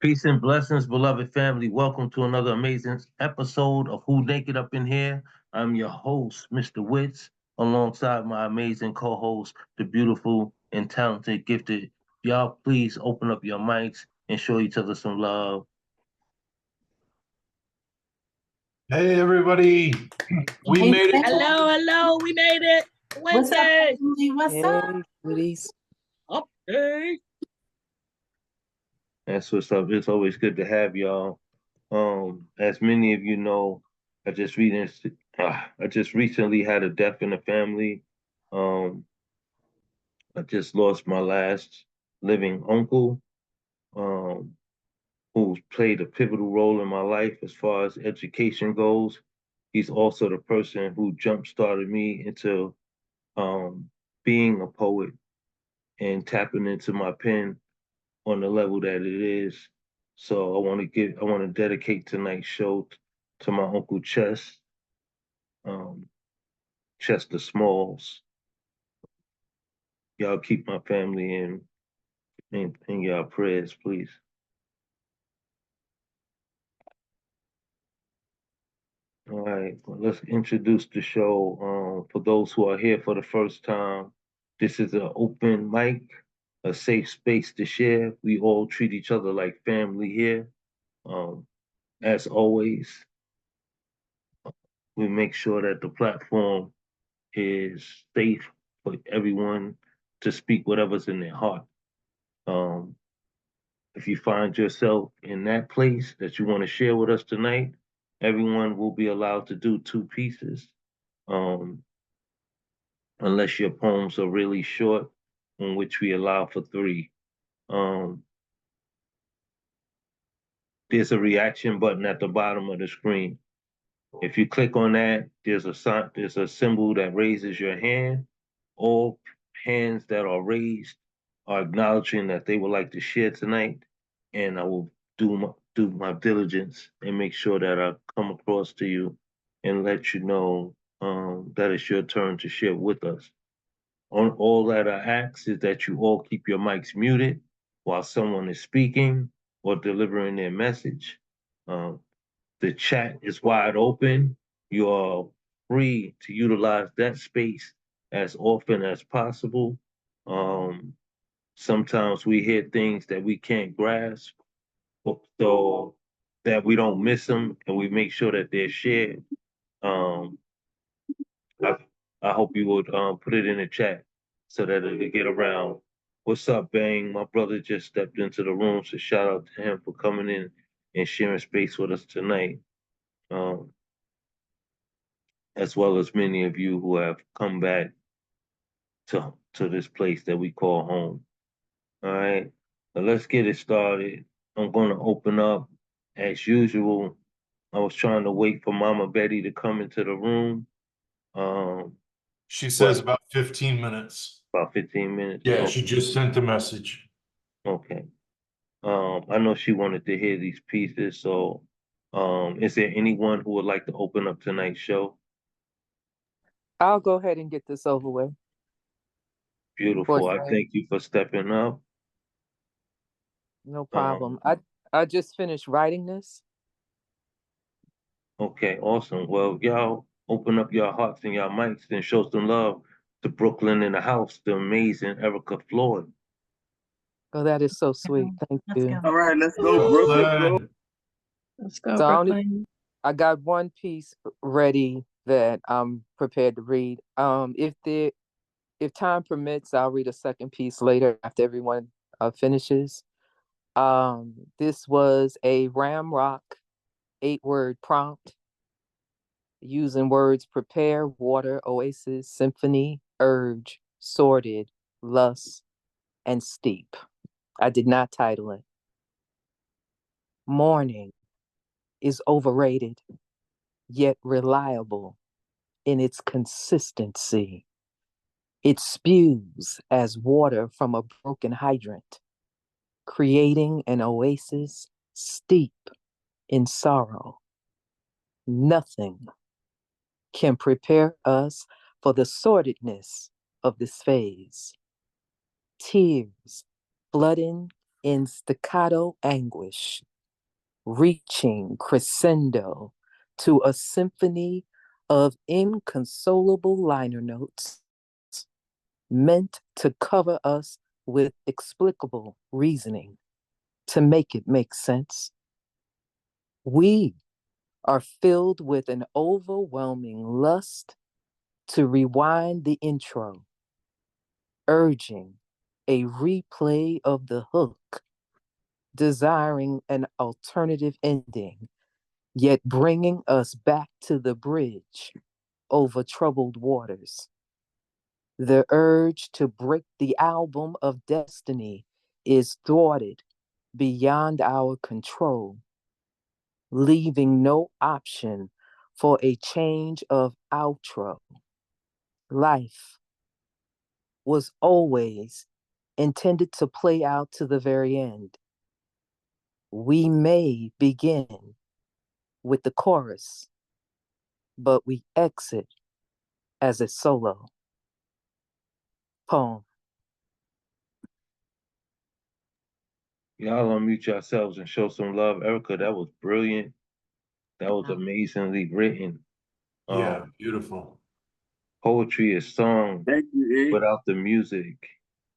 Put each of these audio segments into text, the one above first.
Peace and blessings, beloved family. Welcome to another amazing episode of Who Naked Up in Here. I'm your host, Mr. Witz, alongside my amazing co-host, the beautiful and talented, gifted. Y'all, please open up your mics and show each other some love. Hey everybody, we Hey, made it. Hello, we made it. What's up, Wednesday. family? What's up? Hey, goodies. Update. That's what's up. It's always good to have y'all. As many of you know, I just recently had a death in the family. Um, I just lost my last living uncle, um, who's played a pivotal role in my life as far as education goes. He's also the person who jump started me into being a poet and tapping into my pen on the level that it is. So I want to dedicate tonight's show to my uncle um, Chester Smalls. Y'all keep my family in y'all prayers, please. All right, well, let's introduce the show. For those who are here for the first time, this is an open mic, a safe space to share. We all treat each other like family here. Um, as always, we make sure that the platform is safe for everyone to speak whatever's in their heart. Um, if you find yourself in that place that you want to share with us tonight, everyone will be allowed to do two pieces. Um, unless your poems are really short, in which we allow for three. Um, there's a reaction button at the bottom of the screen. If you click on that, there's a symbol that raises your hand. All hands that are raised are acknowledging that they would like to share tonight, and I will do my diligence and make sure that I come across to you and let you know that it's your turn to share with us. On all that I ask is that you all keep your mics muted while someone is speaking or delivering their message. Um, the chat is wide open. You are free to utilize that space as often as possible. Um, Sometimes we hear things that we can't grasp, so that we don't miss them and we make sure that they're shared. Um, I, I hope you would put it in the chat so that it'll get around. What's up, Bang? My brother just stepped into the room, so shout out to him for coming in and sharing space with us tonight. Um, as well as many of you who have come back to this place that we call home. All right, so let's get it started. I'm going to open up as usual. I was trying to wait for Mama Betty to come into the room. She says But about 15 minutes. about 15 minutes. Yeah, Okay. she just sent a message. Okay. I know she wanted to hear these pieces, so is there anyone who would like to open up tonight's show? I'll go ahead and get this over with. Beautiful. I Fortunately, thank you for stepping up. no problem. I just finished writing this. Okay, awesome. Well, y'all open up your hearts and your mics and show some love to Brooklyn in the house, the amazing Erica Floyd. Oh, that is so sweet. Thank Let's you. go. All right, let's go, Brooklyn. Let's go, So Brooklyn. I got one piece ready that I'm prepared to read. If time permits, I'll read a second piece later after everyone finishes. This was a Ramrock 8-word prompt using words prepare, water, oasis, symphony, urge, sorted, lust, and steep. I did not title it. Morning is overrated, yet reliable in its consistency. It spews as water from a broken hydrant, creating an oasis steep in sorrow. Nothing can prepare us for the sordidness of this phase. Tears flooding in staccato anguish, reaching crescendo to a symphony of inconsolable liner notes meant to cover us with explicable reasoning to make it make sense. We are filled with an overwhelming lust to rewind the intro, urging a replay of the hook, desiring an alternative ending, yet bringing us back to the bridge over troubled waters. The urge to break the album of destiny is thwarted beyond our control, leaving no option for a change of outro. Life was always intended to play out to the very end. We may begin with the chorus, but we exit as a solo. Poem. Y'all unmute yourselves and show some love. Erica, that was brilliant. That was amazingly written. Yeah, beautiful. Poetry is song Thank you, E. without the music.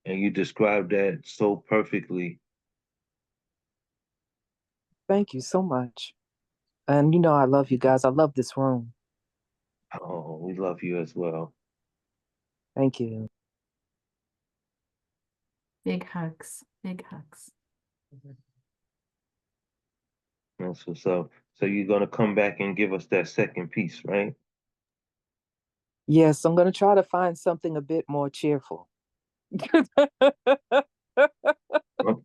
And you described that so perfectly. Thank you so much. And you know I love you guys. I love this room. Oh, we love you as well. Thank you. Big hugs. Big hugs. That's what's up. So you're gonna come back and give us that second piece, right? Yes, I'm going to try to find something a bit more cheerful.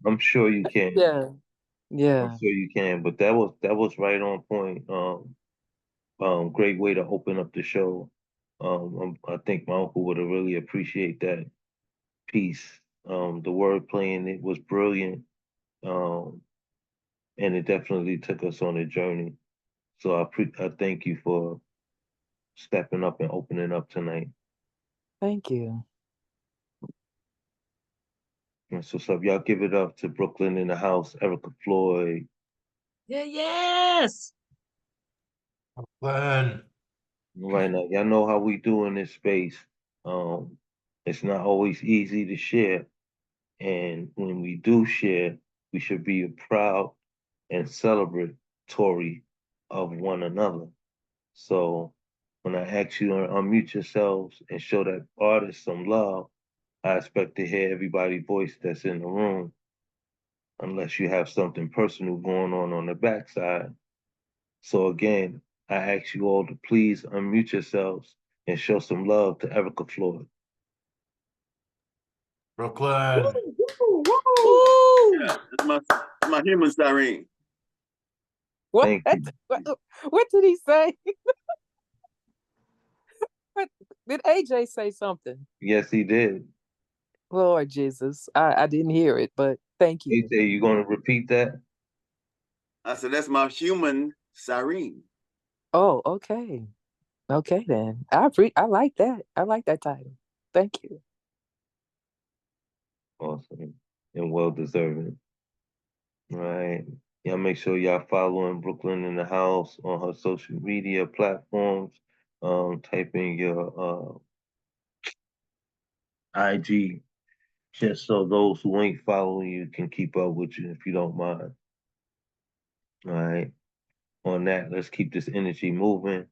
I'm sure you can. Yeah. I'm Yeah. sure you can. But that was right on point. Great way to open up the show. I think my uncle would have really appreciate that piece. The word playing it was brilliant. And it definitely took us on a journey. So I thank you for stepping up and opening up tonight. Thank you. And so, y'all give it up to Brooklyn in the house, Erica Floyd. Yeah, yes. Glenn. Right now, y'all know how we do in this space. Um, it's not always easy to share. And when we do share, we should be proud and celebratory of one another. So when I ask you to unmute yourselves and show that artist some love, I expect to hear everybody's voice that's in the room, unless you have something personal going on the backside. So again, I ask you all to please unmute yourselves and show some love to Erica Floyd. Brooklyn. Woo! Yeah, it's my human siren. What? Thank you. What did he say? What? Did AJ say something? Yes, he did. Lord Jesus. I didn't hear it, but thank you. AJ, you gonna repeat that? I said, that's my human siren. Oh, okay. Okay then. I like that. I like that title. Thank you. Awesome and well deserving. All right. Y'all make sure y'all following Brooklyn in the house on her social media platforms. Type in your IG just so those who ain't following you can keep up with you if you don't mind. All right. On that, let's keep this energy moving.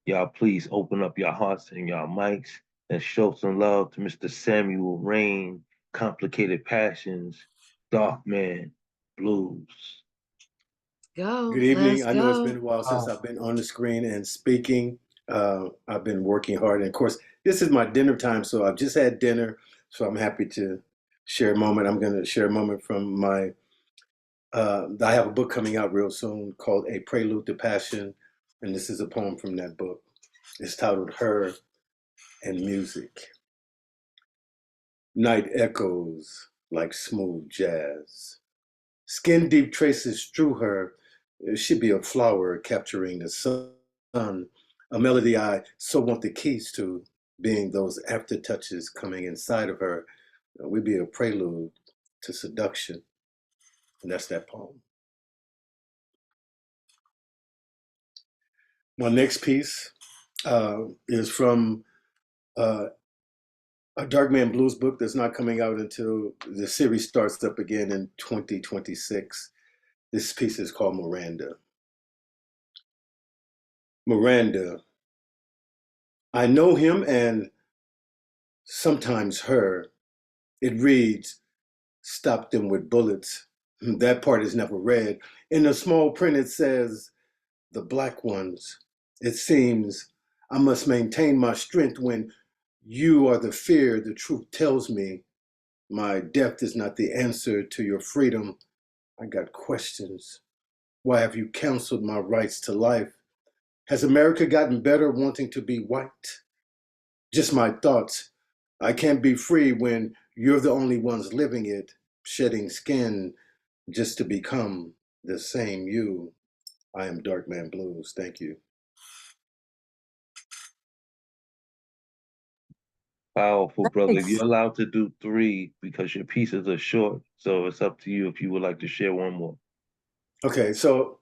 Y'all please open up your hearts and your mics and show some love to Mr. Samuel Rain, Complicated Passions, Dark Man, Blues. Go. Good evening. Let's I know it's go. been a while since I've been on the screen and speaking. I've been working hard. And of course, this is my dinner time, so I've just had dinner. So I'm happy to share a moment. I'm going to share a moment from my, I have a book coming out real soon called A Prelude to Passion. And this is a poem from that book. It's titled Her and Music. Night echoes like smooth jazz. Skin deep traces strew her. She'd be a flower capturing the sun, a melody I so want the keys to, being those aftertouches coming inside of her. We'd be a prelude to seduction. And that's that poem. My next piece is from a Dark Man Blues book that's not coming out until the series starts up again in 2026. This piece is called Miranda. Miranda. I know him and sometimes her. It reads, stop them with bullets. That part is never read. In the small print, it says, the black ones. It seems I must maintain my strength when you are the fear. The truth tells me my death is not the answer to your freedom. I got questions. Why have you canceled my rights to life? Has America gotten better wanting to be white? Just my thoughts. I can't be free when you're the only ones living it, shedding skin just to become the same you. I am Dark Man Blues. Thank you. Powerful, brother. Thanks. You're allowed to do 3 because your pieces are short. So it's up to you if you would like to share one more. Okay, so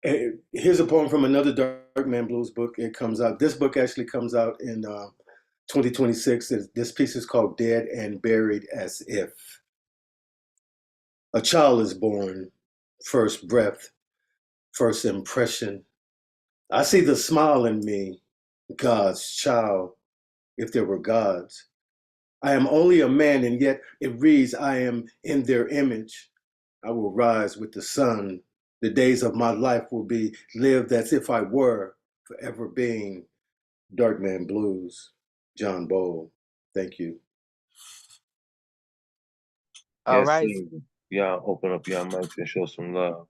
here's a poem from another Dark Man Blues book. It comes out. This book actually comes out in 2026. This piece is called Dead and Buried as If. A child is born, first breath, first impression. I see the smile in me, God's child, if there were gods. I am only a man, and yet it reads, I am in their image. I will rise with the sun. The days of my life will be lived as if I were forever being. Dark Man Blues, John Bowl. Thank you. All Yes, right. sir. Y'all open up your mics and show some love.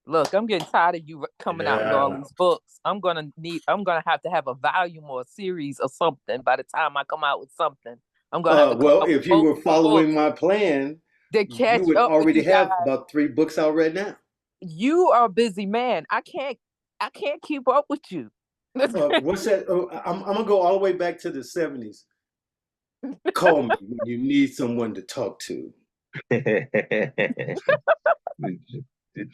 Look, I'm getting tired of you coming out with all Yeah. these books. I'm gonna have to have a volume or a series or something by the time I come out with something. I'm gonna have to come Well, out with if you were multiple following books my plan, to you catch would up with already you guys. have about 3 books out right now. You are a busy man. I can't keep up with you. What's that? I'm gonna go all the way back to the 70s. Call me when you need someone to talk to. Did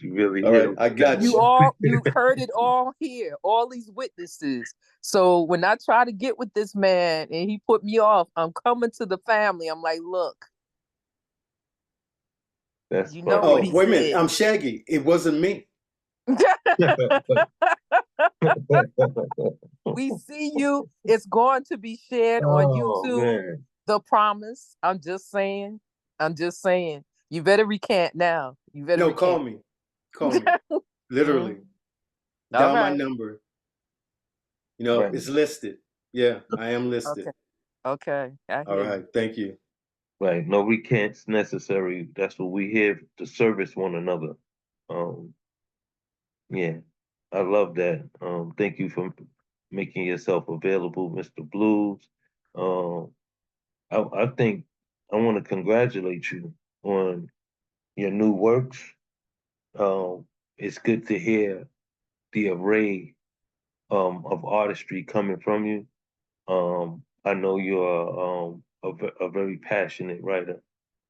you really All hear right, I got you. You've heard it all here, all these witnesses. So when I try to get with this man and he put me off, I'm coming to the family. I'm like, look, That's you know funny. what Oh, he wait a minute. said. I'm Shaggy. It wasn't me. We see you. It's going to be shared on Oh YouTube. man. The Promise. I'm just saying. You better recant now. You better No, recant. call me. Call me. Literally. All Dial my right. number. You know, Right. it's listed. Yeah, I am listed. Okay. I All hear right. you. Thank you. Right. No recants necessary. That's what we here to service one another. Yeah. I love that. Thank you for making yourself available, Mr. Blues. Um, I think I want to congratulate you on your new works. It's good to hear the array of artistry coming from you. I know you're a very passionate writer,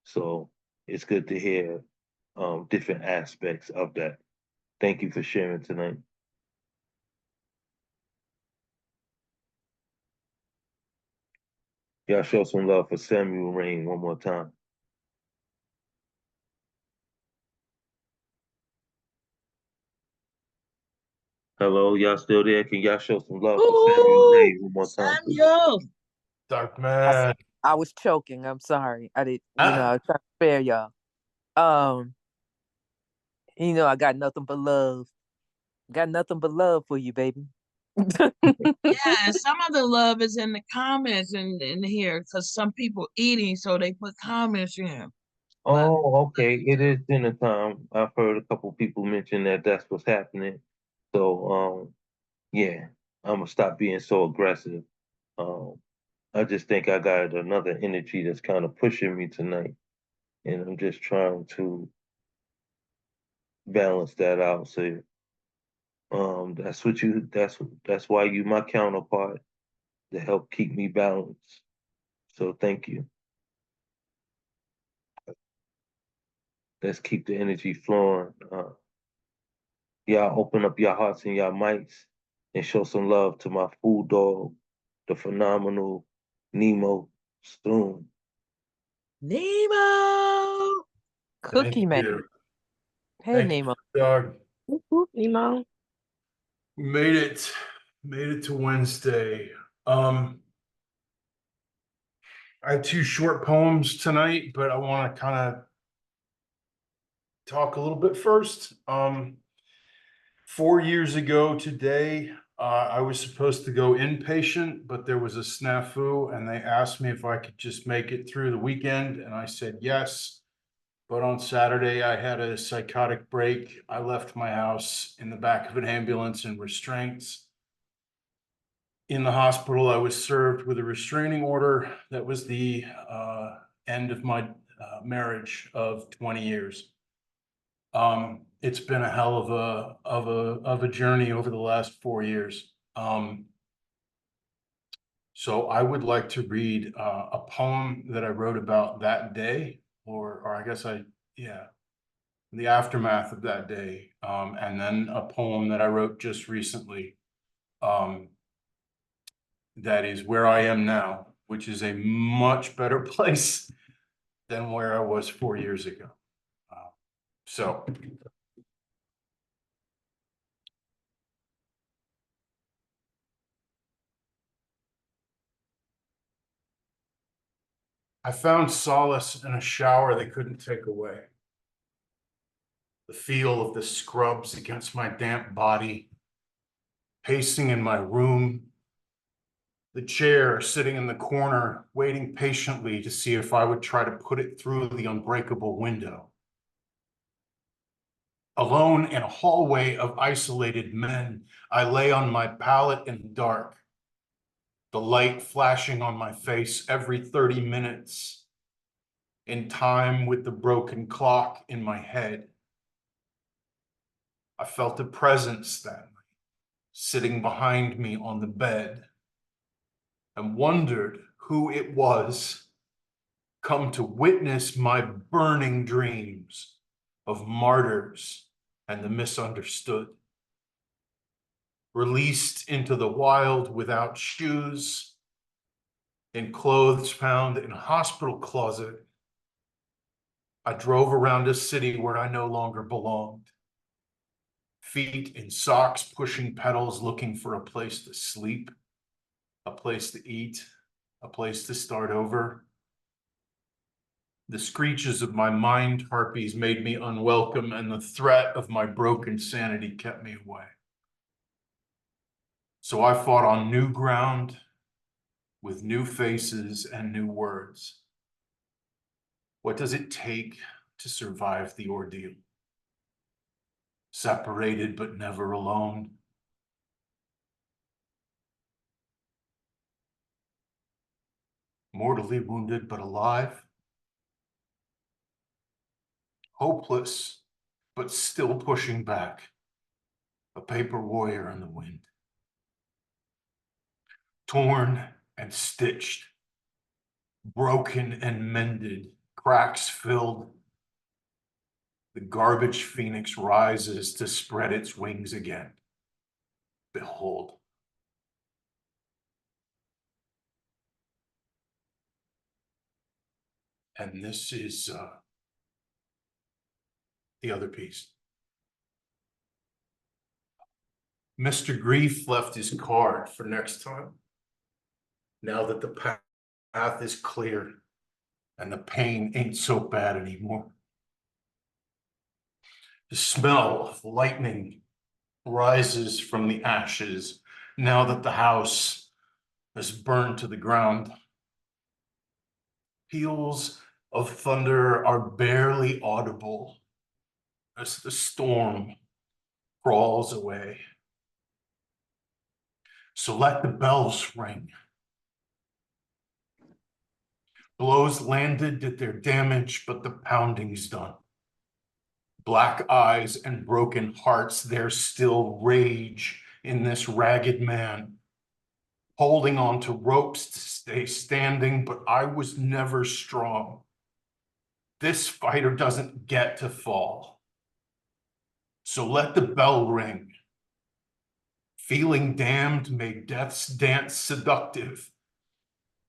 so it's good to hear different aspects of that. Thank you for sharing tonight. Y'all show some love for Samuel Rain one more time. Hello, y'all still there? Can y'all show some love for Samuel Ooh, Rain one more time, please? Samuel. Dark man. I was choking. I'm sorry. I did. I Ah, was trying to spare y'all. I got nothing but love. Got nothing but love for you, baby. Yeah, and some of the love is in the comments in here because some people eating, so they put comments in. But Oh, okay. It is dinner time. I've heard a couple people mention that that's what's happening. So, yeah, I'm gonna stop being so aggressive. Um, I just think I got another energy that's kind of pushing me tonight, and I'm just trying to balance that out. So, that's why you my counterpart to help keep me balanced. So, thank you. Let's keep the energy flowing. Y'all open up your hearts and your mics and show some love to my food dog, the phenomenal Nemo Spoon. Nemo. Cookie Thank Man. you. Hey, Thank Nemo. you, Doug. Whoop, whoop, Nemo. We made it to Wednesday. I have two short poems tonight, but I want to kind of talk a little bit first. 4 years ago today, I was supposed to go inpatient, but there was a snafu and they asked me if I could just make it through the weekend. And I said yes. But on Saturday, I had a psychotic break. I left my house in the back of an ambulance in restraints. In the hospital, I was served with a restraining order. That was the end of my marriage of 20 years. It's been a hell of a journey over the last 4 years. So I would like to read a poem that I wrote about that day, or I guess the aftermath of that day, and then a poem that I wrote just recently. That is where I am now, which is a much better place than where I was 4 years ago. So I found solace in a shower they couldn't take away. The feel of the scrubs against my damp body, pacing in my room, the chair sitting in the corner, waiting patiently to see if I would try to put it through the unbreakable window. Alone in a hallway of isolated men, I lay on my pallet in the dark, the light flashing on my face every 30 minutes, in time with the broken clock in my head. I felt a presence that night, sitting behind me on the bed, and wondered who it was, come to witness my burning dreams of martyrs and the misunderstood. Released into the wild without shoes, in clothes found in a hospital closet, I drove around a city where I no longer belonged. Feet in socks, pushing pedals, looking for a place to sleep, a place to eat, a place to start over. The screeches of my mind harpies made me unwelcome, and the threat of my broken sanity kept me away. So I fought on new ground with new faces and new words. What does it take to survive the ordeal? Separated but never alone. Mortally wounded but alive. Hopeless but still pushing back. A paper warrior in the wind. Torn and stitched. Broken and mended. Cracks filled. The garbage phoenix rises to spread its wings again. Behold. And this is the other piece. Mr. Grief left his card for next time. Now that the path is clear and the pain ain't so bad anymore. The smell of lightning rises from the ashes now that the house is burned to the ground. Peals of thunder are barely audible as the storm crawls away. So let the bells ring. Blows landed did their damage, but the pounding's done. Black eyes and broken hearts, there's still rage in this ragged man, holding on to ropes to stay standing, but I was never strong. This fighter doesn't get to fall. So let the bell ring. Feeling damned made death's dance seductive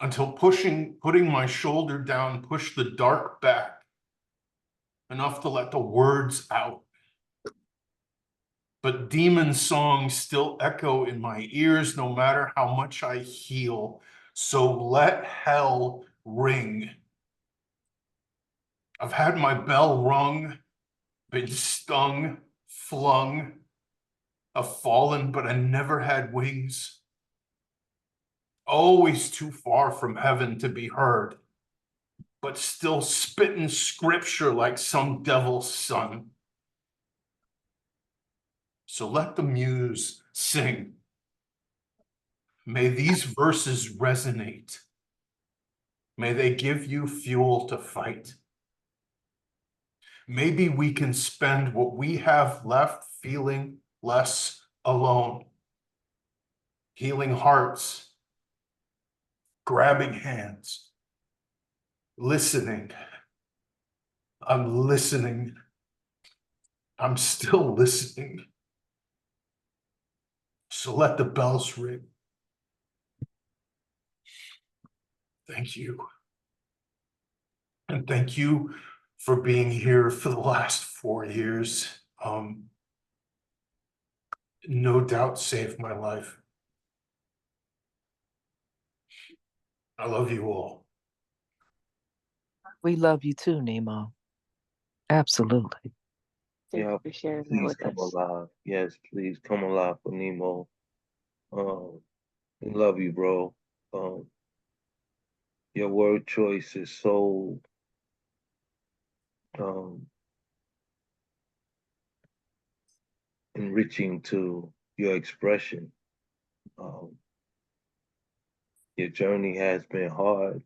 until putting my shoulder down pushed the dark back enough to let the words out. But demon songs still echo in my ears no matter how much I heal. So let hell ring. I've had my bell rung, been stung, flung, I've fallen, but I never had wings. Always too far from heaven to be heard, but still spitting scripture like some devil's son. So let the muse sing. May these verses resonate. May they give you fuel to fight. Maybe we can spend what we have left feeling less alone. Healing hearts, grabbing hands, listening. I'm listening. I'm still listening. So let the bells ring. Thank you. And thank you for being here for the last 4 years. No doubt saved my life. I love you all. We love you too, Nemo. Absolutely. Thank Yeah, you for sharing that please with come us. alive. Yes, please come alive for Nemo. We love you, bro. Um, your word choice is so um, enriching to your expression. Um, your journey has been hard,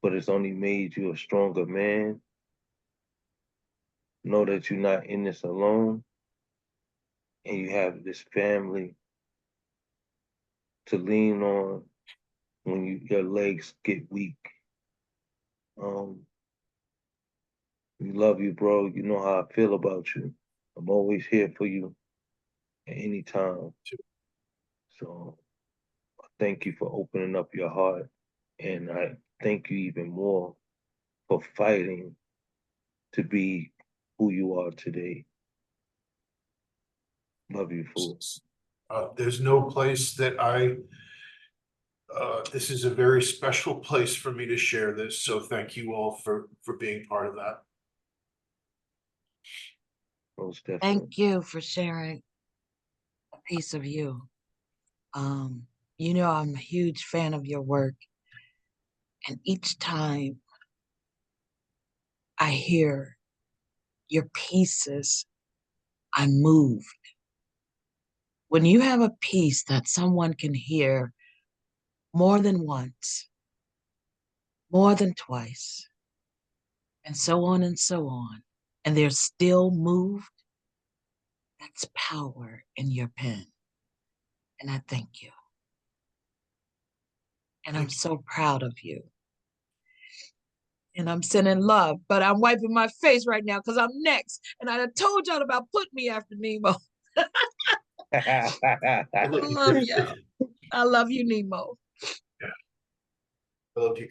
but it's only made you a stronger man. Know that you're not in this alone, and you have this family to lean on when your legs get weak. We love you, bro. You know how I feel about you. I'm always here for you at any time. So thank you for opening up your heart. And I thank you even more for fighting to be who you are today. Love you, fool. There's no place that this is a very special place for me to share this. So thank you all for being part of that. Most definitely. Thank you for sharing a piece of you. You know, I'm a huge fan of your work. And each time I hear your pieces, I'm moved. When you have a piece that someone can hear more than once, more than twice, and so on, and they're still moved, that's power in your pen. And I thank you. And I'm so proud of you. And I'm sending love, but I'm wiping my face right now because I'm next. And I told y'all about put me after Nemo. I love y'all. I love you, Nemo. Yeah. I love you.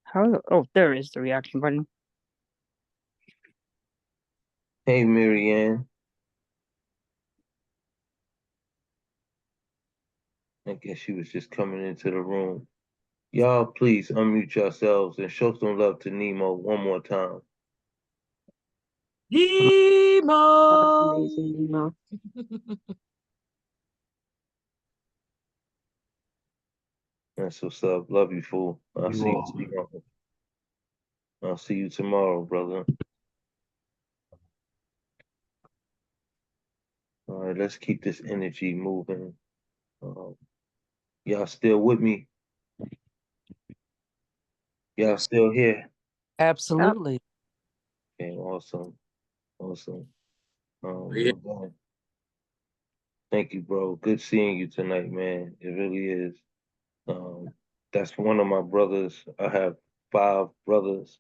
How? Oh, there is the reaction button. Hey, Marianne. I guess she was just coming into the room. Y'all, please unmute yourselves and show some love to Nemo one more time. Nemo. Amazing, Nemo. That's what's up. Love you, fool. I'll You see you all. tomorrow. I'll see you tomorrow, brother. All right, let's keep this energy moving. Y'all still with me? Y'all still here? Absolutely. Okay, awesome. Awesome. Yeah. Well, thank you, bro. Good seeing you tonight, man. It really is. That's one of my brothers. I have 5 brothers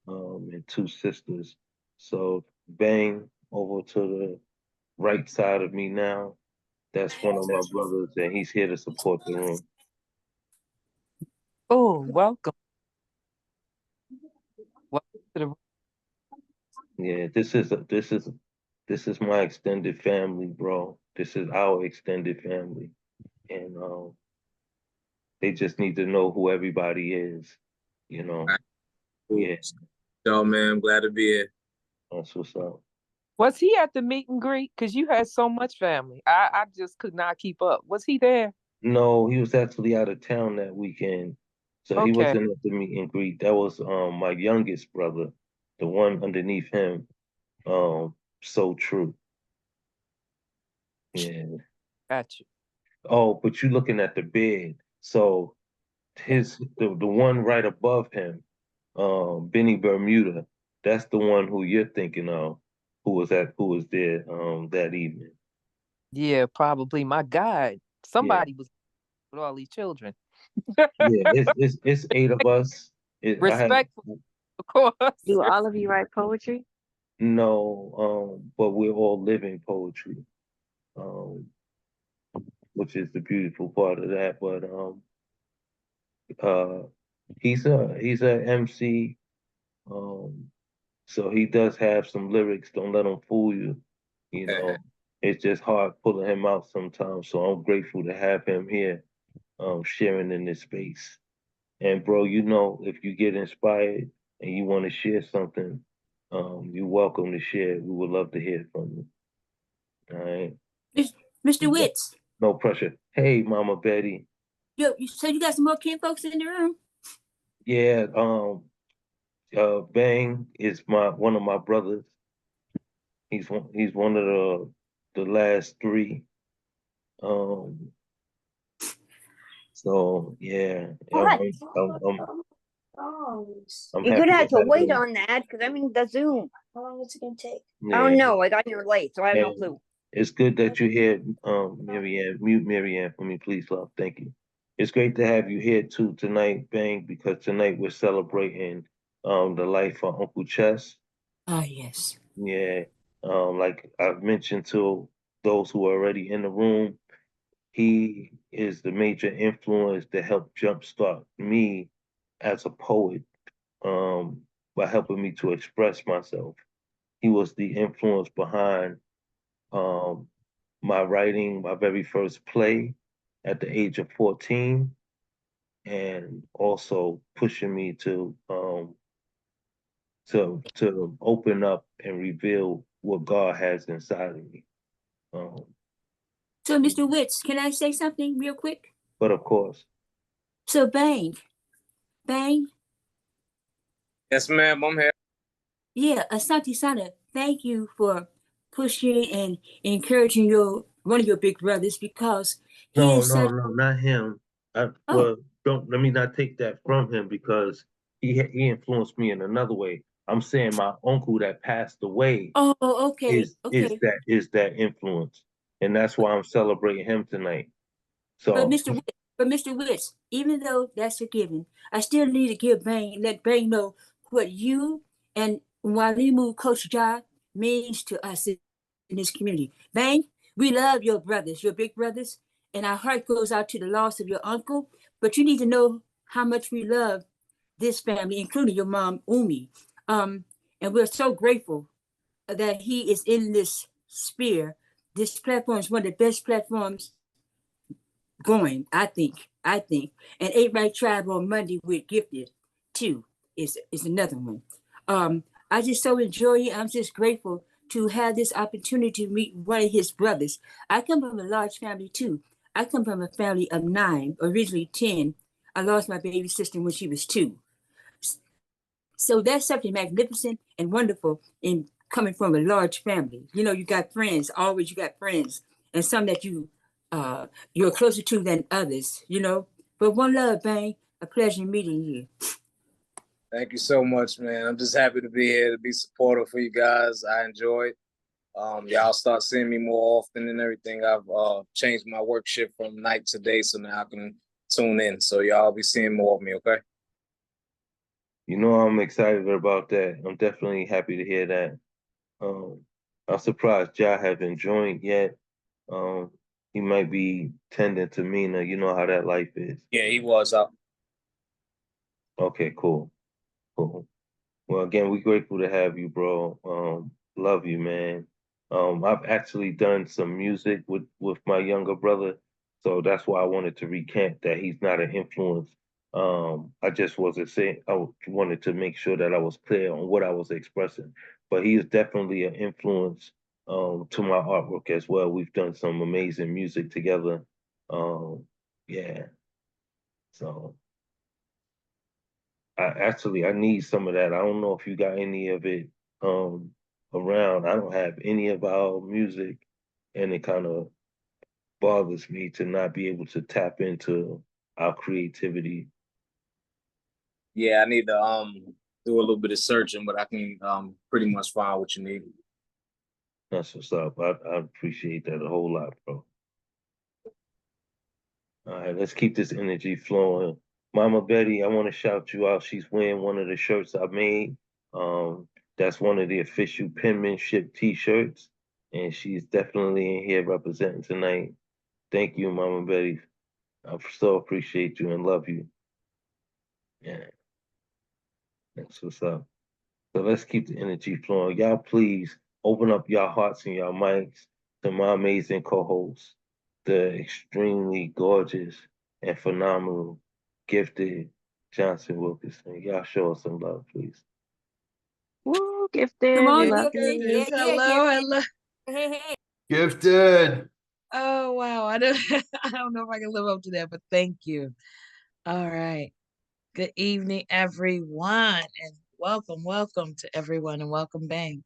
and 2 sisters. So Bang over to the right side of me now. That's one of my brothers, and he's here to support the room. Oh, welcome. Welcome to the Yeah, this is my extended family, bro. This is our extended family, and they just need to know who everybody is. You know, yeah, Yo, man, I'm glad to be here. that's what's up. Was he at the meet and greet? Because you had so much family. I just could not keep up. Was he there? No, he was actually out of town that weekend, so he Okay. wasn't at the meet and greet. That was my youngest brother, the one underneath him. So true. Yeah. Got you. Oh, but you looking at the bed. So the one right above him, Benny Bermuda, that's the one who you're thinking of, who was there that evening. Yeah, probably. My God. Yeah. Somebody was with all these children. Yeah, it's 8 of us. I have Respectful, of course. Do all of you write poetry? no, but we're all living poetry, um, which is the beautiful part of that. But uh, he's a MC, so he does have some lyrics. Don't let him fool you. You know, it's just hard pulling him out sometimes. So I'm grateful to have him here, sharing in this space. And bro, you know, if you get inspired and you want to share something, you're welcome to share. We would love to hear from you. All right. Mr. Witz, No pressure. Hey, Mama Betty. you said you got some more kin folks in the room? Yeah, Bang is one of my brothers. He's one of the last 3. Um, so yeah, What? I'm You're happy gonna to have to have wait him. on that because I'm in the Zoom. How long is it gonna take? I Yeah, don't know. I got here late, so I have no and clue. it's good that you're here, Marianne. Mute Marianne for me, please, love. Thank you. It's great to have you here too tonight, Bang, because tonight we're celebrating the life of Uncle Chess. Ah, yes. Yeah, like I've mentioned to those who are already in the room, he is the major influence that helped jumpstart me as a poet, by helping me to express myself. He was the influence behind um, my writing my very first play at the age of 14, and also pushing me to open up and reveal what God has inside of me. Um, So, Mr. Witz, can I say something real quick? but of course, So, Bang, Yes, ma'am, I'm here. yeah, Asante Sana, thank you for pushing and encouraging one of your big brothers because he no, is no, such. no, not him. Oh, Well, don't let me not take that from him because he influenced me in another way. I'm saying my uncle that passed away oh, okay, is is okay. that is that influence, and that's why I'm celebrating him tonight. But So Mr. Witz, even though that's a given, I still need to let Bang know what you and Walimu Coach Ja means to us in this community. Bang, we love your brothers, your big brothers, and our heart goes out to the loss of your uncle. But you need to know how much we love this family, including your mom, Umi. And we're so grateful that he is in this sphere. This platform is one of the best platforms going, I think. And Eight Right Tribe on Monday with Gifted too is another one. I just so enjoy it. I'm just grateful to have this opportunity to meet one of his brothers. I come from a large family too. I come from a family of 9, originally 10. I lost my baby sister when she was 2. So that's something magnificent and wonderful in coming from a large family. You know, you got friends, always you got friends, and some that you're closer to than others, you know. But one love, Bang, a pleasure meeting you. Thank you so much, man. I'm just happy to be here to be supportive for you guys. I enjoy it. Y'all start seeing me more often and everything. I've changed my work shift from night to day, so now I can tune in. So y'all be seeing more of me, okay? You know, I'm excited about that. I'm definitely happy to hear that. I'm surprised Ja haven't joined yet. Um, he might be tending to Mina. You know how that life is. Yeah, he was out. Okay, cool. Cool. Well, again, we're grateful to have you, bro. Love you, man. I've actually done some music with my younger brother, so that's why I wanted to recant that he's not an influence. I just wasn't saying. Wanted to make sure that I was clear on what I was expressing, but he is definitely an influence to my artwork as well. We've done some amazing music together. Yeah, so. I need some of that. I don't know if you got any of it um around. I don't have any of our music, and it kind of bothers me to not be able to tap into our creativity. Yeah, I need to do a little bit of searching, but I can pretty much find what you need. That's what's up. I appreciate that a whole lot, bro. All right, let's keep this energy flowing. Mama Betty, I want to shout you out. She's wearing one of the shirts I made. That's one of the official penmanship T-shirts, and she's definitely in here representing tonight. Thank you, Mama Betty. I so appreciate you and love you. Yeah, that's what's up. So let's keep the energy flowing. Y'all, please open up your hearts and your mics to my amazing co-host, the extremely gorgeous and phenomenal, gifted Johnson Wilkinson. Y'all show us some love, please. Woo, Come gifted. We on, love gifted. you. Yeah, Yes, yeah, hello, gifted. hello. Hey, hey. Gifted. Oh wow, I don't I don't know if I can live up to that, but thank you. All right. Good evening, everyone, and welcome to everyone, and welcome, Bang.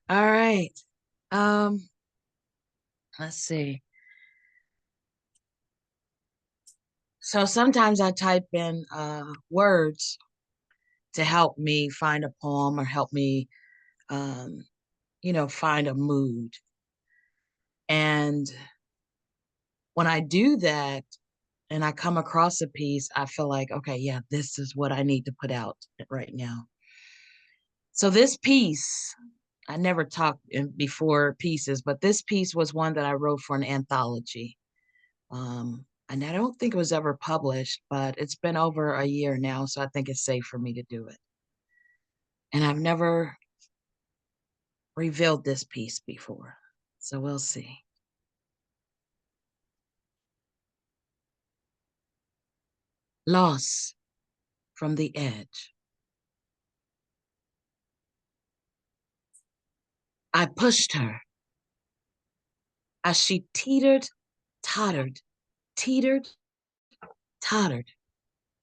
All right. Um, let's see. So sometimes I type in words to help me find a poem or help me, um, find a mood. And when I do that and I come across a piece, I feel like, okay, yeah, this is what I need to put out right now. So this piece, I never talked before pieces, but this piece was one that I wrote for an anthology. And I don't think it was ever published, but it's been over a year now, so I think it's safe for me to do it. And I've never revealed this piece before, so we'll see. Loss from the edge. I pushed her as she tottered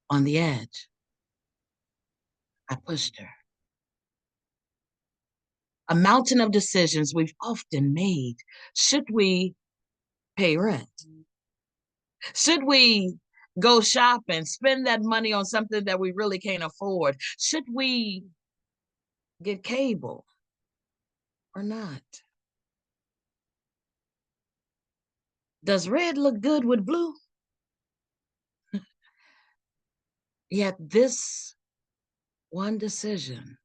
on the edge. I pushed her. A mountain of decisions we've often made. Should we pay rent? Should we go shopping, spend that money on something that we really can't afford? Should we get cable or not? Does red look good with blue? Yet this one decision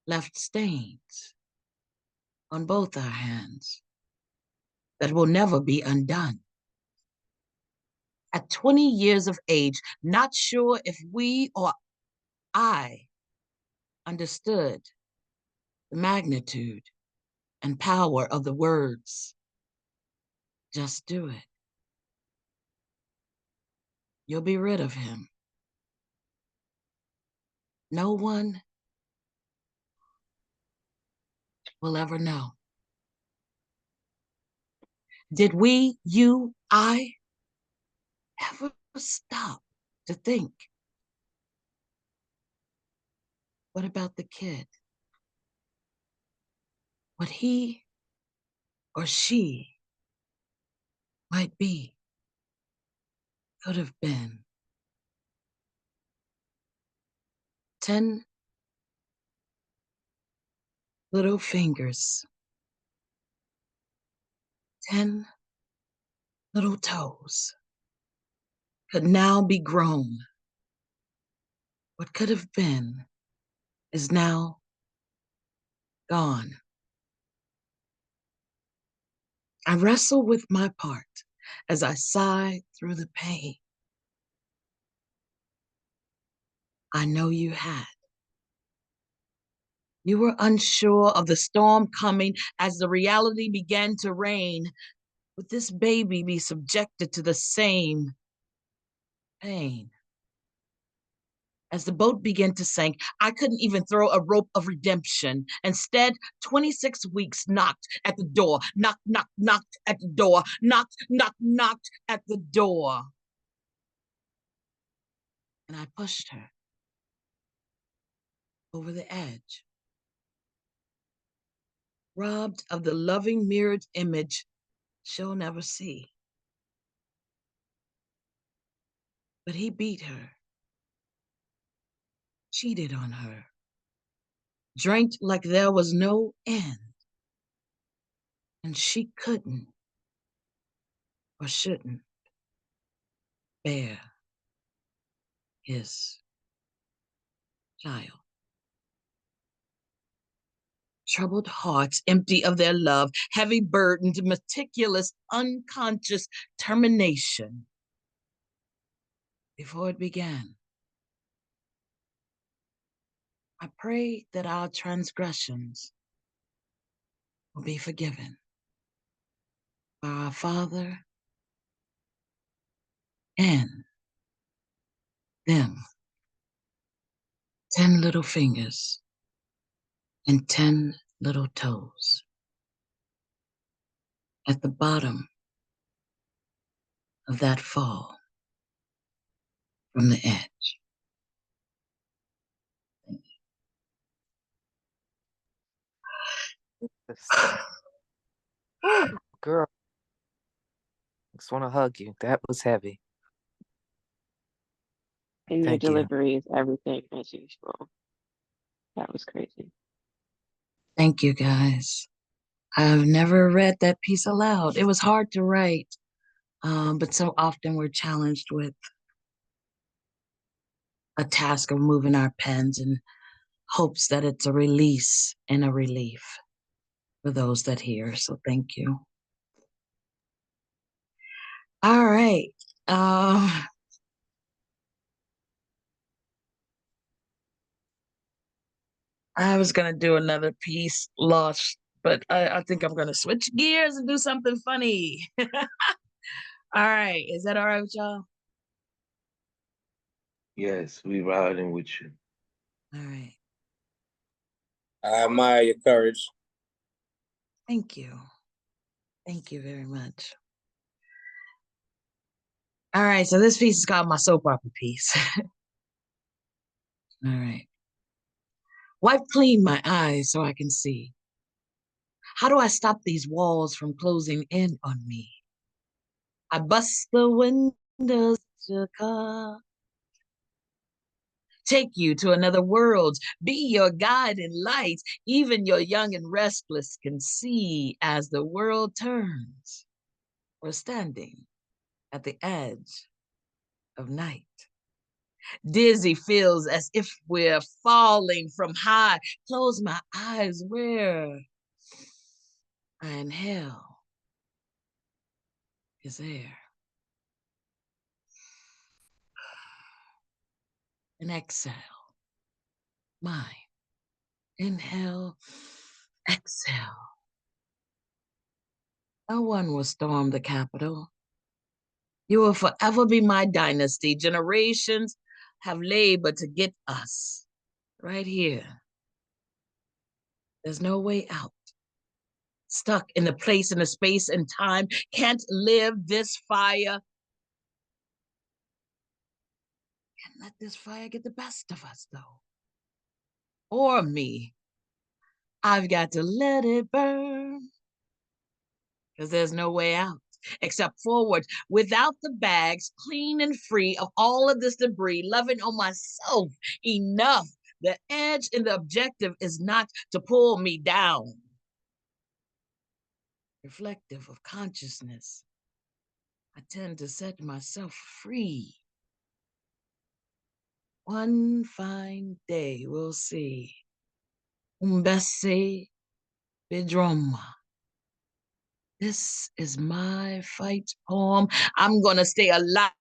left stains on both our hands that will never be undone. At 20 years of age, not sure if we or I understood the magnitude and power of the words, just do it. You'll be rid of him. No one will ever know. Did we, you, I, ever stop to think? What about the kid? What he or she might be, could have been. 10 little fingers, 10 little toes, could now be grown. What could have been is now gone. I wrestle with my part as I sigh through the pain. I know you had. You were unsure of the storm coming as the reality began to rain. Would this baby be subjected to the same pain? As the boat began to sink, I couldn't even throw a rope of redemption. Instead, 26 weeks knocked at the door, knocked at the door, knocked at the door. And I pushed her over the edge, robbed of the loving mirrored image she'll never see. But he beat her, cheated on her, drank like there was no end. And she couldn't or shouldn't bear his child. Troubled hearts, empty of their love, heavy burdened, meticulous, unconscious termination. Before it began, I pray that our transgressions will be forgiven by our Father and them. 10 little fingers and 10 little toes at the bottom of that fall from the edge. Woo, girl, just want to hug you. That was heavy. And your Thank you. delivery is everything as usual. That was crazy. Thank you, guys. I've never read that piece aloud. It was hard to write, but so often we're challenged with a task of moving our pens in hopes that it's a release and a relief for those that hear. So thank you. All right. I was going to do another piece, Lost, but I think I'm going to switch gears and do something funny. All right. Is that all right with y'all? Yes, we riding with you. All right. I admire your courage. Thank you. Thank you very much. All right. So this piece is called my soap opera piece. All right. Wipe clean my eyes so I can see. How do I stop these walls from closing in on me? I bust the windows to your car. Take you to another world, be your guide and light. Even your young and restless can see as the world turns. We're standing at the edge of night. Dizzy feels as if we're falling from high. Close my eyes where I inhale his air. And exhale mine. Inhale, exhale. No one will storm the Capitol. You will forever be my dynasty. Generations have labored to get us right here. There's no way out. Stuck in the place, in the space and time. Can't live this fire. Can't let this fire get the best of us, though. Or me. I've got to let it burn. Because there's no way out except forward, without the bags, clean and free of all of this debris, loving on myself enough. The edge and the objective is not to pull me down. Reflective of consciousness, I tend to set myself free. one fine day we'll see. Umbese Bidroma. This is my fight poem. I'm gonna stay alive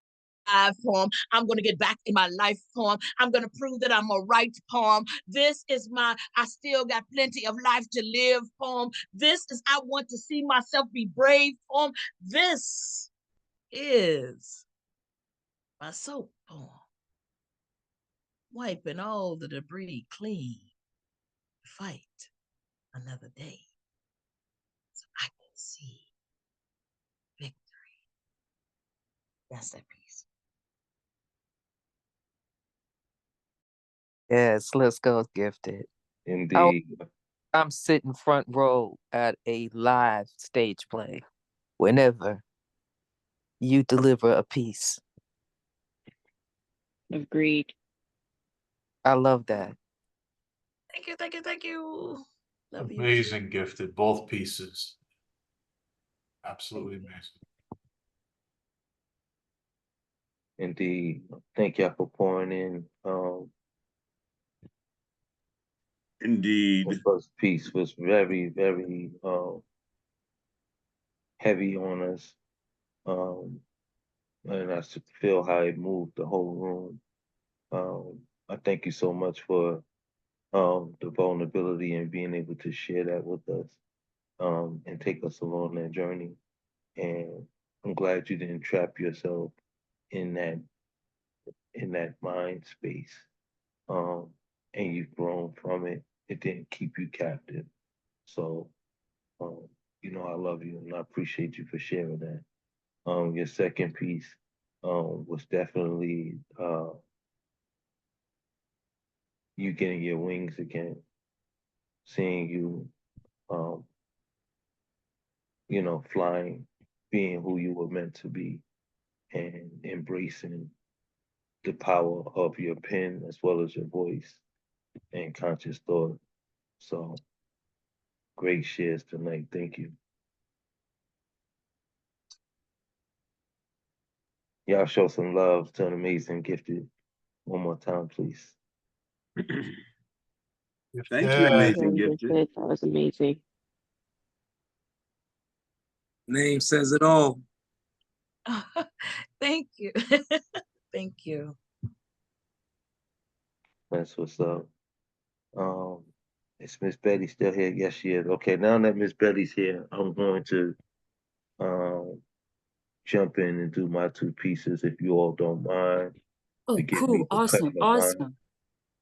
poem. I'm gonna get back in my life poem. I'm gonna prove that I'm a right poem. This is my I still got plenty of life to live poem. This is I want to see myself be brave poem. This is my soap poem. Wiping all the debris clean to fight another day so I can see victory. That's that piece. Yes, let's go, Gifted. Indeed. I'm sitting front row at a live stage play whenever you deliver a piece. Agreed. I love that. Thank you, thank you, thank you. Love you. Amazing, Gifted, both pieces. Absolutely amazing. Indeed. Thank y'all for pouring in. Indeed. The first piece was very, very heavy on us. And I feel how it moved the whole room. I thank you so much for the vulnerability and being able to share that with us and take us along that journey. And I'm glad you didn't trap yourself in that mind space. And you've grown from it. It didn't keep you captive. So, I love you and I appreciate you for sharing that. Your second piece was definitely you getting your wings again, seeing you, flying, being who you were meant to be, and embracing the power of your pen as well as your voice and conscious thought. So, great shares tonight. Thank you. Y'all show some love to an amazing Gifted. One more time, please. Thank you, amazing Very Gifted. good. That was amazing. Name says it all. Thank you. Thank you. That's what's up. Is Miss Betty still here? Yes, she is. Okay, now that Miss Betty's here, I'm going to jump in and do my two pieces if you all don't mind. Oh, Forgive me cool. for cutting Awesome. the line. Awesome.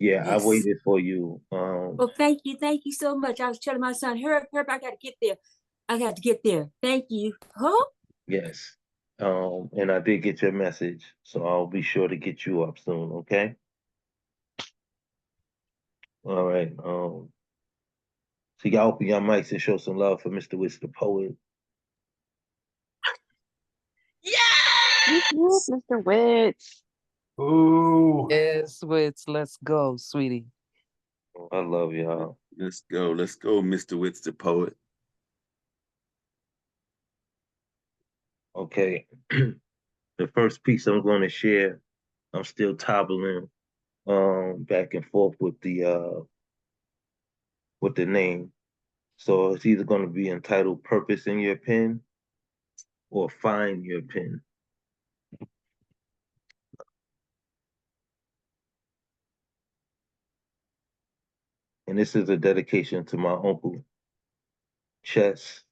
Yeah, I Yes. waited for you. Well, thank you. Thank you so much. I was telling my son, hurry up, I got to get there. I got to get there. Thank you. Huh? Yes. And I did get your message, so I'll be sure to get you up soon, okay? All right. So y'all open your mics and show some love for Mrwitzthepoet. Yes, Mr. Witz. Ooh. Yes, Wits, let's go, sweetie. I love y'all. Let's go, Mr. Mrwitzthepoet. Okay. The first piece I'm going to share, I'm still toggling back and forth with the name. So it's either going to be entitled Purpose in Your Pen or Find Your Pen. And this is a dedication to my uncle, Chester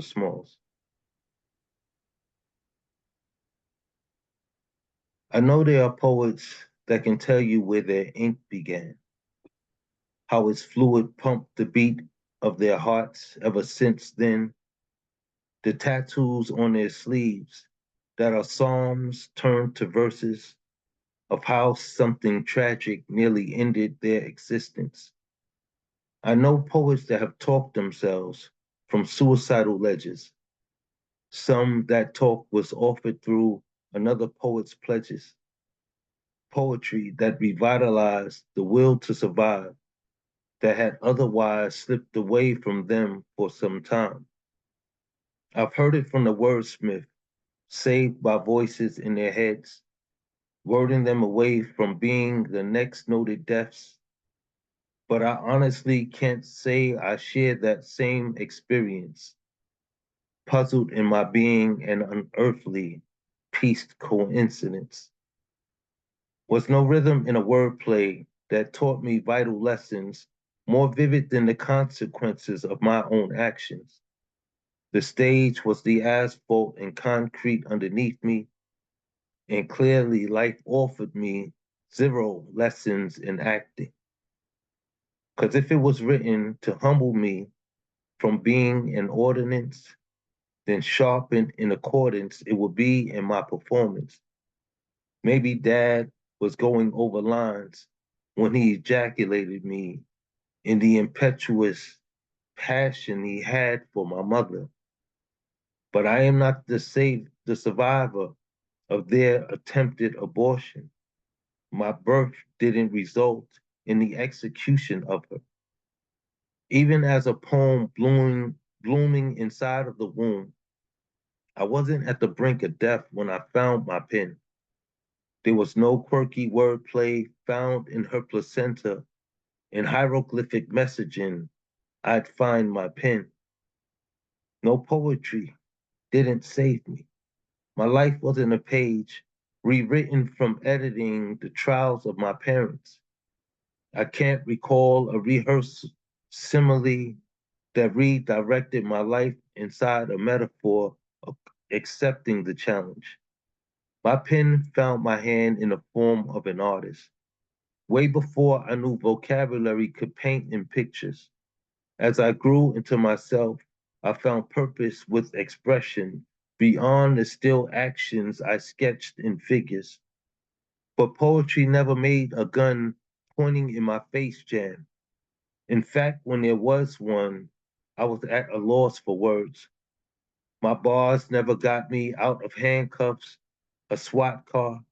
Smalls. I know there are poets that can tell you where their ink began, how its fluid pumped the beat of their hearts ever since then, the tattoos on their sleeves that are psalms turned to verses of how something tragic nearly ended their existence. I know poets that have talked themselves from suicidal ledges. Some that talk was offered through another poet's pledges. Poetry that revitalized the will to survive that had otherwise slipped away from them for some time. I've heard it from the wordsmith, saved by voices in their heads, wording them away from being the next noted deaths. But I honestly can't say I shared that same experience, puzzled in my being an unearthly, pieced coincidence. Was no rhythm in a wordplay that taught me vital lessons more vivid than the consequences of my own actions. The stage was the asphalt and concrete underneath me, and clearly life offered me 0 lessons in acting. Because if it was written to humble me from being an ordinance, then sharpened in accordance it would be in my performance. Maybe Dad was going over lines when he ejaculated me in the impetuous passion he had for my mother. But I am not the survivor of their attempted abortion. My birth didn't result in the execution of her. Even as a poem blooming inside of the womb, I wasn't at the brink of death when I found my pen. There was no quirky wordplay found in her placenta. In hieroglyphic messaging, I'd find my pen. No poetry didn't save me. My life wasn't a page rewritten from editing the trials of my parents. I can't recall a rehearsed simile that redirected my life inside a metaphor of accepting the challenge. My pen found my hand in the form of an artist. Way before I knew vocabulary could paint in pictures. As I grew into myself, I found purpose with expression beyond the still actions I sketched in figures. But poetry never made a gun pointing in my face jam. In fact, when there was one, I was at a loss for words. My bars never got me out of handcuffs, a SWAT car,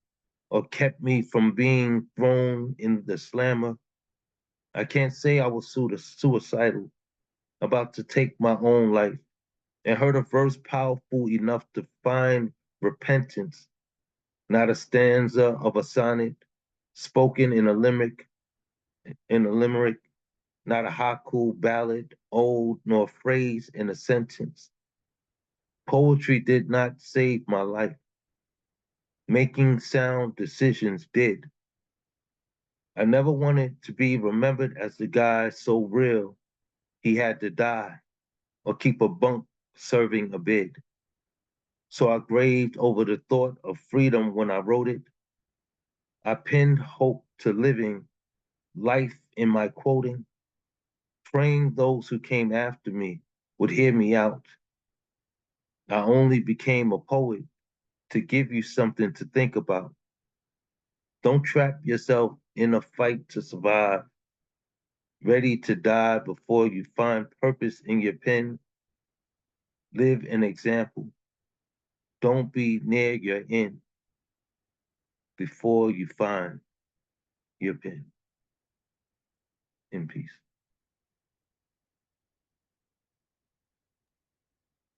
or kept me from being thrown in the slammer. I can't say I was suicidal, about to take my own life, and heard a verse powerful enough to find repentance, not a stanza of a sonnet spoken in a limerick, not a haiku ballad, ode, nor phrase in a sentence. Poetry did not save my life. Making sound decisions did. I never wanted to be remembered as the guy so real he had to die or keep a bunk serving a bid. So I graved over the thought of freedom when I wrote it. I pinned hope to living life in my quoting, praying those who came after me would hear me out. I only became a poet to give you something to think about. Don't trap yourself in a fight to survive, ready to die before you find purpose in your pen. Live an example. Don't be near your end before you find your pen. In peace.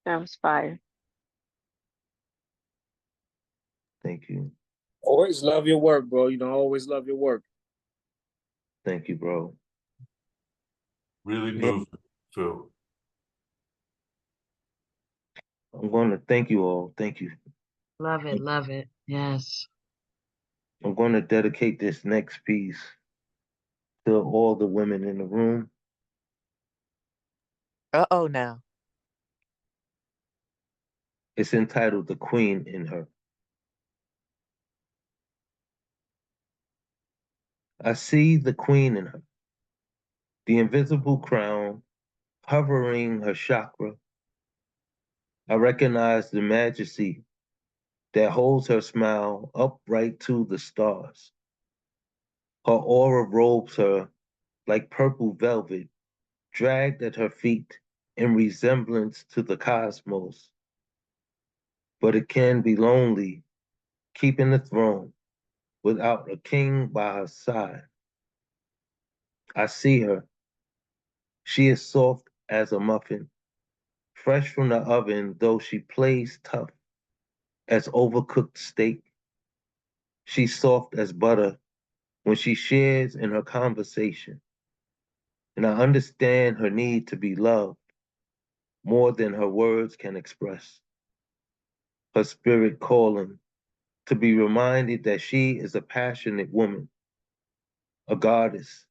That was fire. Thank you. Always love your work, bro. You know, always love your work. Thank you, bro. Really Yeah. moved, Phil. I'm going to thank you all. Thank you. Love it, love it. Yes. I'm going to dedicate this next piece to all the women in the room. Uh-oh now. It's entitled The Queen in Her. I see the queen in her, the invisible crown hovering her chakra. I recognize the majesty that holds her smile upright to the stars. Her aura robes her like purple velvet, dragged at her feet in resemblance to the cosmos. But it can be lonely keeping the throne without a king by her side. I see her. She is soft as a muffin, fresh from the oven, though she plays tough as overcooked steak. She's soft as butter when she shares in her conversation. And I understand her need to be loved more than her words can express. Her spirit calling to be reminded that she is a passionate woman, a goddess,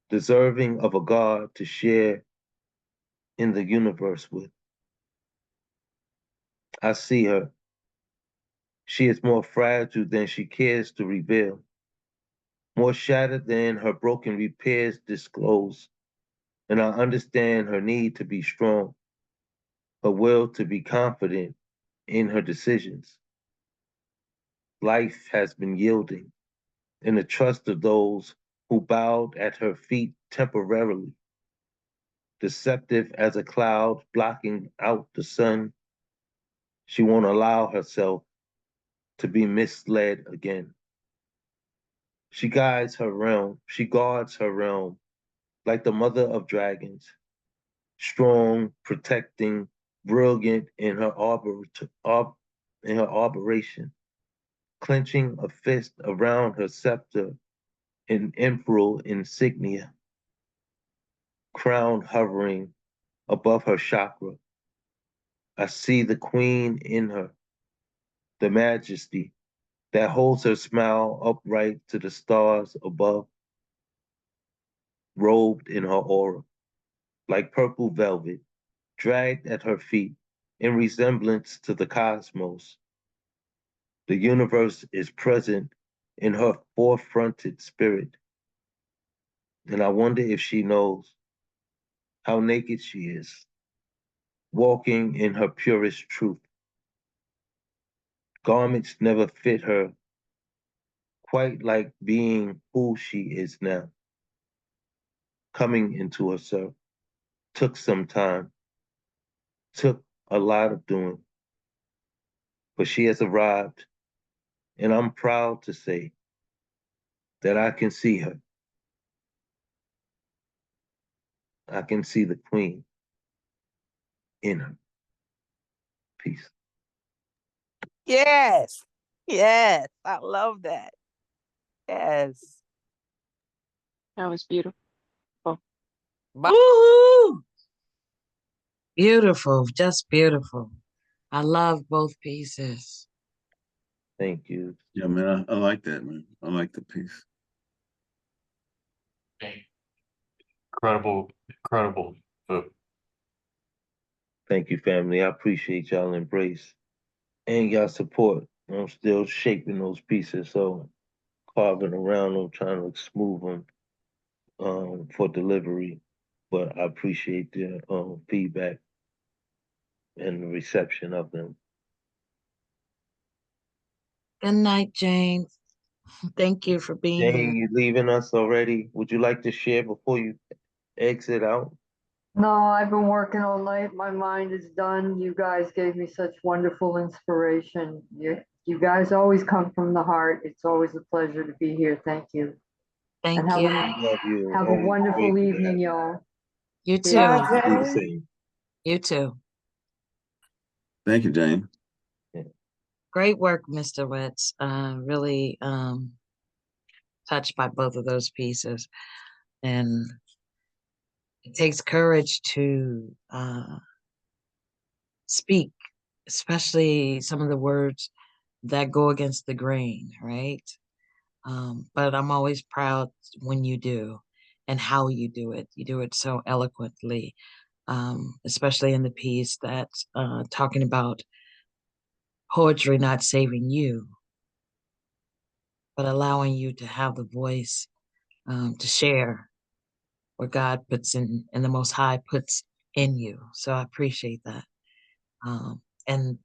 deserving of a God to share in the universe with. I see her. She is more fragile than she cares to reveal, more shattered than her broken repairs disclose. And I understand her need to be strong, her will to be confident in her decisions. Life has been yielding in the trust of those who bowed at her feet temporarily, deceptive as a cloud blocking out the sun. She won't allow herself to be misled again. She guards her realm like the mother of dragons, strong, protecting, brilliant in her arboration, clenching a fist around her scepter in imperial insignia, crown hovering above her chakra. I see the queen in her, the majesty that holds her smile upright to the stars above, robed in her aura, like purple velvet, dragged at her feet in resemblance to the cosmos. The universe is present in her four-fronted spirit, and I wonder if she knows how naked she is, walking in her purest truth. Garments never fit her quite like being who she is now. Coming into herself took some time, took a lot of doing, but she has arrived, and I'm proud to say that I can see her. I can see the queen in her. Peace. Yes. Yes. I love that. Yes. That was beautiful. Woohoo! Beautiful, just beautiful. I love both pieces. Thank you. Yeah, man, I like that, man. I like the piece. Incredible. Thank you, family. I appreciate y'all embrace and y'all support. I'm still shaping those pieces, so carving around them, trying to smooth them for delivery. But I appreciate the feedback and the reception of them. Good night, Jane. Thank you for being Jane, here. you leaving us already? Would you like to share before you exit out? No, I've been working all night. My mind is done. You guys gave me such wonderful inspiration. You guys always come from the heart. It's always a pleasure to be here. Thank you. And Thank you. Love you. have a Always wonderful grateful to evening, have you. y'all. You Peace. too. Bye, You do the Jane. same. You too. Thank you, Jane. Great work, Mr. Wetz. Really touched by both of those pieces. And it takes courage to speak, especially some of the words that go against the grain, right? But I'm always proud when you do and how you do it. You do it so eloquently, especially in the piece that's talking about poetry not saving you, but allowing you to have the voice to share what God puts in and the Most High puts in you. So I appreciate that. And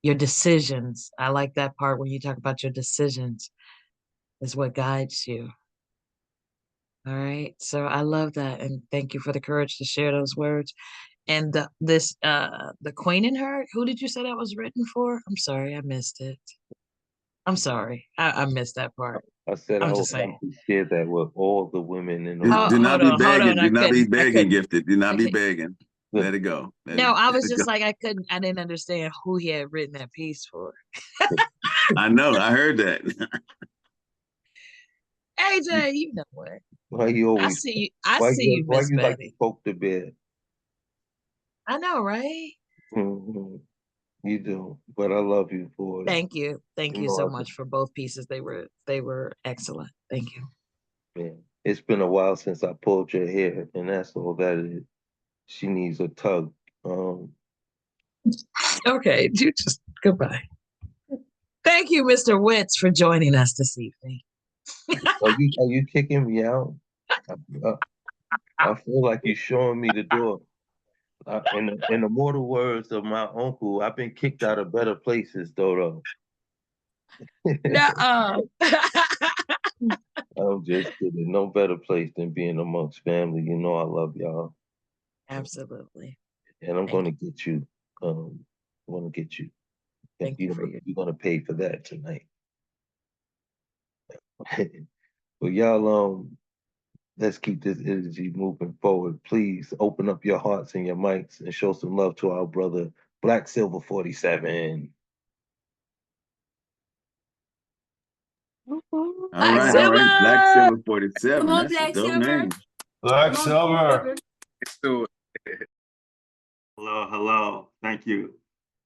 your decisions, I like that part when you talk about your decisions is what guides you. All right. So I love that. And thank you for the courage to share those words. And the Queen in Her, who did you say that was written for? I'm sorry, I missed it. I'm sorry. I missed that part. I said I'm I just would like saying. to share that with all the women in the Hold, Do room. not hold be on, hold begging. on. Do not be I begging, couldn't. gifted. Do not be begging. Let it go. No, I Let was it just go. like I didn't understand who he had written that piece for. I know. I heard that. AJ, you know what? Why you I always see you. I why see you you, why Miss you like to Betty. poke the bear? I know, right? Mhm. You do, but I love you for it. Thank you. Thank You you know so I much for both pieces. They were excellent. Thank you. man. It's been a while since I pulled your hair, and that's all that is. She needs a tug. Um, Okay, you just goodbye. Thank you, Mr. Witz, for joining us this evening. are you kicking me out? I, I feel like you're showing me the door. In the mortal words of my uncle, I've been kicked out of better places, though. Nuh-uh. I'm just kidding. No better place than being amongst family. You know I love y'all, Absolutely. and I'm Thank gonna get you. I'm gonna get you. And Thank you for your you're gonna pay for that tonight. Well, y'all, let's keep this energy moving forward. Please open up your hearts and your mics and show some love to our brother Black Silver 47. All Black right, all right. Black Silver. Silver 47. Come on, That's a Black dope Silver. name. Black Come on, Silver. Do Hello, hello. Thank you.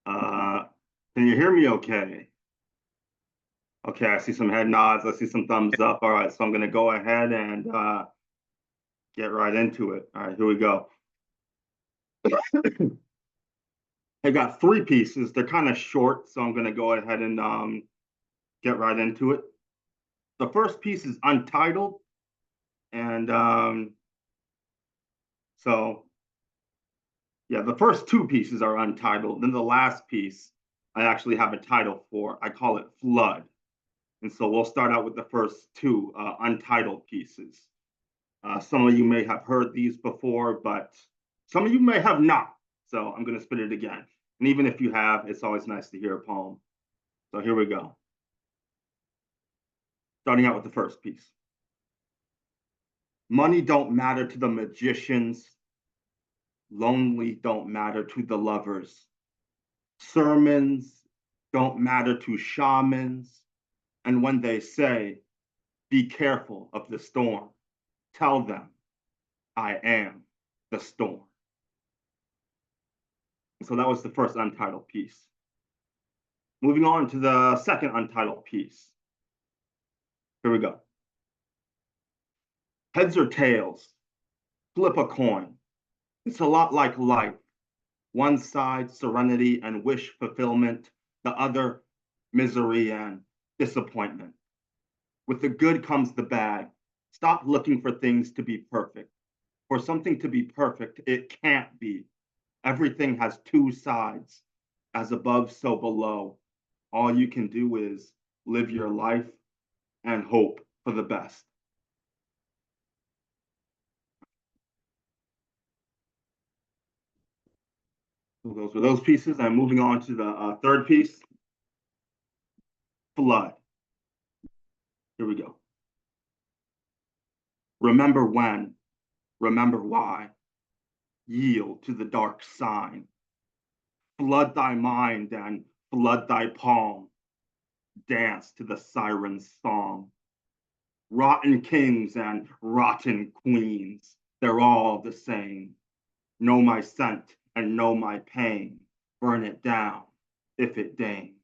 Can you hear me okay? Okay, I see some head nods. I see some thumbs up. All right, so I'm going to go ahead and get right into it. All right, here we go. I got three pieces. They're kind of short, so I'm going to go ahead and get right into it. The first piece is untitled, and so yeah, the first two pieces are untitled. Then the last piece, I actually have a title for. I call it Flood. And so we'll start out with the first two untitled pieces. Some of you may have heard these before, but some of you may have not. So I'm going to spit it again. And even if you have, it's always nice to hear a poem. So here we go. Starting out with the first piece. Money don't matter to the magicians. Lonely don't matter to the lovers. Sermons don't matter to shamans. And when they say, be careful of the storm, tell them, I am the storm. So that was the first untitled piece. Moving on to the second untitled piece. Here we go. Heads or tails, flip a coin. It's a lot like life. One side, serenity and wish fulfillment. The other, misery and disappointment. With the good comes the bad. Stop looking for things to be perfect. For something to be perfect, it can't be. Everything has two sides. As above, so below. All you can do is live your life and hope for the best. So those were those pieces. I'm moving on to the third piece, Flood. Here we go. Remember when, remember why. Yield to the dark sign. Flood thy mind and flood thy palm. Dance to the siren's song. Rotten kings and rotten queens, they're all the same. Know my scent and know my pain. Burn it down if it deigns.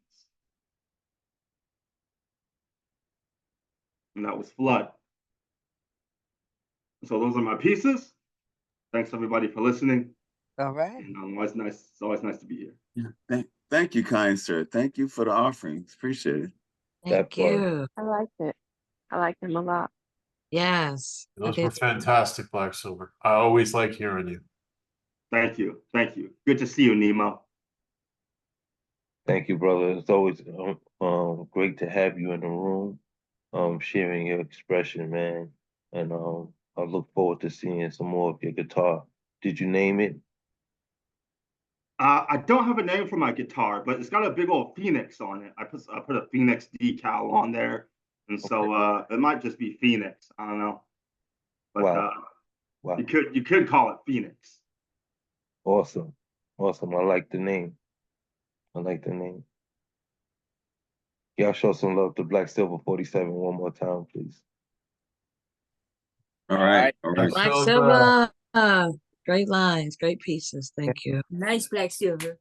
And that was Flood. So those are my pieces. Thanks everybody for listening. All right. And it's always nice to be here. Yeah, thank you, kind sir. Thank you for the offerings. Appreciate it. Thank you. I liked it. I liked them a lot. Yes. Those Okay. were fantastic, Black Silver. I always like hearing you. Thank you. Thank you. Good to see you, Nemo. Thank you, brother. It's always great to have you in the room, sharing your expression, man. And I look forward to seeing some more of your guitar. Did you name it? I don't have a name for my guitar, but it's got a big old phoenix on it. I put a phoenix decal on there, and so it might just be Phoenix. I don't know, but Wow. Wow. you could call it Phoenix. Awesome. Awesome. I like the name. I like the name. Y'all show some love to Black Silver 47 one more time, please. All right. All right. Black Silver. Silver. Great lines, great pieces. Thank you. Nice Black Silver.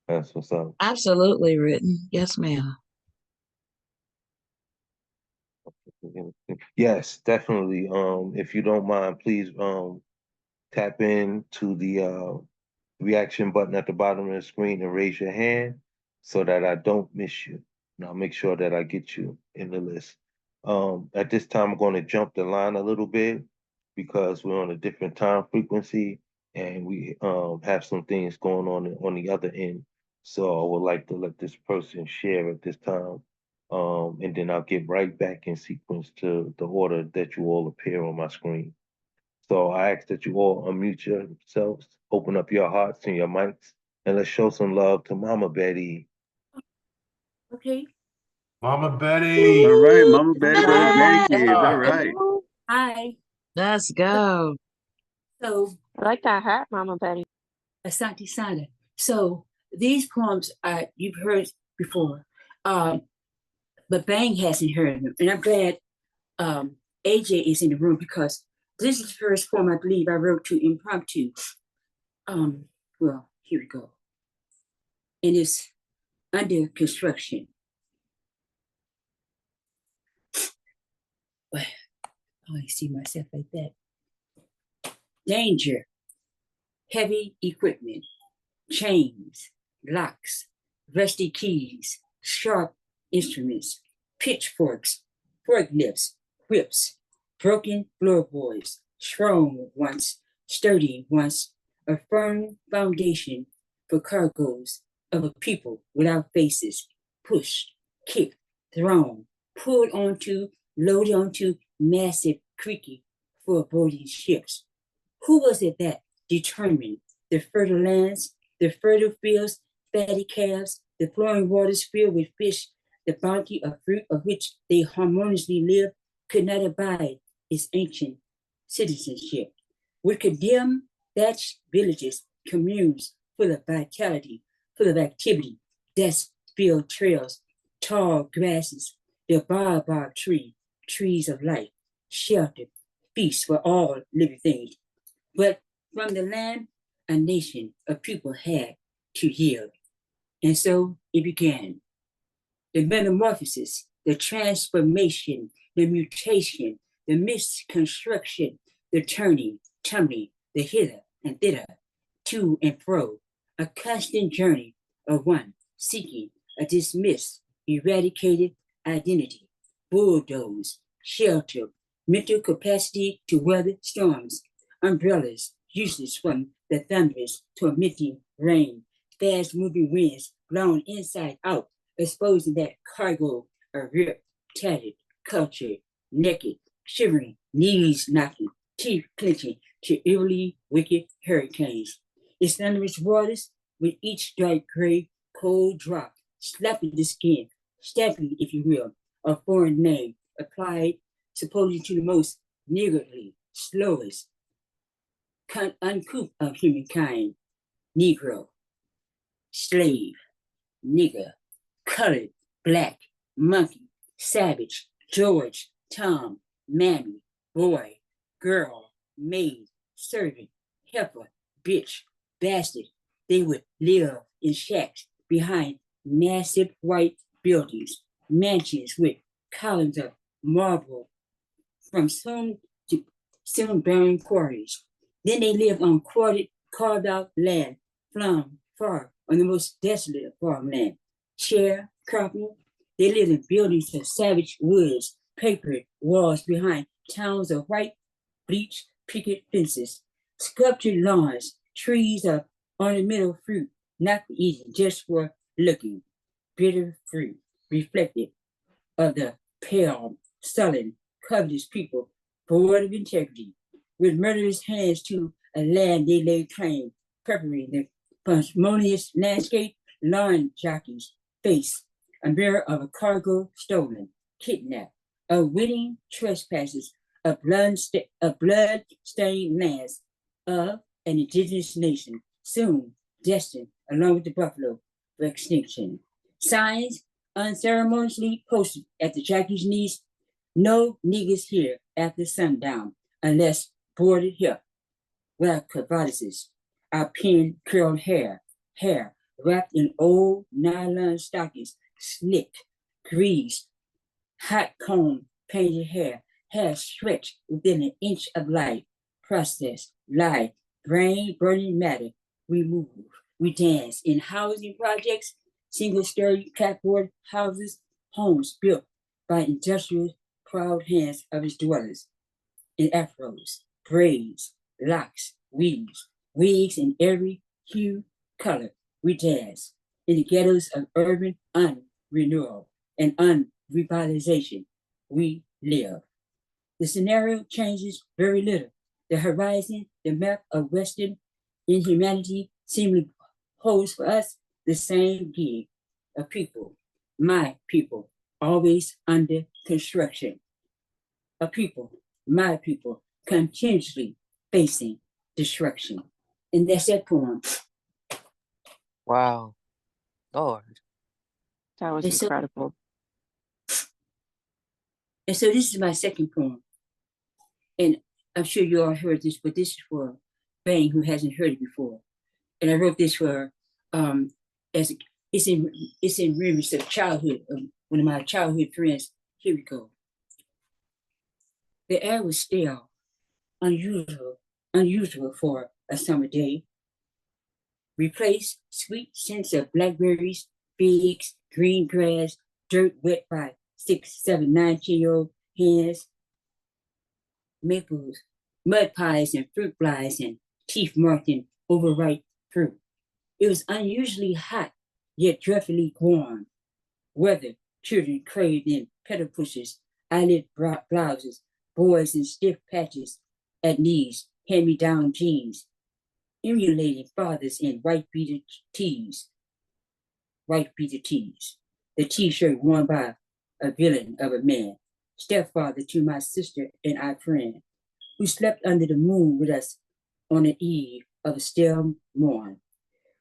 That's what's up. Absolutely written. Yes, ma'am. Yes, definitely. If you don't mind, please tap in to the reaction button at the bottom of the screen and raise your hand so that I don't miss you. And I'll make sure that I get you in the list. At this time, I'm going to jump the line a little bit because we're on a different time frequency and we have some things going on the other end. So I would like to let this person share at this time. And then I'll get right back in sequence to the order that you all appear on my screen. So I ask that you all unmute yourselves, open up your hearts and your mics, and let's show some love to Mama Betty. Okay. Mama Betty. All right, Mama Betty with her Bye. grandkids. All right. Hi. Let's go. So, I like that hat, Mama Betty. Asante Sana. So these poems you've heard before, but Bang hasn't heard them, and I'm glad AJ is in the room because this is the first poem I believe I wrote to impromptu. Well, here we go. And it's under construction. Well, I see myself like that. Danger. Heavy equipment. Chains. Locks. Rusty keys. Sharp instruments. Pitchforks. Forklifts. Whips. Broken floorboards. Strong once. Sturdy once. A firm foundation for cargoes of a people without faces. Pushed. Kicked. Thrown. Pulled onto. Loaded onto massive creaky foreboding ships. Who was it that determined the fertile lands, the fertile fields, fatty calves, the flowing waters filled with fish, the bounty of fruit of which they harmoniously live, could not abide its ancient citizenship? Would condemn thatched villages, communes full of vitality, full of activity, dust-filled trails, tall grasses, the baobab tree, trees of life, shelter, feast for all living things. But from the land, a nation, a people had to yield. And so it began. The metamorphosis, the transformation, the mutation, the misconstruction, the turning, tumbling, the hither and thither, to and fro, a constant journey of one seeking a dismissed, eradicated identity, bulldoze, shelter, mental capacity to weather storms, umbrellas useless from the thunderous, tormenting rain, fast-moving winds blown inside out, exposing that cargo of ripped, tattered, culture, naked, shivering, knees knocking, teeth clenching to eerily wicked hurricanes. Its thunderous waters, with each dark gray, cold drop, slapping the skin, stamping, if you will, a foreign name applied supposedly to the most niggardly, slowest, uncouth of humankind, Negro, slave, nigger, colored, black, monkey, savage, George, Tom, mammy, boy, girl, maid, servant, heifer, bitch, bastard. They would live in shacks behind massive white buildings, mansions with columns of marble from soon bearing quarries. Then they lived on carved out land, flung far on the most desolate of farmland. Sharecropping, they lived in buildings of savage woods, papered walls behind towns of white bleached picket fences, sculptured lawns, trees of ornamental fruit, not for eating, just for looking. Bitter fruit reflected of the pale, sullen, covetous people, void of integrity, with murderous hands to a land they laid claim, preparing the parsimonious landscape, lawn jockeys face, a mirror of a cargo stolen, kidnapped, of winning trespassers, of blood-stained lands of an indigenous nation, soon destined, along with the buffalo, for extinction. Signs unceremoniously posted at the Jackie's knees. No niggas here after sundown unless boarded here. Black cavalices, our pin curled hair wrapped in old nylon stockings, slick, greased, hot comb painted hair stretched within an inch of light, process, light, brain burning matter. We move, we dance in housing projects, single-story clapboard houses, homes built by industrial proud hands of its dwellers, in afros, braids, locks, wigs in every hue, color. We dance in the ghettos of urban unrenewal and unrevitalization. We live. The scenario changes very little. The horizon, the map of Western inhumanity seemingly holds for us the same gig. A people, my people, always under construction. A people, my people, continuously facing destruction. And that's that poem. Wow. Lord. That was And so, incredible. and so this is my second poem. And I'm sure you all heard this, but this is for Bang, who hasn't heard it before. And I wrote this for as it's in remembrance of childhood of one of my childhood friends. Here we go. The air was stale, unusual for a summer day. Replaced sweet scents of blackberries, figs, green grass, dirt wet by 6, 7, 9-year-old hands, maples, mud pies, and fruit flies, and teeth marked in overripe fruit. It was unusually hot, yet dreadfully warm. Weather children craved in pedal pushers, eyelid blouses, boys in stiff patches at knees, hand-me-down jeans, emulating fathers in white beater tees. The t-shirt worn by a villain of a man, stepfather to my sister and our friend, who slept under the moon with us on the eve of a still morn.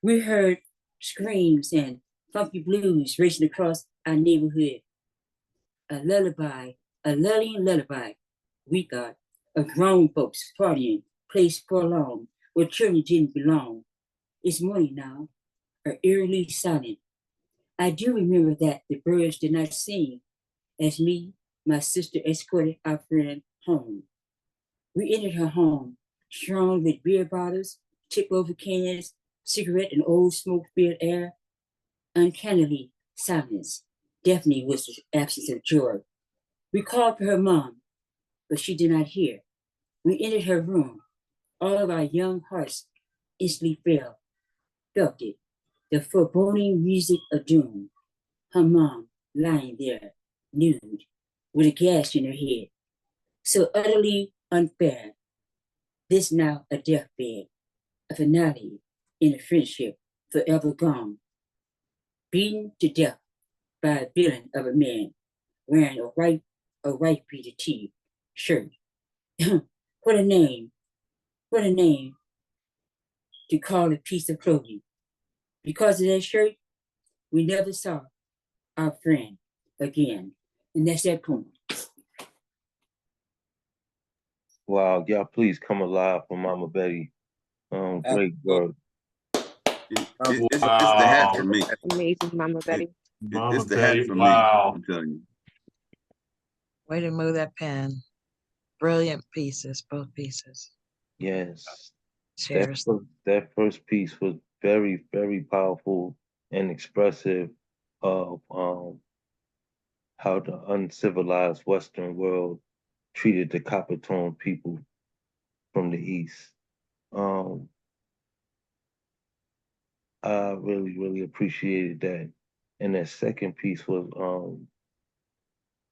We heard screams and funky blues racing across our neighborhood. A lulling lullaby, we thought, of grown folks partying, place forlorn, where children didn't belong. It's morning now, eerily silent. I do remember that the birds did not sing as me, my sister escorted our friend home. We entered her home, strewn with beer bottles, tip-over cans, cigarette and old smoke-filled air. Uncannily, silence. Deafening was the absence of joy. We called for her mom, but she did not hear. We entered her room. All of our young hearts instantly felt it. The foreboding music of doom. Her mom lying there, nude, with a gash in her head. So utterly unfair. This now a deathbed, a finale in a friendship forever gone. Beaten to death by a villain of a man wearing a white beater shirt. What a name to call a piece of clothing. Because of that shirt, we never saw our friend again. And that's that poem. Wow, y'all please come alive for Mama Betty. Great work. It's the hat for me. Amazing, Mama Betty. Mama It's the Betty, hat for wow. me. I'm telling you. Way to move that pen. Brilliant pieces, both pieces. Yes. Cheers. That first piece was very, very powerful and expressive of how the uncivilized Western world treated the copper tone people from the East. I really, really appreciated that. And that second piece was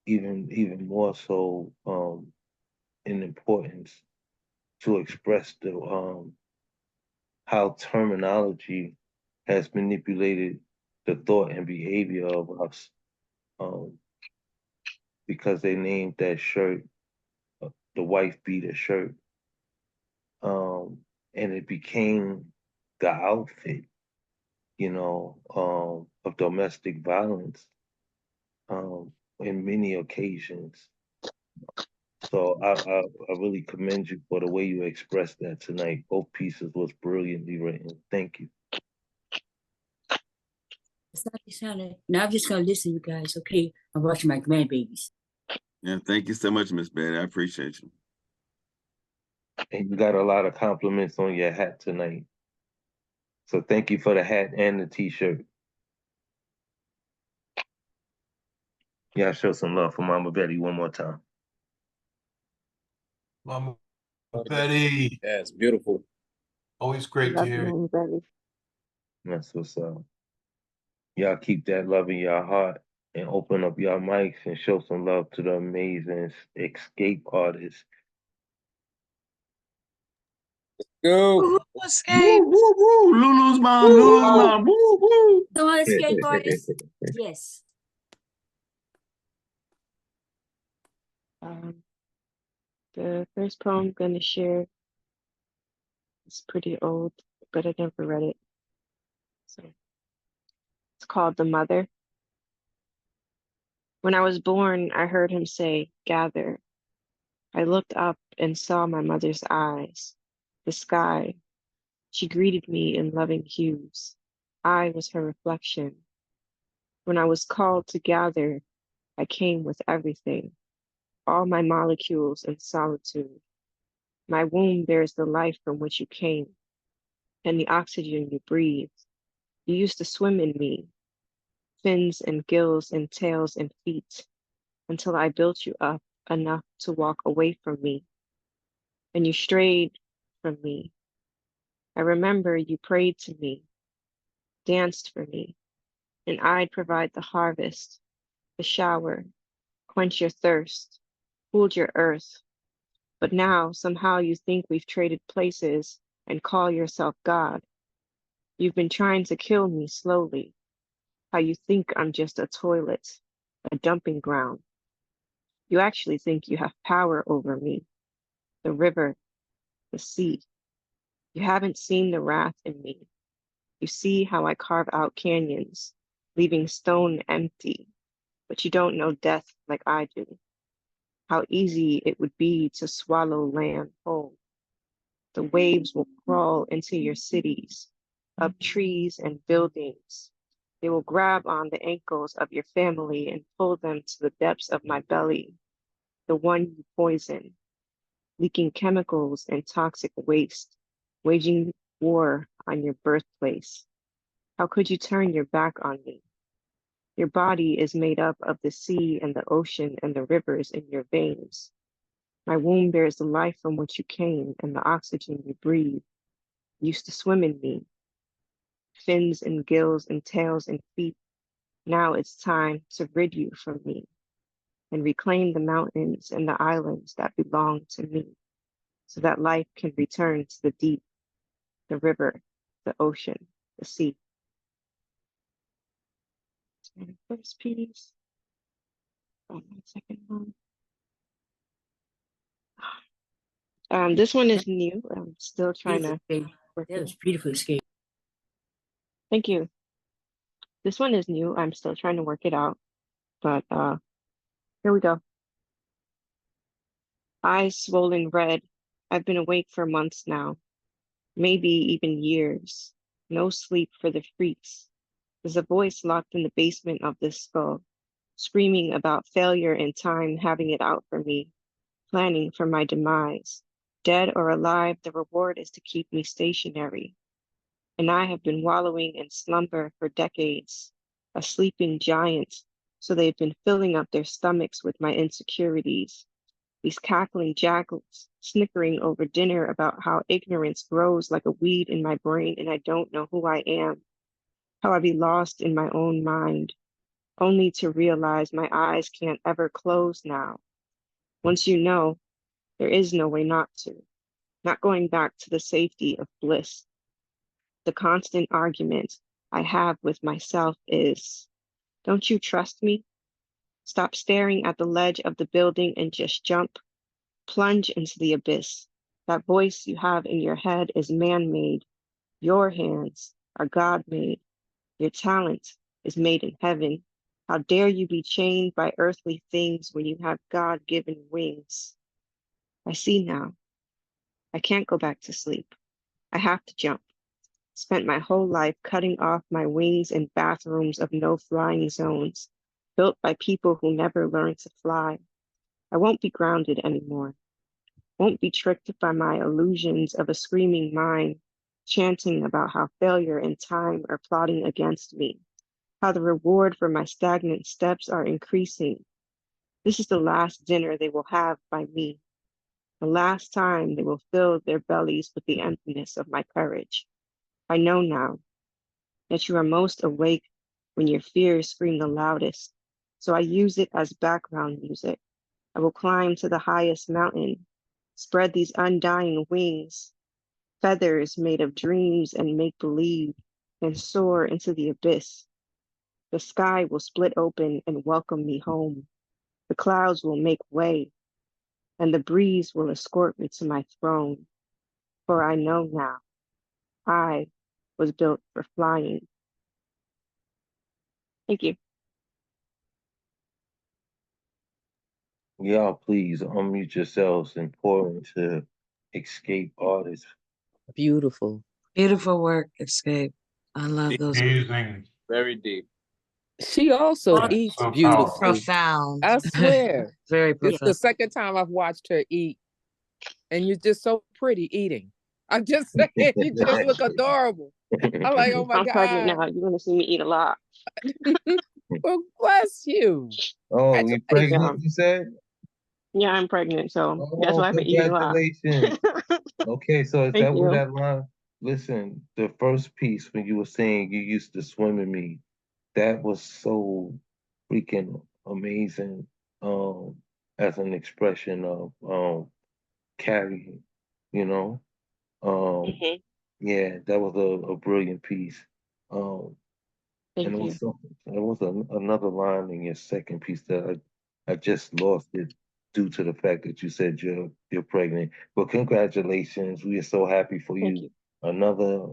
even more so in importance to express the how terminology has manipulated the thought and behavior of us, because they named that shirt the wife beater shirt, and it became the outfit. of domestic violence in many occasions. So I really commend you for the way you expressed that tonight. Both pieces was brilliantly written. Thank you. Now I'm just gonna listen, you guys. Okay, I'm watching my grandbabies. Yeah, thank you so much, Miss Betty. I appreciate you. And you got a lot of compliments on your hat tonight. So thank you for the hat and the t-shirt. Yeah, show some love for Mama Betty one more time. Mama Betty, Yeah, it's beautiful. always great to Love hear you. you, Betty. That's what's up. Y'all keep that love in your heart and open up your mics and show some love to the amazing escape artists. Go. Woo, woo, woo. Lulu's mom, Lulu's mom. Woo, woo. So I escape artists? Yes. The first poem I'm going to share is pretty old, but I never read it. So it's called The Mother. When I was born, I heard him say, "Gather." I looked up and saw my mother's eyes, the sky. She greeted me in loving hues. I was her reflection. When I was called to gather, I came with everything, all my molecules in solitude. My womb bears the life from which you came, and the oxygen you breathe. You used to swim in me, fins and gills and tails and feet, until I built you up enough to walk away from me, and you strayed from me. I remember you prayed to me, danced for me, and I'd provide the harvest, the shower, quench your thirst, cooled your earth. But now somehow you think we've traded places and call yourself God. You've been trying to kill me slowly. How you think I'm just a toilet, a dumping ground. You actually think you have power over me, the river, the sea. You haven't seen the wrath in me. You see how I carve out canyons, leaving stone empty, but you don't know death like I do. How easy it would be to swallow land whole. The waves will crawl into your cities, up trees and buildings. They will grab on the ankles of your family and pull them to the depths of my belly, the one you poison, leaking chemicals and toxic waste, waging war on your birthplace. How could you turn your back on me? Your body is made up of the sea and the ocean and the rivers in your veins. My womb bears the life from which you came and the oxygen you breathe. You used to swim in me, fins and gills and tails and feet. Now it's time to rid you from me and reclaim the mountains and the islands that belong to me, so that life can return to the deep, the river, the ocean, the sea. And first piece. Oh, my second one. This one is new. I'm still trying to work That it was out. beautiful escape. Thank you. This one is new. I'm still trying to work it out, but here we go. Eyes swollen red. I've been awake for months now, maybe even years. No sleep for the freaks. There's a voice locked in the basement of this skull, screaming about failure and time having it out for me, planning for my demise. Dead or alive, the reward is to keep me stationary. And I have been wallowing in slumber for decades, a sleeping giant, so they've been filling up their stomachs with my insecurities. These cackling jackals snickering over dinner about how ignorance grows like a weed in my brain and I don't know who I am, how I be lost in my own mind, only to realize my eyes can't ever close now. Once you know, there is no way not to, not going back to the safety of bliss. The constant argument I have with myself is, don't you trust me? Stop staring at the ledge of the building and just jump. Plunge into the abyss. That voice you have in your head is man-made. Your hands are God-made. Your talent is made in heaven. How dare you be chained by earthly things when you have God-given wings? I see now. I can't go back to sleep. I have to jump. Spent my whole life cutting off my wings in bathrooms of no flying zones, built by people who never learned to fly. I won't be grounded anymore. Won't be tricked by my illusions of a screaming mind, chanting about how failure and time are plotting against me, how the reward for my stagnant steps are increasing. This is the last dinner they will have by me, the last time they will fill their bellies with the emptiness of my courage. I know now that you are most awake when your fears scream the loudest, so I use it as background music. I will climb to the highest mountain, spread these undying wings, feathers made of dreams and make-believe, and soar into the abyss. The sky will split open and welcome me home. The clouds will make way, and the breeze will escort me to my throne. For I know now, I was built for flying. Thank you. Y'all, please unmute yourselves and pour into Escape Artists. Beautiful. Beautiful work, Escape. I love those. Amazing. Very deep. She also That's eats so beautifully. Profound. I swear. Very It's profound. the second time I've watched her eat, and you're just so pretty eating. I'm just saying, you just look adorable. I'm like, oh my I'm pregnant God. now. You're gonna see me eat a lot. Well, bless you. Oh, you Yeah. pregnant, you said? Yeah, I'm pregnant, so that's Oh, why I've been eating a lot. congratulations. Okay, so is Thank that what you. that line? Listen, the first piece when you were saying you used to swim in me, that was so freaking amazing. As an expression of carrying, you know. hmm Yeah, that was a brilliant piece. Um, and Thank it you. was something. There was another line in your second piece that I just lost it due to the fact that you said you're pregnant. But congratulations, we are so happy for Thank you. you. Another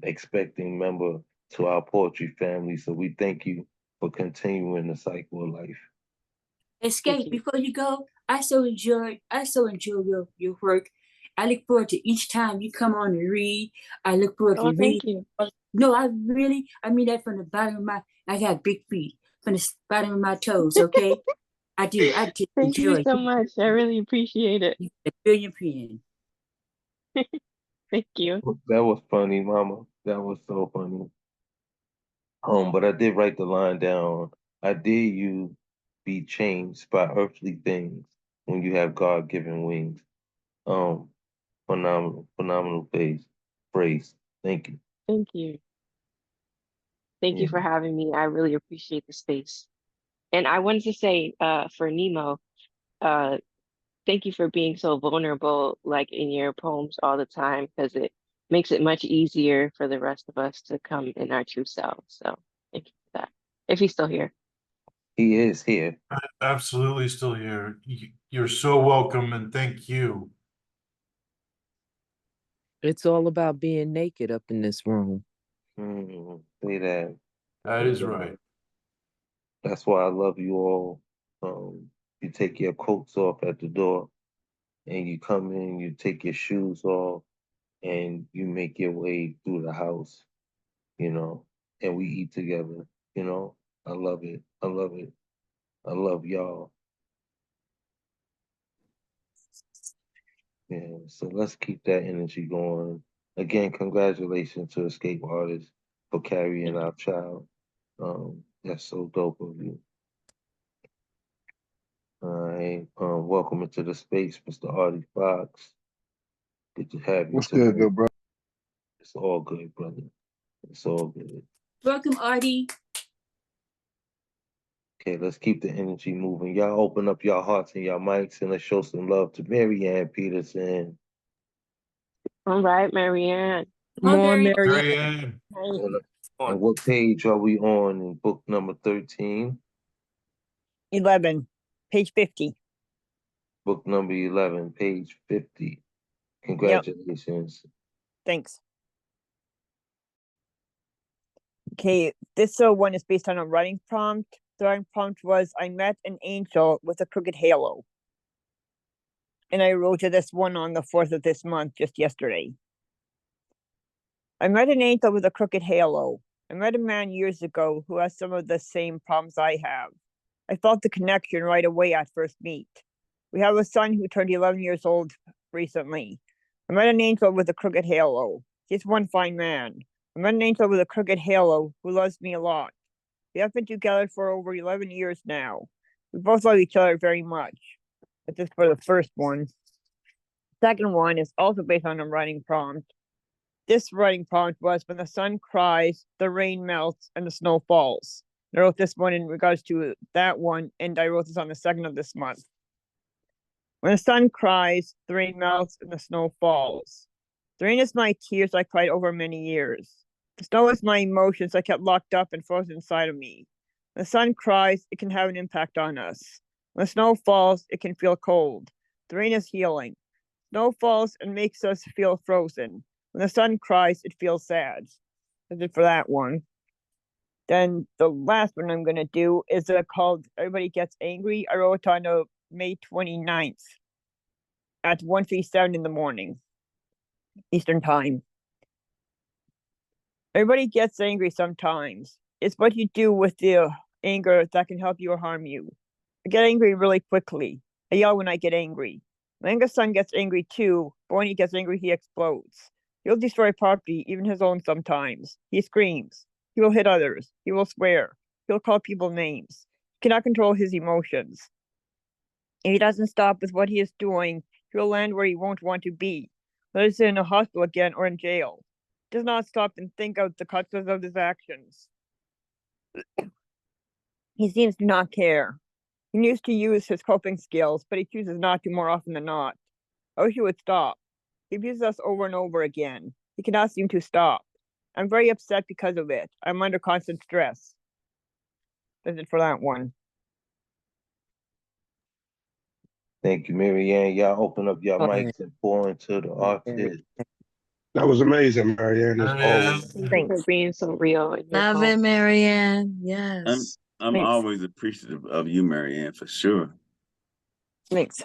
expecting member to our poetry family. So we thank you for continuing the cycle of life. Escape, you. before you go, I so enjoy your work. I look forward to each time you come on and read. I look forward to Oh, reading. thank you. No, I mean that from the bottom of my, I got big feet, from the bottom of my toes, okay? I do. I just Thank you enjoy so much. I really appreciate it. a billion pen. Thank you. That was funny, Mama. That was so funny. But I did write the line down. I dare you be changed by earthly things when you have God-given wings. Um, phenomenal phrase. Thank you. Thank you. Thank Yeah. you for having me. I really appreciate the space. And I wanted to say, for Nemo, uh, thank you for being so vulnerable, like in your poems all the time, because it makes it much easier for the rest of us to come in our true selves. So thank you for that. If he's still here. He is here. Absolutely still here. You're so welcome and thank you. It's all about being naked up in this room. Say that. That is right. That's why I love you all. You take your coats off at the door and you come in, you take your shoes off and you make your way through the house, and we eat together, I love it. I love it. I love y'all. Yeah, so let's keep that energy going. Again, congratulations to Escape Artists for carrying our child. That's so dope of you. All right. Welcome into the space, Mr. Artie Fox. Good to have you. What's good, good bro? It's all good, brother. It's all good. Welcome, Artie. Okay, let's keep the energy moving. Y'all open up your hearts and your mics and let's show some love to Marianne Peterson. All right, Marianne. Come on, Marianne. Marianne. And what page are we on in book number 13? 11, page 50. Book number 11, page 50. Congratulations. Thanks. Okay, this one is based on a writing prompt. The writing prompt was, I met an angel with a crooked halo. And I wrote to this one on the 4th of this month, just yesterday. I met an angel with a crooked halo. I met a man years ago who has some of the same problems I have. I felt the connection right away at first meet. We have a son who turned 11 years old recently. I met an angel with a crooked halo. He's one fine man. I met an angel with a crooked halo who loves me a lot. We have been together for over 11 years now. We both love each other very much. That's just for the first one. Second one is also based on a writing prompt. This writing prompt was, when the sun cries, the rain melts, and the snow falls. I wrote this one in regards to that one, and I wrote this on the 2nd of this month. When the sun cries, the rain melts, and the snow falls. The rain is my tears I cried over many years. The snow is my emotions I kept locked up and frozen inside of me. When the sun cries, it can have an impact on us. When the snow falls, it can feel cold. The rain is healing. Snow falls and makes us feel frozen. When the sun cries, it feels sad. That's it for that one. Then the last one I'm going to do is called Everybody Gets Angry. I wrote on May 29th at 1:37 in the morning, Eastern Time. Everybody gets angry sometimes. It's what you do with the anger that can help you or harm you. I get angry really quickly. I yell when I get angry. My youngest son gets angry too, but when he gets angry, he explodes. He'll destroy property, even his own sometimes. He screams. He will hit others. He will swear. He'll call people names. He cannot control his emotions. If he doesn't stop with what he is doing, he will land where he won't want to be, whether it's in a hospital again or in jail. He does not stop and think out the consequences of his actions. He seems to not care. He used to use his coping skills, but he chooses not to more often than not. I wish he would stop. He abuses us over and over again. He cannot seem to stop. I'm very upset because of it. I'm under constant stress. That's it for that one. Thank you, Mary Ann. Y'all open up your mics and pour into the artist. That was amazing, Marianne, as always. Thank you for being so real in your Love it, poem. Marianne. Yes. I'm Thanks. always appreciative of you, Marianne, for sure. Thanks.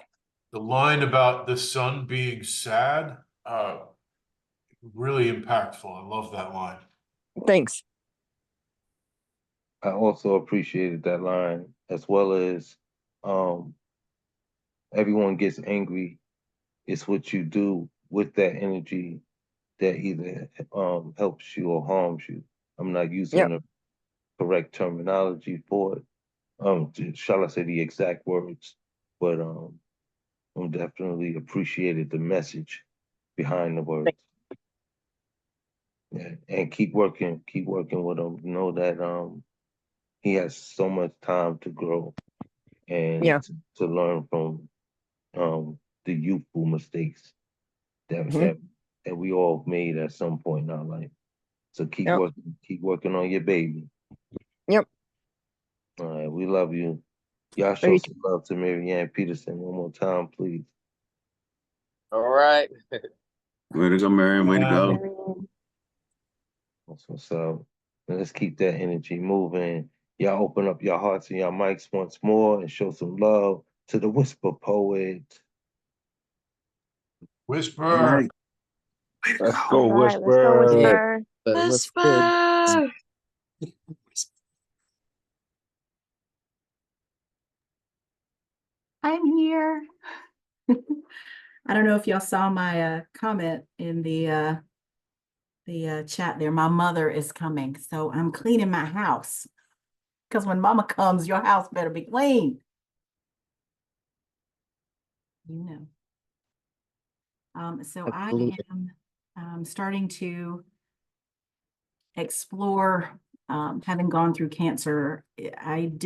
The line about the sun being sad, really impactful. I love that line. Thanks. I also appreciated that line, as well as everyone gets angry. It's what you do with that energy that either helps you or harms you. I'm not using the correct terminology for it. Shall I say the exact words? But I'm definitely appreciated the message behind the words. Yeah, and keep working with him. Know that he has so much time to grow and to learn from the youthful mistakes that we all made at some point in our life. So keep working on your baby. Yep. All right, we love you. Y'all show some love to Mary Ann Peterson one more time, please. All right. Way to go, Marianne. Way to go. That's what's up. Let's keep that energy moving. Y'all open up your hearts and your mics once more and show some love to the Whisper Poet. Whisper. All right. Let's go, Whisper. Whisper. I'm here. I don't know if y'all saw my comment in the chat there. My mother is coming, so I'm cleaning my house. Because when mama comes, your house better be clean. You know. So I am starting to explore, having gone through cancer. I've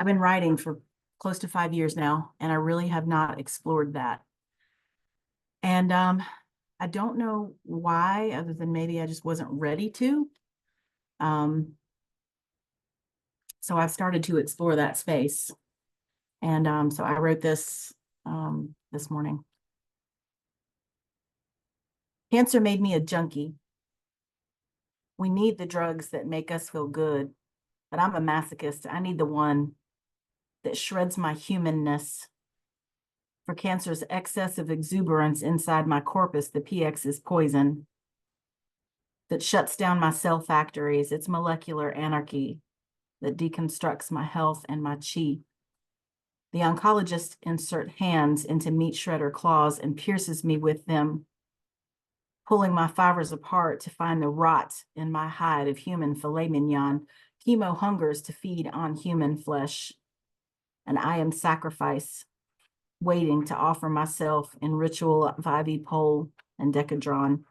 been writing for close to 5 years now, and I really have not explored that. And I don't know why, other than maybe I just wasn't ready to. So I've started to explore that space. And so I wrote this this morning. Cancer made me a junkie. We need the drugs that make us feel good, but I'm a masochist. I need the one that shreds my humanness. For cancer's excessive exuberance inside my corpus, the PX is poison that shuts down my cell factories. It's molecular anarchy that deconstructs my health and my chi. The oncologist inserts hands into meat shredder claws and pierces me with them, pulling my fibers apart to find the rot in my hide of human filet mignon. Chemo hungers to feed on human flesh, and I am sacrifice, waiting to offer myself in ritual of IV pole and Decadron.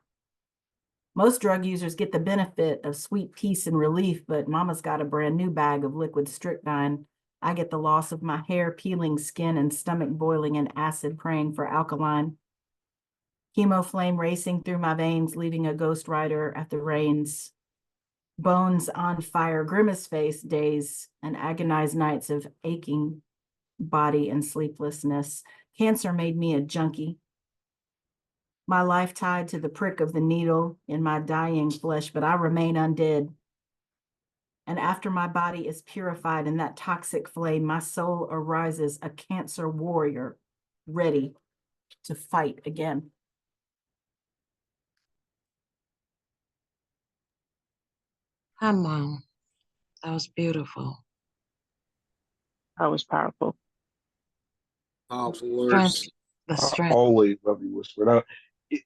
Most drug users get the benefit of sweet peace and relief, but mama's got a brand new bag of liquid strychnine. I get the loss of my hair peeling, skin and stomach boiling, and acid praying for alkaline. Chemo flame racing through my veins, leaving a ghost rider at the reins. Bones on fire, grimace face days, and agonized nights of aching body and sleeplessness. Cancer made me a junkie. My life tied to the prick of the needle in my dying flesh, but I remain undead. And after my body is purified in that toxic flame, my soul arises a cancer warrior, ready to fight again. Hi, Mom. That was beautiful. That was powerful. Powerful Strength, words. the I strength. always love you, Whisper. Now,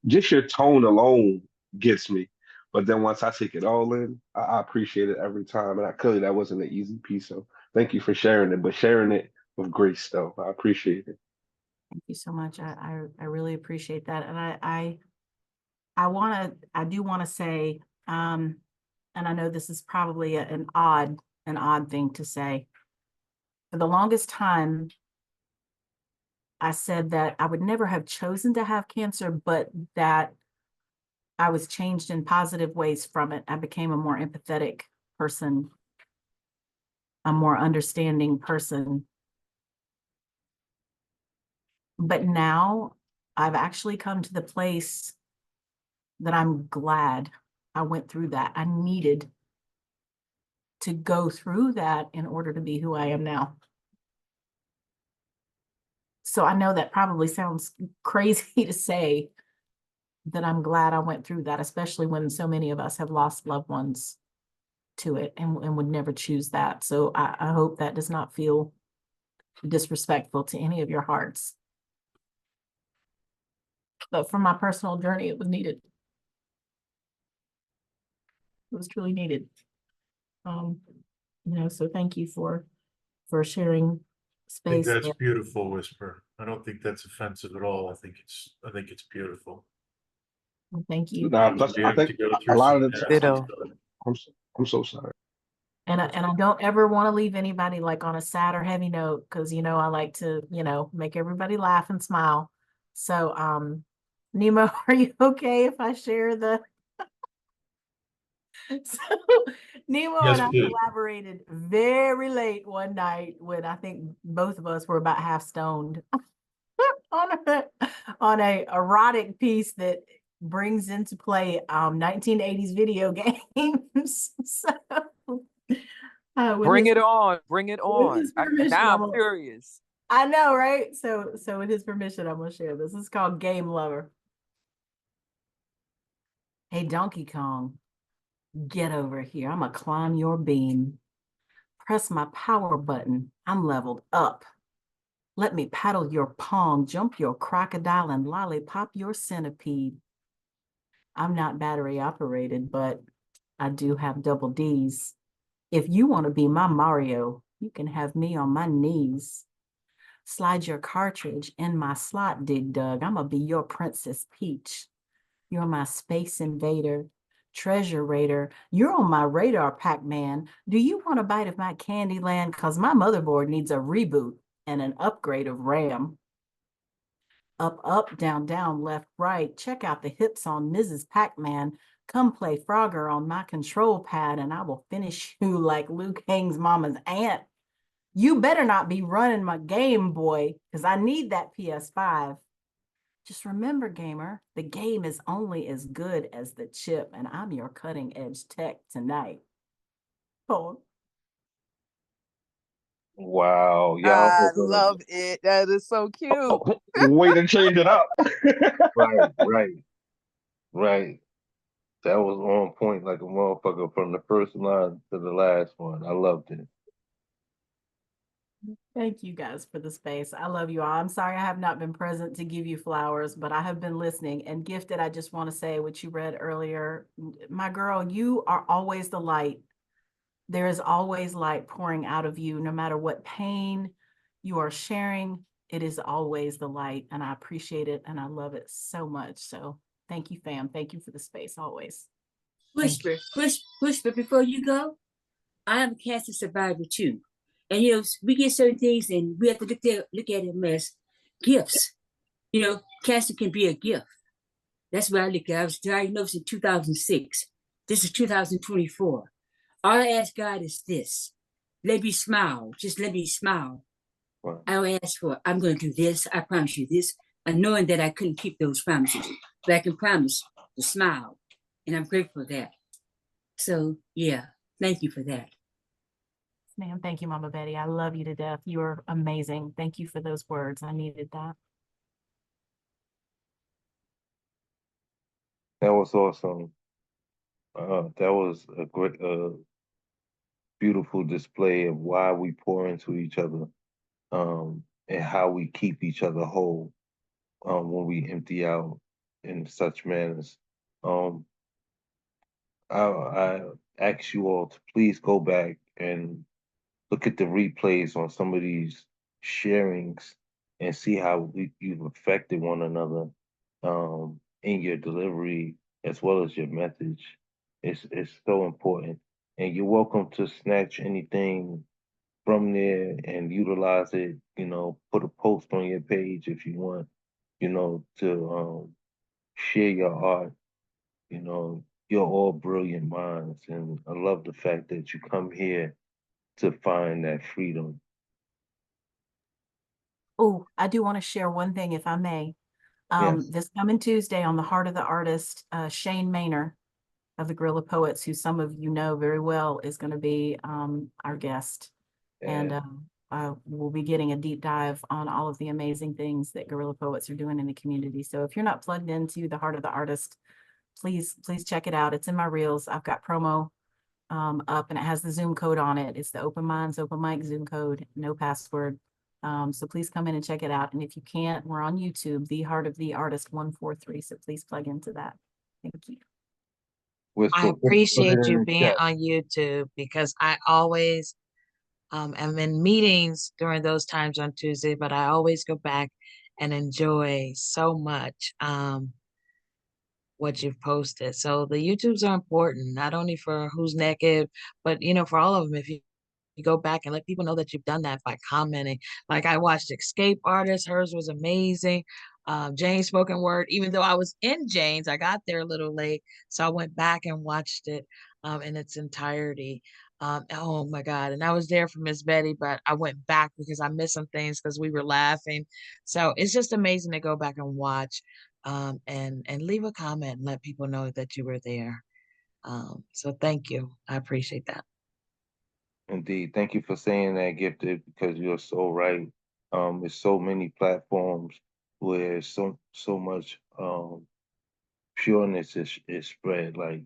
just your tone alone gets me. But then once I take it all in, I appreciate it every time. And clearly that wasn't an easy piece. So thank you for sharing it, but sharing it with grace, though. I appreciate it. Thank you so much. I really appreciate that. And I do want to say, and I know this is probably an odd thing to say. For the longest time, I said that I would never have chosen to have cancer, but that I was changed in positive ways from it. I became a more empathetic person, a more understanding person. But now I've actually come to the place that I'm glad I went through that. I needed to go through that in order to be who I am now. So I know that probably sounds crazy to say, that I'm glad I went through that, especially when so many of us have lost loved ones to it and would never choose that. So I hope that does not feel disrespectful to any of your hearts. But for my personal journey, it was needed. It was truly needed. So thank you for sharing I think space. that's beautiful, Whisper. I don't think that's offensive at all. I think it's beautiful. Thank you. Plus, I think a lot of the time, I'm so sorry. And I don't ever want to leave anybody like on a sad or heavy note, because I like to make everybody laugh and smile. So Nemo, are you okay if I share the so Nemo Yes, and I please. collaborated very late one night when I think both of us were about half stoned on a erotic piece that brings into play 1980s video games. So Bring it on. Bring it with on. his permission, Now I'm curious. I know, right? So with his permission, I'm gonna share this. This is called Game Lover. Hey, Donkey Kong, get over here. I'm gonna climb your beam. Press my power button. I'm leveled up. Let me paddle your pong, jump your crocodile, and lollipop your centipede. I'm not battery operated, but I do have double D's. If you want to be my Mario, you can have me on my knees. Slide your cartridge in my slot, Dig Dug. I'm gonna be your Princess Peach. You're my space invader, treasure raider. You're on my radar, Pac-Man. Do you want a bite of my candy land? Because my motherboard needs a reboot and an upgrade of RAM. Up, up, down, down, left, right. Check out the hips on Mrs. Pac-Man. Come play Frogger on my control pad and I will finish you like Luke Hang's mama's aunt. You better not be running my Game Boy because I need that PS5. Just remember, gamer, the game is only as good as the chip, and I'm your cutting edge tech tonight. Poem. Wow, y'all. I love it. That is so cute. Way to change it up. Right. That was on point like a motherfucker from the first line to the last one. I loved it. Thank you guys for the space. I love you all. I'm sorry I have not been present to give you flowers, but I have been listening. And Gifted, I just want to say what you read earlier. My girl, you are always the light. There is always light pouring out of you, no matter what pain you are sharing. It is always the light, and I appreciate it and I love it so much. So thank you, fam. Thank you for the space always. Whisper, before you go, I am a cancer survivor too. And we get certain things and we have to look at them as gifts. Cancer can be a gift. That's what I look at. I was diagnosed in 2006. This is 2024. All I ask God is this. Let me smile. Just let me smile. Wow. I don't ask for, I'm going to do this. I promise you this. And knowing that I couldn't keep those promises. But I can promise to smile. And I'm grateful for that. So, yeah, thank you for that. Ma'am, thank you, Mama Betty. I love you to death. You are amazing. Thank you for those words. I needed that. That was awesome. That was a great, beautiful display of why we pour into each other, and how we keep each other whole, when we empty out in such manners. Um, I ask you all to please go back and look at the replays on some of these sharings and see how you've affected one another, in your delivery as well as your message. It's so important. And you're welcome to snatch anything from there and utilize it, put a post on your page if you want, to share your art. You're all brilliant minds, and I love the fact that you come here to find that freedom. Oh, I do want to share one thing, if I may. Yes. This coming Tuesday on the Heart of the Artist, Shane Maynor of the Guerrilla Poets, who some of you know very well, is going to be our guest. And we'll be getting a deep dive on all of the amazing things that Guerrilla Poets are doing in the community. So if you're not plugged into the Heart of the Artist, please check it out. It's in my reels. I've got promo up, and it has the Zoom code on it. It's the Open Minds Open Mic Zoom code, no password. So please come in and check it out. And if you can't, we're on YouTube, The Heart of the Artist 143. So please plug into that. Thank you. I appreciate you being on YouTube because I always am in meetings during those times on Tuesday, but I always go back and enjoy so much what you've posted. So the YouTubes are important, not only for Who's Naked, but for all of them. If you go back and let people know that you've done that by commenting. Like I watched Escape Artist, hers was amazing. Jane's spoken word, even though I was in Jane's, I got there a little late. So I went back and watched it in its entirety. Oh my God. And I was there for Miss Betty, but I went back because I missed some things because we were laughing. So it's just amazing to go back and watch and leave a comment and let people know that you were there. So thank you. I appreciate that. Indeed. Thank you for saying that, Gifted, because you're so right. There's so many platforms where so much pureness is spread. Like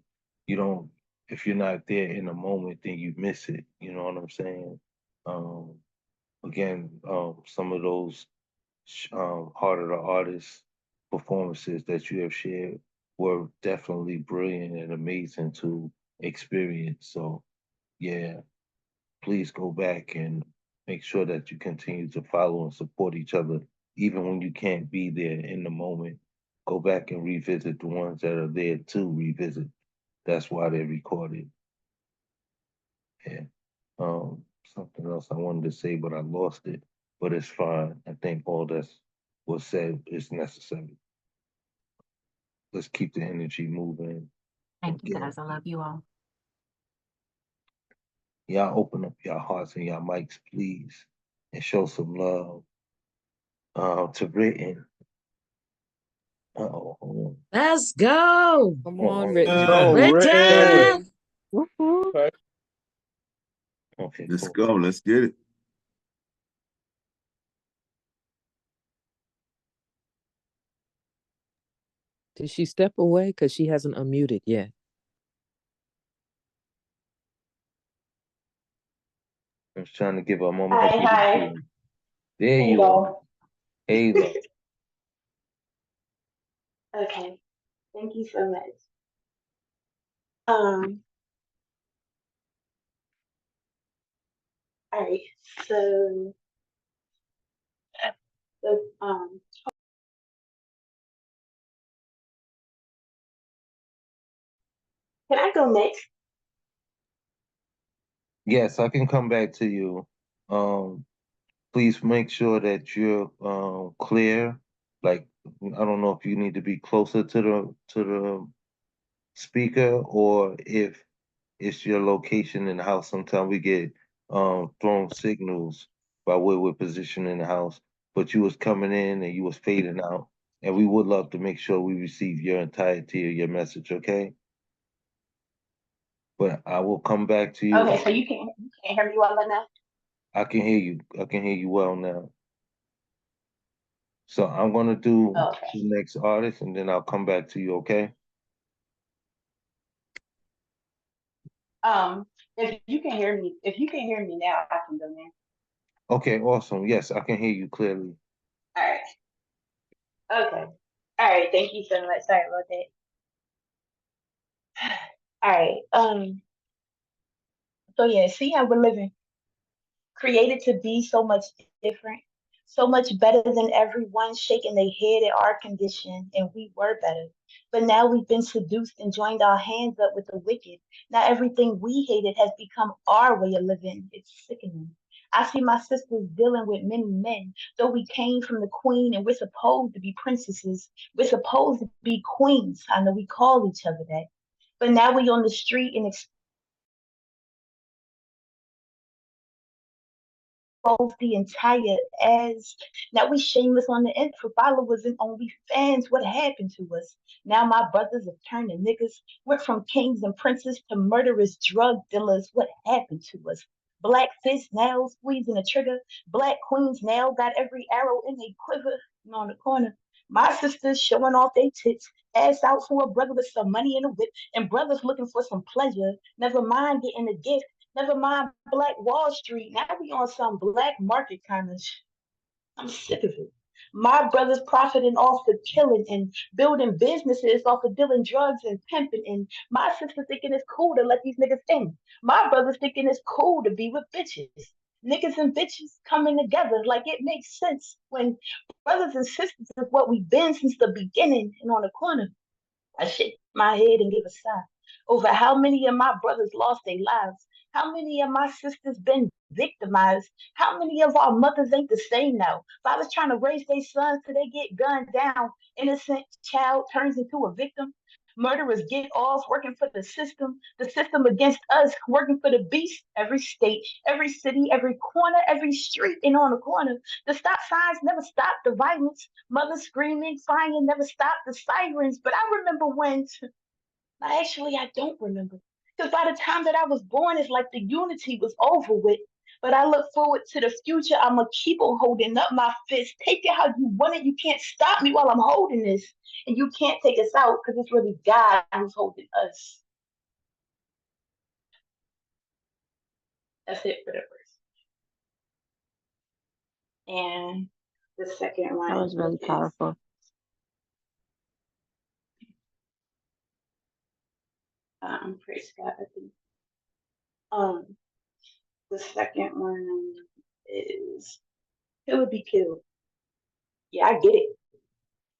you don't, if you're not there in the moment, then you miss it. You know what I'm saying? Again, some of those Heart of the Artist performances that you have shared were definitely brilliant and amazing to experience. So yeah, please go back and make sure that you continue to follow and support each other, even when you can't be there in the moment. Go back and revisit the ones that are there to revisit. That's why they're recorded. Yeah. Something else I wanted to say, but I lost it. But it's fine. I think all that's was said is necessary. Let's keep the energy moving. Thank you guys. I love you all. Y'all open up your hearts and your mics, please, and show some love to Written. Uh-oh, hold on. Let's go. Come on, Let's Rich. go, Richard. Woo-hoo. Okay, Let's cool. go. Let's get it. Did she step away? Because she hasn't unmuted yet. I was trying to give her a moment. Hi, Okay, hi. there There you you are. go. Hey, love. Okay. Thank you so much. Um, all right. So, so can I go next? Yes, I can come back to you. Please make sure that you're clear. Like, I don't know if you need to be closer to the speaker or if it's your location in the house. Sometimes we get thrown signals by where we're positioned in the house. But you was coming in and you was fading out. And we would love to make sure we receive your entirety of your message, okay? But I will come back to you. Okay, so you can't hear me well enough? I can hear you. I can hear you well now. So I'm gonna do Okay. the next artist and then I'll come back to you, okay? If you can hear me, now, I can go now. Okay, awesome. Yes, I can hear you clearly. All right. Okay. All right. Thank you so much. Sorry about that. All right. So yeah, see how we're living. Created to be so much different, so much better than everyone, shaking their head at our condition, and we were better. But now we've been seduced and joined our hands up with the wicked. Now everything we hated has become our way of living. It's sickening. I see my sisters dealing with many men, though we came from the queen and we're supposed to be princesses. We're supposed to be queens. I know we call each other that. But now we on the street and expose the entire as. Now we shameless on the end for followers and only fans. What happened to us? Now my brothers have turned to niggas. Went from kings and princes to murderous drug dealers. What happened to us? Black fists now squeezing the trigger. Black queens now got every arrow in their quiver. And on the corner, my sisters showing off their tits. Ass out for a brother with some money in a whip, and brothers looking for some pleasure. Never mind getting a gift. Never mind Black Wall Street. Now we on some black market kind of. I'm sick of it. My brothers profiting off the killing and building businesses off of dealing drugs and pimping. And my sister thinking it's cool to let these niggas in. My brothers thinking it's cool to be with bitches. Niggas and bitches coming together like it makes sense when brothers and sisters is what we've been since the beginning and on the corner. I shake my head and give a sigh over how many of my brothers lost their lives, how many of my sisters been victimized, how many of our mothers ain't the same now. Fathers trying to raise their sons till they get gunned down, innocent child turns into a victim. Murderers get off working for the system against us, working for the beast. Every state, every city, every corner, every street, and on the corner. The stop signs never stop the violence. Mothers screaming, crying, never stop the sirens. But I remember when, I don't remember. Because by the time that I was born, it's like the unity was over with. But I look forward to the future. I'm going to keep on holding up my fist. Take it how you want it. You can't stop me while I'm holding this. And you can't take us out because it's really God who's holding us. That's it for the first. And the second one. That was really powerful. Praise God. I think. The second one is who would be killed. Yeah, I get it.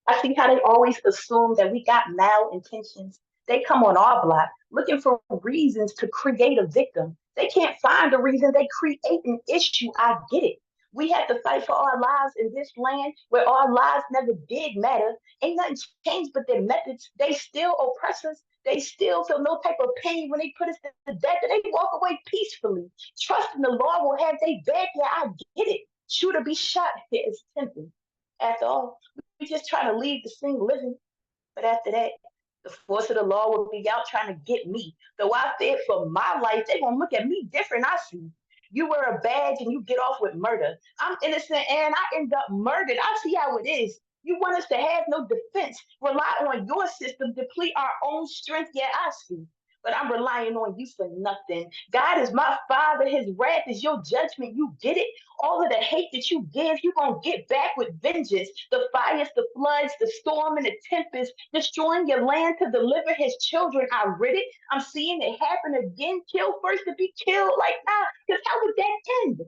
I see how they always assume that we got malintentions. They come on our block looking for reasons to create a victim. They can't find a reason, they create an issue. I get it. We had to fight for our lives in this land where our lives never did matter. Ain't nothing changed but their methods. They still oppress us. They still feel no type of pain when they put us to death. They walk away peacefully, trusting the Lord will have their back. Yeah, I get it. Shoot or be shot here is tempting. After all, we just trying to leave the scene living. But after that, the force of the law will be out trying to get me. Though I feared for my life, they gonna look at me different, I see. You wear a badge and you get off with murder. I'm innocent and I end up murdered. I see how it is. You want us to have no defense, rely on your system, deplete our own strength. Yeah, I see. But I'm relying on you for nothing. God is my father. His wrath is your judgment. You get it? All of the hate that you give, you're going to get back with vengeance. The fires, the floods, the storm, and the tempest, destroying your land to deliver his children. I read it. I'm seeing it happen again. Kill first to be killed. Like, nah, because how would that end?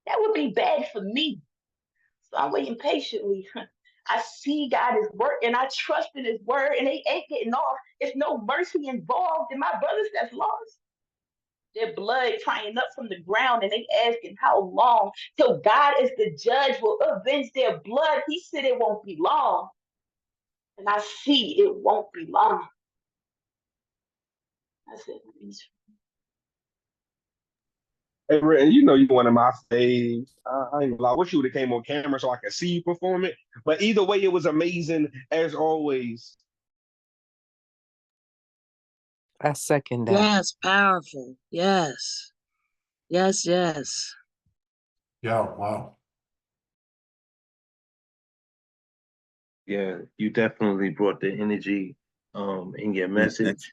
That would be bad for me. So I'm waiting patiently. I see God is working. I trust in his word, and they ain't getting off. There's no mercy involved in my brothers that's lost. Their blood crying up from the ground, and they asking how long till God is the judge will avenge their blood. He said it won't be long. And I see it won't be long. I said, Hey, and you know you're one of my faves. I ain't gonna lie. I wish you would have came on camera so I could see you perform it. But either way, it was amazing as always. I second that. Yes, powerful. Yes. Yes, yes. Yeah, wow. Yeah, you definitely brought the energy in your message,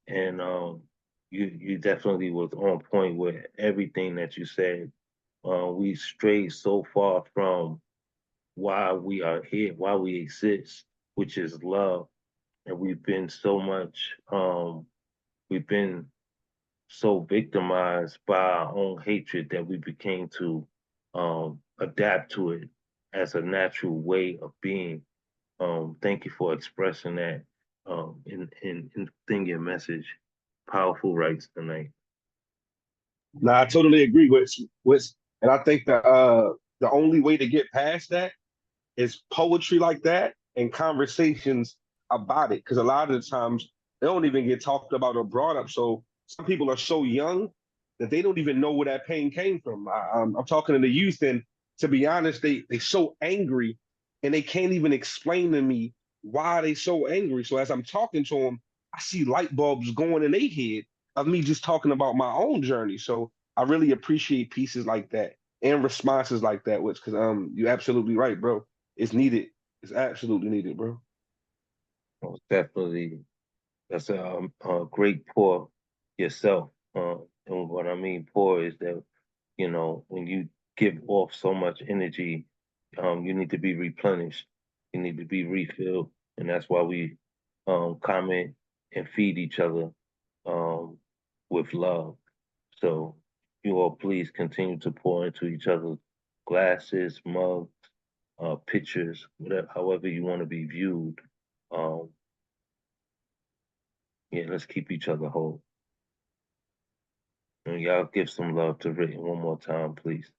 and you definitely was on point with everything that you said. We strayed so far from why we are here, why we exist, which is love, and we've been so victimized by our own hatred that we became to adapt to it as a natural way of being. Thank you for expressing that in your message. Powerful rights tonight. Nah, I totally agree with, and I think that the only way to get past that is poetry like that and conversations about it. Because a lot of the times they don't even get talked about or brought up. So some people are so young that they don't even know where that pain came from. I'm talking to the youth, and to be honest, they so angry, and they can't even explain to me why they so angry. So as I'm talking to them, I see light bulbs going in their head of me just talking about my own journey. So I really appreciate pieces like that and responses like that, which because you're absolutely right, bro. It's needed. It's absolutely needed, bro. Most definitely. That's a great pour yourself. And what I mean pour is that, when you give off so much energy, you need to be replenished. You need to be refilled. And that's why we comment and feed each other um, with love. So you all please continue to pour into each other's glasses, mugs, pictures, whatever, however you want to be viewed. Um, yeah, let's keep each other whole. And y'all give some love to Written one more time, please.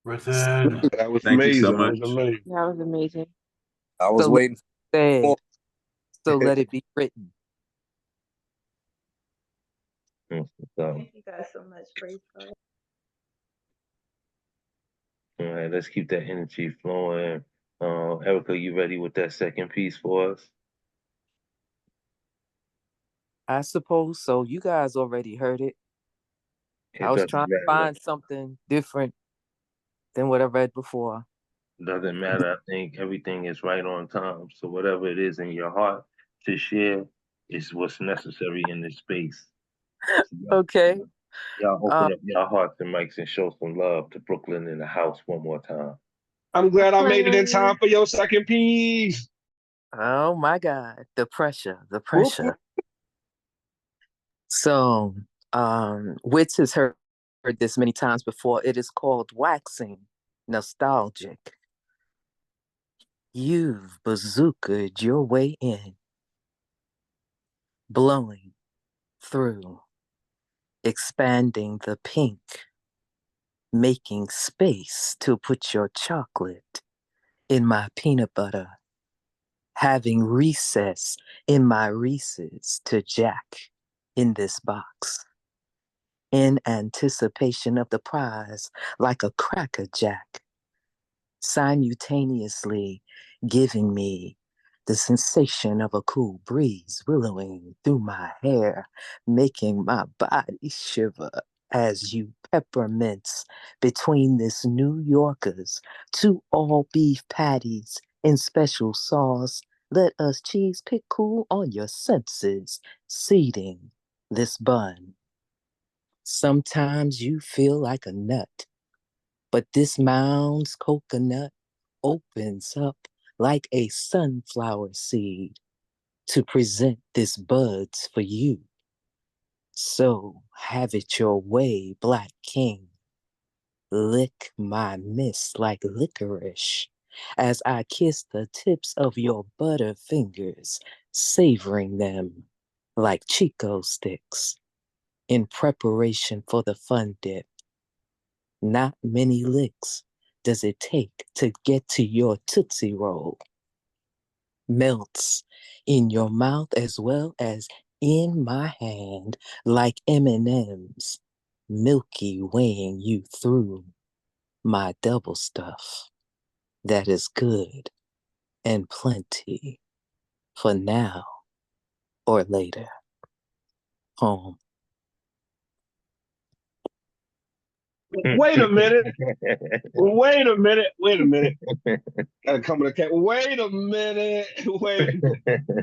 Within. That was Thank you so amazing. That much. was amazing. That was amazing. I was So waiting said, for so let it be written. So, thank you guys so much. Praise God. all right, let's keep that energy flowing. Erica, you ready with that second piece for us? I suppose so. You guys already heard it. I It was doesn't trying to matter. find something different than what I read before. Doesn't matter. I think everything is right on time. So whatever it is in your heart to share is what's necessary in this space. So Okay. y'all Um, open up your hearts and mics and show some love to Brooklyn in the house one more time. I'm glad I made it in Brooklyn. time for your second piece. oh my God, the pressure. Brooklyn. So, Wits has heard this many times before. It is called waxing nostalgic. You've bazookaed your way in, blowing through, expanding the pink, making space to put your chocolate in my peanut butter, having recess in my Reese's to jack in this box, in anticipation of the prize like a cracker jack, simultaneously giving me The sensation of a cool breeze willowing through my hair, making my body shiver as you peppermints between this New Yorker's 2 all beef patties in special sauce. Let us cheese pick cool on your senses, seeding this bun. Sometimes you feel like a nut, but this Mound's coconut opens up like a sunflower seed to present this buds for you. So have it your way, Black King. Lick my miss like licorice as I kiss the tips of your butter fingers, savoring them like Chico sticks in preparation for the fun dip. Not many licks does it take to get to your Tootsie Roll. Melts in your mouth as well as in my hand like M&Ms, milky weighing you through my double stuff that is good and plenty for now or later. Home. Wait a minute. Wait a minute. Wait a minute. Gotta come to the cat. Wait a minute. Wait a minute.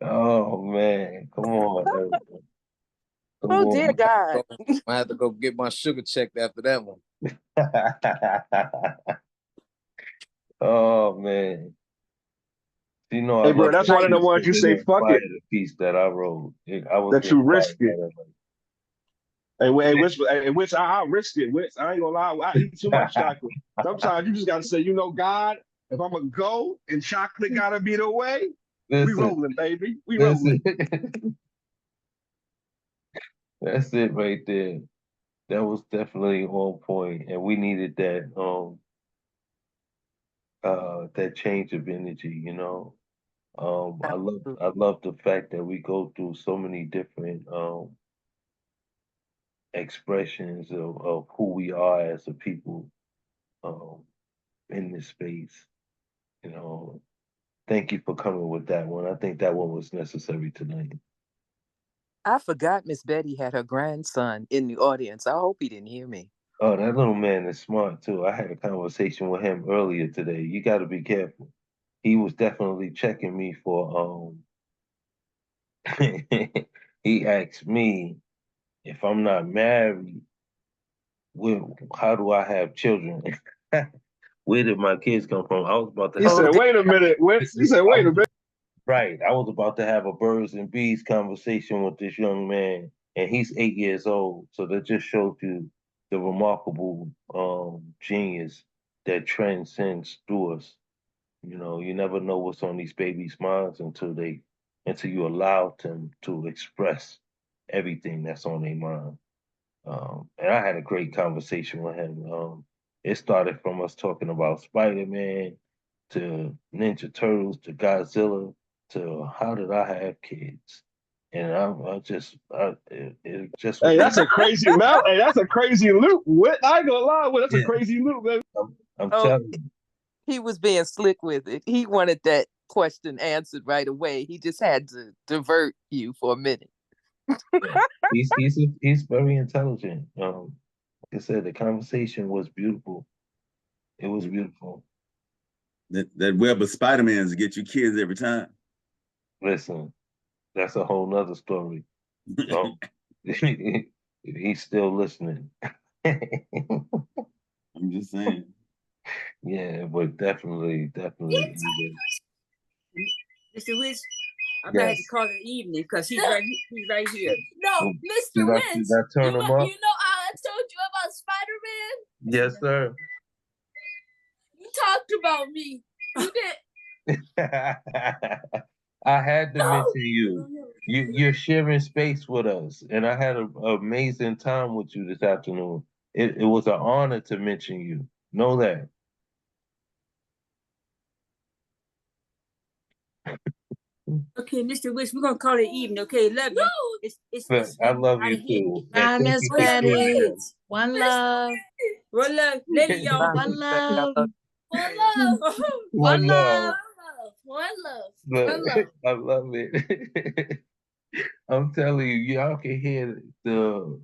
Oh man, come on. Come Oh dear on. God. I have to go get my sugar checked after that one. Oh man. You know, I Hey, bro, love that's the one of the piece ones that you say, fuck inspired it, the piece that I wrote. I was that you risk inspired by it. that. Which I risk it. Which I ain't gonna lie, I eat too much chocolate. Sometimes you just gotta say, you know, God, if I'm gonna go and chocolate gotta be the way, we Listen, rolling, baby. We rolling. that's it right there. That was definitely on point, and we needed that change of energy, you know. I love the fact that we go through so many different expressions of who we are as a people um in this space. You know, thank you for coming with that one. I think that one was necessary tonight. I forgot Miss Betty had her grandson in the audience. I hope he didn't hear me. Oh, that little man is smart too. I had a conversation with him earlier today. You got to be careful. He was definitely checking me for he asked me if I'm not married, how do I have children? Where did my kids come from? I was about to He have said, wait a minute. He said, wait a minute. right. I was about to have a birds and bees conversation with this young man, and he's 8 years old. So that just shows you the remarkable genius that transcends through us. You know, you never know what's on these babies' minds until you allow them to express everything that's on their mind. And I had a great conversation with him. It started from us talking about Spider-Man to Ninja Turtles to Godzilla to how did I have kids? And it just was. Hey, that's a crazy mount. Hey, that's a crazy loop. What? I ain't gonna lie. That's a crazy loop, baby. I'm telling you. He was being slick with it. He wanted that question answered right away. He just had to divert you for a minute. He's very intelligent. Like I said, the conversation was beautiful. It was beautiful. That web of Spider-Man's get you kids every time. Listen, that's a whole nother story. He's still listening. I'm just saying. Yeah, but definitely. Mr. Wiz, I might have to call it evening because he's right here. No, Mr. Wiz, Did I turn him up? you know I told you about Spider-Man? Yes, sir. You talked about me. You did. I had to mention you. You're sharing space with us, and I had an amazing time with you this afternoon. It was an honor to mention you. Know that. Okay, Mr. Wiz, we're gonna call it evening. Okay, love you. It's I love you too. Bye, Miss Betty. One love. One love. Later, y'all. One love. One love. One love. One love. Look, One love. I love it. I'm telling you, y'all can hear the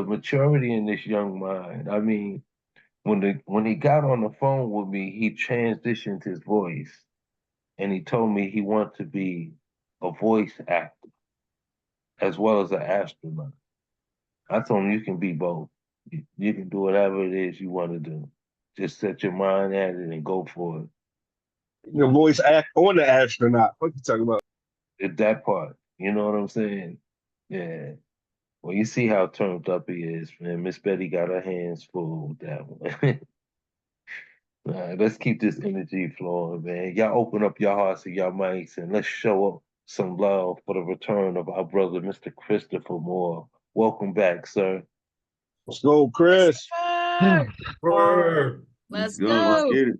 maturity in this young mind. I mean, when he got on the phone with me, he transitioned his voice and he told me he wanted to be a voice actor as well as an astronaut. I told him you can be both. You can do whatever it is you want to do. Just set your mind at it and go for it. Your voice act on the astronaut. What you talking about? That part. You know what I'm saying? Yeah. Well, you see how turned up he is, man. Miss Betty got her hands full with that one. All right, let's keep this energy flowing, man. Y'all open up your hearts and your mics and let's show up some love for the return of our brother, Mr. Christopher Moore. Welcome back, sir. Let's go, Chris. Let's go. Let's get it.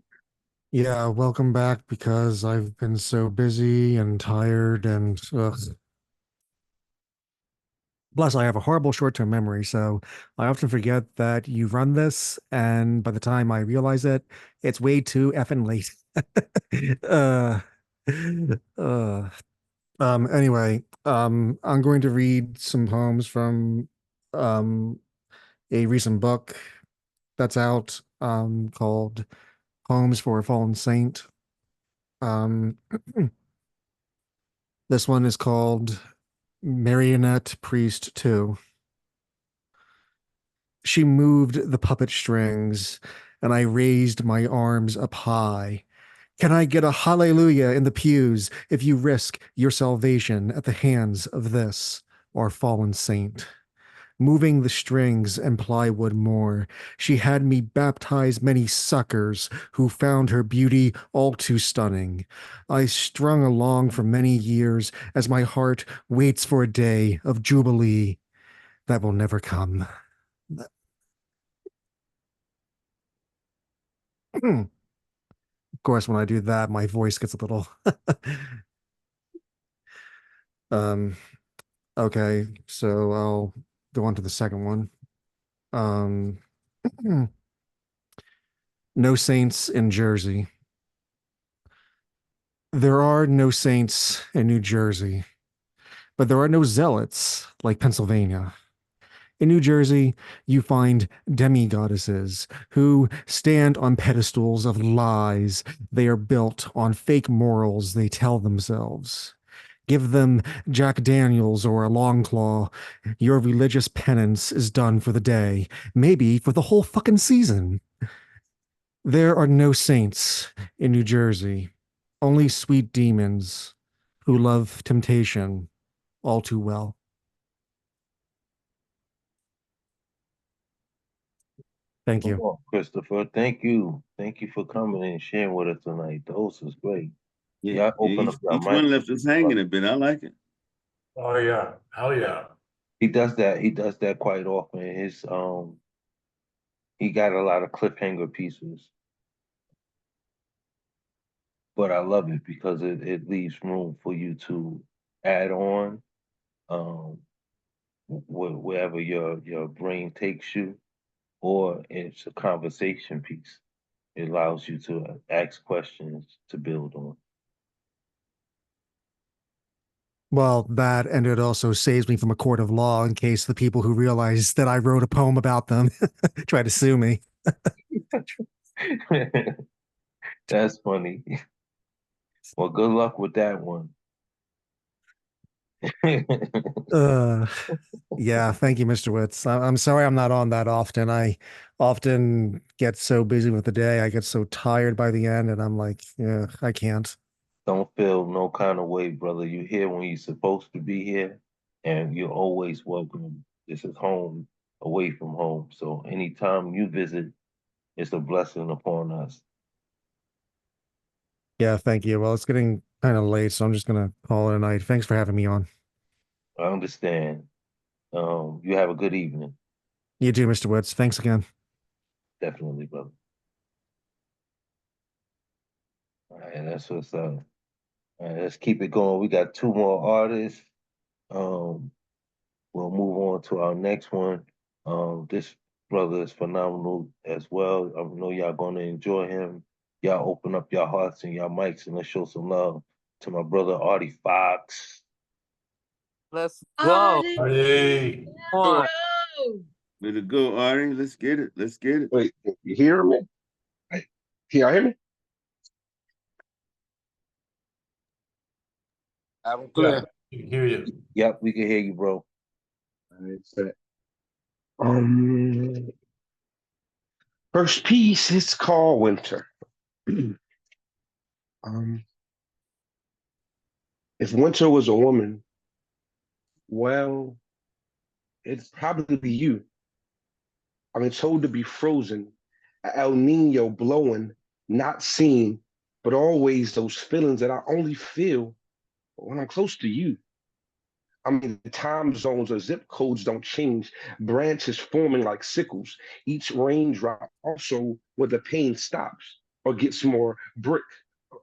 Yeah, welcome back because I've been so busy and tired and plus I have a horrible short-term memory, so I often forget that you run this, and by the time I realize it, it's way too effing late. uh, anyway, I'm going to read some poems from a recent book that's out called Poems for a Fallen Saint. This one is called Marionette Priest 2. She moved the puppet strings, and I raised my arms up high. Can I get a hallelujah in the pews if you risk your salvation at the hands of this, our fallen saint? Moving the strings and plywood more, she had me baptize many suckers who found her beauty all too stunning. I strung along for many years as my heart waits for a day of jubilee that will never come. Of course, when I do that, my voice gets a little okay, so I'll go on to the second one. No saints in Jersey. There are no saints in New Jersey, but there are no zealots like Pennsylvania. In New Jersey, you find demigoddesses who stand on pedestals of lies. They are built on fake morals they tell themselves. Give them Jack Daniels or a Long Claw. Your religious penance is done for the day, maybe for the whole fucking season. There are no saints in New Jersey, only sweet demons who love temptation all too well. Thank Come you. on, Christopher. Thank you. Thank you for coming and sharing with us tonight. Those is great. Yeah, Y'all open up your each one mic. left us hanging a bit. I like it. Oh yeah, hell yeah. He does that. He does that quite often. He got a lot of cliffhanger pieces, but I love it because it leaves room for you to add on um, wherever your brain takes you, or it's a conversation piece. It allows you to ask questions to build on. Well, that and it also saves me from a court of law in case the people who realize that I wrote a poem about them try to sue me. That's funny. Well, good luck with that one. Yeah, thank you, Mr. Witz. I'm sorry I'm not on that often. I often get so busy with the day. I get so tired by the end, and I'm like, yeah, I can't. Don't feel no kind of way, brother. You're here when you're supposed to be here, and you're always welcome. This is home, away from home. So anytime you visit, it's a blessing upon us. Yeah, thank you. Well, it's getting kind of late, so I'm just gonna call it a night. Thanks for having me on. I understand. You have a good evening. You too, Mr. Witz. Thanks again. Definitely, brother. All right, that's what's up. All right, let's keep it going. We got two more artists. We'll move on to our next one. This brother is phenomenal as well. I know y'all gonna enjoy him. Y'all open up your hearts and your mics and let's show some love to my brother Artie Fox. Let's go. Hey, Come on. Way to go, Ari. Let's get it. Let's get it. Wait, you hear me? Hey, can y'all hear me? I'm yeah, clear. hear you. Yep, we can hear you, bro. It's that. Um, First piece is called Winter. um, if winter was a woman, well, it'd probably be you. I mean, told to be frozen, El Nino blowing, not seen, but always those feelings that I only feel when I'm close to you. I mean, the time zones or zip codes don't change, branches forming like sickles, each raindrop also where the pain stops or gets more brick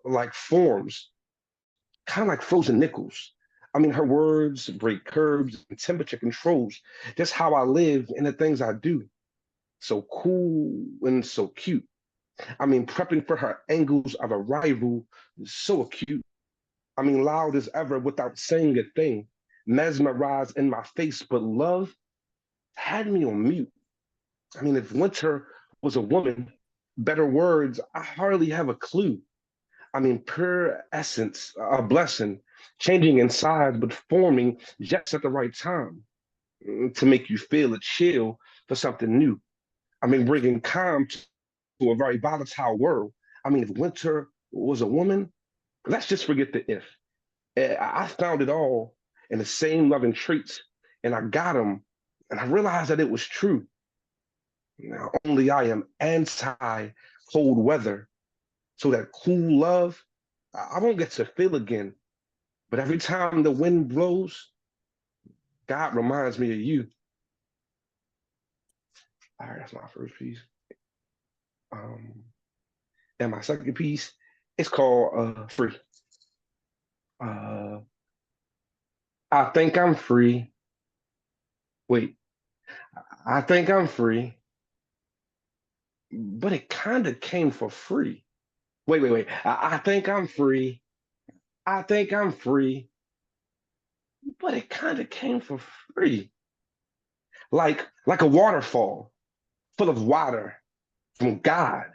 like forms, kind of like frozen nickels. I mean, her words break curbs and temperature controls, just how I live and the things I do. So cool and so cute. I mean, prepping for her angles of arrival, so acute. I mean, loud as ever without saying a thing, mesmerized in my face, but love had me on mute. I mean, if winter was a woman, better words, I hardly have a clue. I mean, pure essence, a blessing, changing inside, but forming just at the right time to make you feel a chill for something new. I mean, bringing calm to a very volatile world. I mean, if winter was a woman, let's just forget the if. I found it all in the same loving traits, and I got them, and I realized that it was true. Now, only I am anti cold weather, so that cool love, I won't get to feel again. But every time the wind blows, God reminds me of you. All right, that's my first piece. And my second piece, it's called Free. Uh, I think I'm free. Wait, I think I'm free, but it kind of came for free. Wait. I think I'm free. I think I'm free, but it kind of came for free. Like a waterfall full of water from God.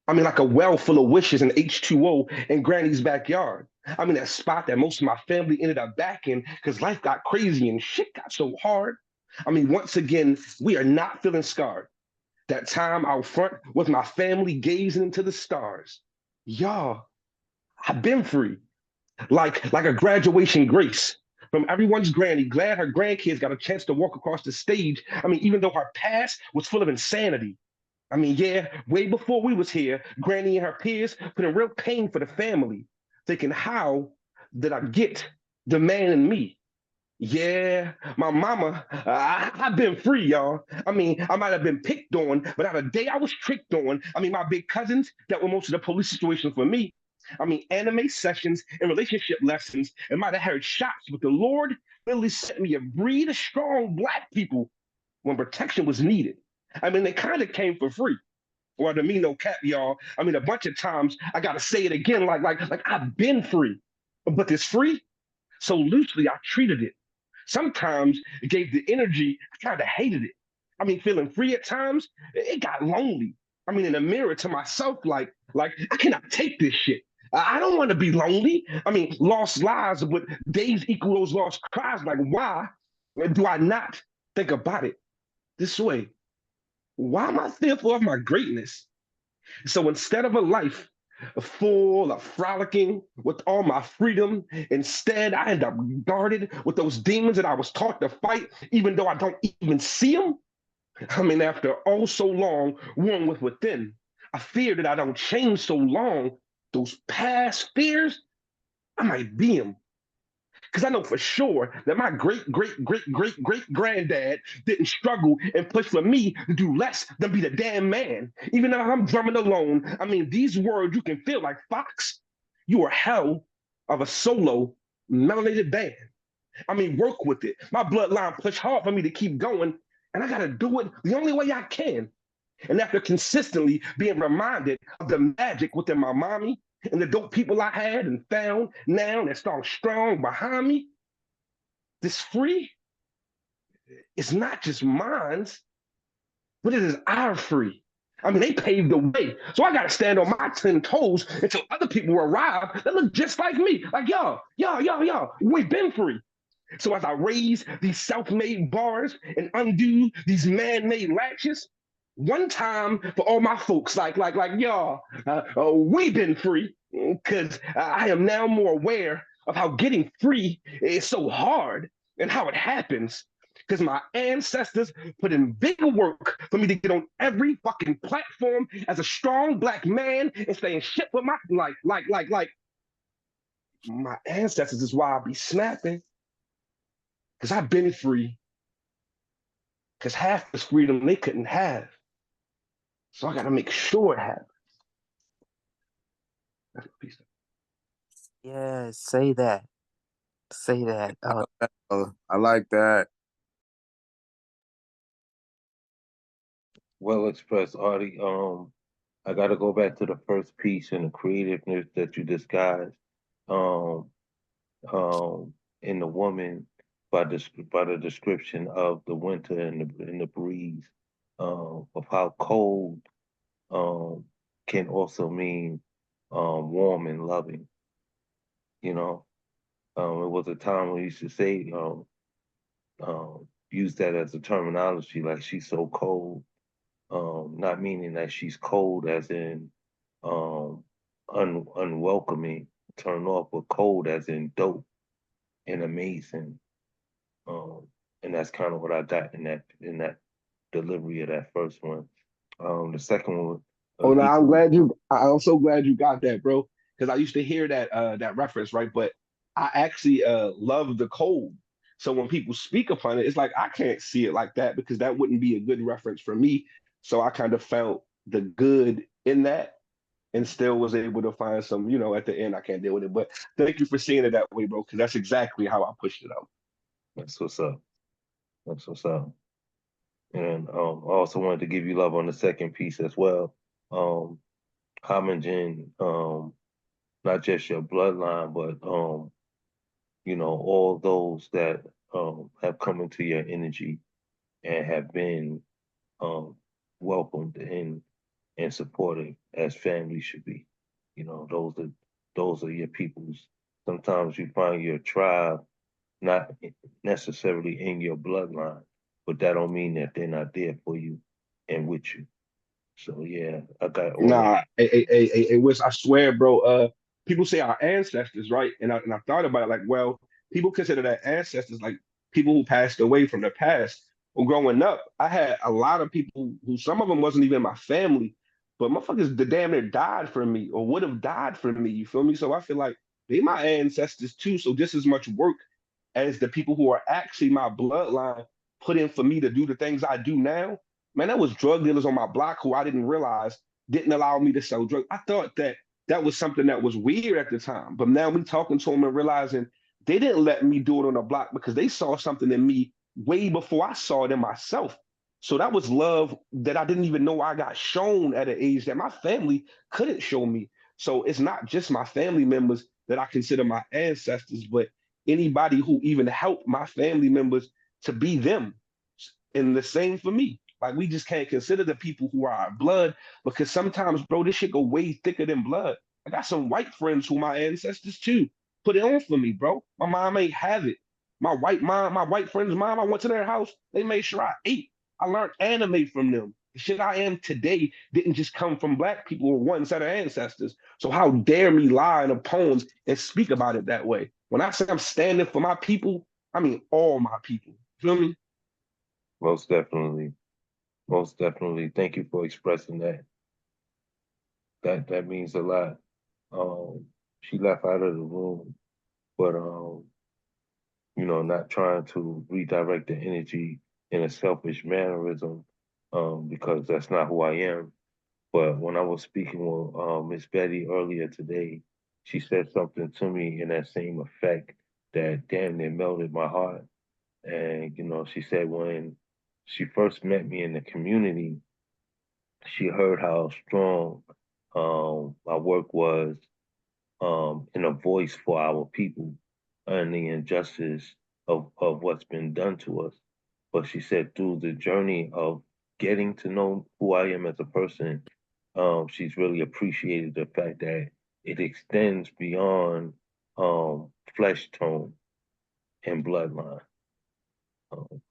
I mean, like a well full of wishes and H2O in Granny's backyard. I mean, that spot that most of my family ended up back in because life got crazy and shit got so hard. I mean, once again, we are not feeling scarred. That time out front with my family gazing into the stars. Y'all, I've been free, like a graduation grace from everyone's granny. Glad her grandkids got a chance to walk across the stage. I mean, even though her past was full of insanity. I mean, yeah, way before we was here, Granny and her peers put in real pain for the family, thinking, how did I get the man in me? Yeah, my mama, I've been free, y'all. I mean, I might have been picked on, but not a day I was tricked on. I mean, my big cousins that were most of the police situations for me. I mean, anime sessions and relationship lessons, and might have heard shots, but the Lord really sent me a breed of strong black people when protection was needed. I mean, they kind of came for free. Well, to me, no cap, y'all. I mean, a bunch of times I gotta say it again, like I've been free, but this free, so loosely I treated it. Sometimes it gave the energy, I kind of hated it. I mean, feeling free at times, it got lonely. I mean, in the mirror to myself, like I cannot take this shit. I don't want to be lonely. I mean, lost lives, but days equal those lost cries. Like, why do I not think about it this way? Why am I fearful of my greatness? So instead of a life full of frolicking with all my freedom, instead I end up guarded with those demons that I was taught to fight, even though I don't even see them. I mean, after oh so long, warm with within, I fear that I don't change so long. Those past fears, I might be them. Because I know for sure that my great granddad didn't struggle and push for me to do less than be the damn man. Even though I'm drumming alone, I mean, these words you can feel like Fox. You are hell of a solo melanated band. I mean, work with it. My bloodline pushed hard for me to keep going. and I gotta do it the only way I can. And after consistently being reminded of the magic within my mommy and the dope people I had and found now that stand strong behind me, this free is not just mine's, but it is our free. I mean, they paved the way. So I got to stand on my 10 toes until other people arrive that look just like me. Like, y'all, we've been free. So as I raise these self-made bars and undo these man-made latches, one time for all my folks, like y'all, we've been free because I am now more aware of how getting free is so hard and how it happens. Because my ancestors put in big work for me to get on every fucking platform as a strong black man and stay in shit with my like. My ancestors is why I be snapping. Because I've been free. Because half this freedom they couldn't have. So I got to make sure it happens. That's a piece of Yeah, say that. Say that. I like that. Well expressed, Artie. I got to go back to the first piece and the creativeness that you disguised. Um, in the woman by the description of the winter and the breeze, of how cold can also mean warm and loving. You know, it was a time when we used to say use that as a terminology like she's so cold, not meaning that she's cold as in um, unwelcoming, turn off, but cold as in dope and amazing. Um, and that's kind of what I got in that delivery of that first one. The second one, Oh no, equally. I'm so glad you got that, bro. Because I used to hear that reference, right? But I actually love the cold. So when people speak upon it, it's like I can't see it like that because that wouldn't be a good reference for me. So I kind of felt the good in that and still was able to find some, at the end I can't deal with it. But thank you for seeing it that way, bro, because that's exactly how I pushed it out. That's what's up. That's what's up. And I also wanted to give you love on the second piece as well. Um, homaging, not just your bloodline, but all those that have come into your energy and have been welcomed and supported as family should be. Those are your peoples. Sometimes you find your tribe not necessarily in your bloodline, but that don't mean that they're not there for you and with you. So yeah, I got all of Nah, I swear, bro. People say our ancestors, right? And I thought about it, like, well, people consider that ancestors like people who passed away from the past. Well, growing up, I had a lot of people who some of them wasn't even my family, but motherfuckers the damn near died for me or would have died for me. You feel me? So I feel like they my ancestors too. So just as much work as the people who are actually my bloodline put in for me to do the things I do now. Man, that was drug dealers on my block who I didn't realize didn't allow me to sell drugs. I thought that was something that was weird at the time, but now me talking to them and realizing they didn't let me do it on the block because they saw something in me way before I saw it in myself. So that was love that I didn't even know I got shown at an age that my family couldn't show me. So it's not just my family members that I consider my ancestors, but anybody who even helped my family members to be them. And the same for me. Like we just can't consider the people who are our blood because sometimes, bro, this shit go way thicker than blood. I got some white friends who my ancestors too. Put it on for me, bro. My mom ain't have it. My white friend's mom, I went to their house. They made sure I ate. I learned anime from them. The shit I am today didn't just come from black people or one set of ancestors. So how dare me lie in the poems and speak about it that way? When I say I'm standing for my people, I mean all my people. Feel me? most definitely, most definitely. Thank you for expressing that. That means a lot. She left out of the room, but not trying to redirect the energy in a selfish mannerism, because that's not who I am. But when I was speaking with Miss Betty earlier today, she said something to me in that same effect that damn near melted my heart. And she said when she first met me in the community, she heard how strong my work was in a voice for our people and the injustice of what's been done to us. But she said through the journey of getting to know who I am as a person, she's really appreciated the fact that it extends beyond flesh tone and bloodline. Um,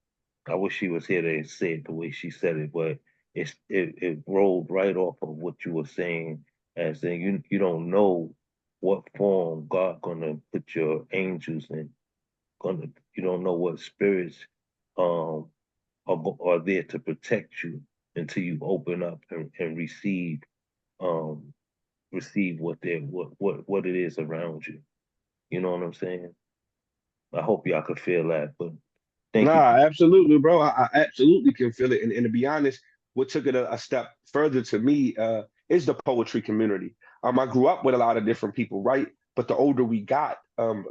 I wish she was here to say it the way she said it, but it rolled right off of what you were saying, as in you don't know what form God gonna put your angels in. You don't know what spirits um are there to protect you until you open up and um receive what it is around you. You know what I'm saying? I hope y'all could feel that, but thank you. Nah, absolutely, bro. I absolutely can feel it. And to be honest, what took it a step further to me is the poetry community. I grew up with a lot of different people, right? But the older we got,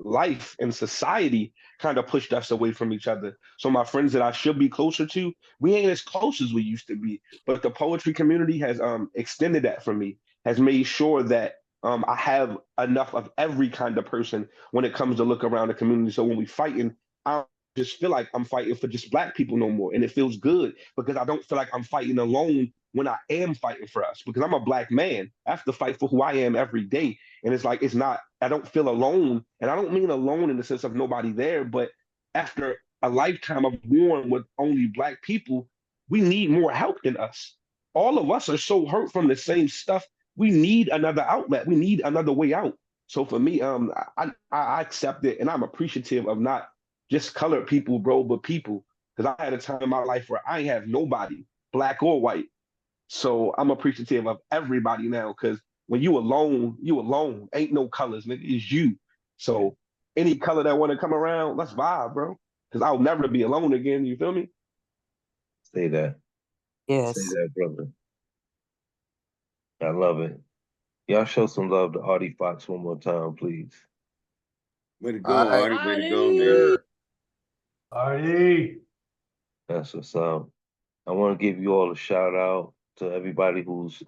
life and society kind of pushed us away from each other. So my friends that I should be closer to, we ain't as close as we used to be. But the poetry community has extended that for me, has made sure that I have enough of every kind of person when it comes to look around the community. So when we fighting, I just feel like I'm fighting for just black people no more. And it feels good because I don't feel like I'm fighting alone when I am fighting for us because I'm a black man. I have to fight for who I am every day. And it's like, it's not, I don't feel alone. And I don't mean alone in the sense of nobody there, but after a lifetime of warring with only black people, we need more help than us. All of us are so hurt from the same stuff. We need another outlet. We need another way out. So for me, I accept it and I'm appreciative of not just colored people, bro, but people. Because I had a time in my life where I ain't have nobody, black or white. So I'm appreciative of everybody now. Because when you alone, you alone. Ain't no colors, nigga. It's you. So any color that want to come around, let's vibe, bro. Because I'll never be alone again. You feel me? Say that. Say Yes. that, brother. I love it. Y'all show some love to Artie Fox one more time, please. Way to All go, right. Artie. Way to go, man. Artie. That's what's up. I want to give you all a shout out to everybody who's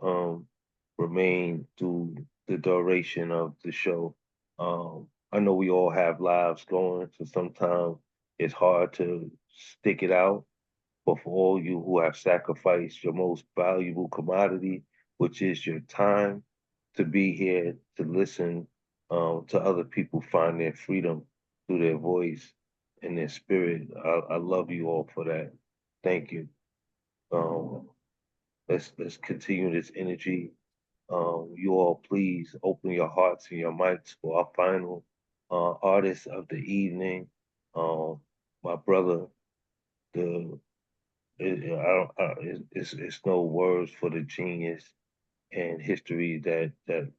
remained through the duration of the show. I know we all have lives going, so sometimes it's hard to stick it out. But for all you who have sacrificed your most valuable commodity, which is your time, to be here to listen to other people find their freedom through their voice and their spirit, I love you all for that. Thank you. Um, let's continue this energy. You all please open your hearts and your mics for our final artist of the evening. My brother, the it's no words for the genius and history that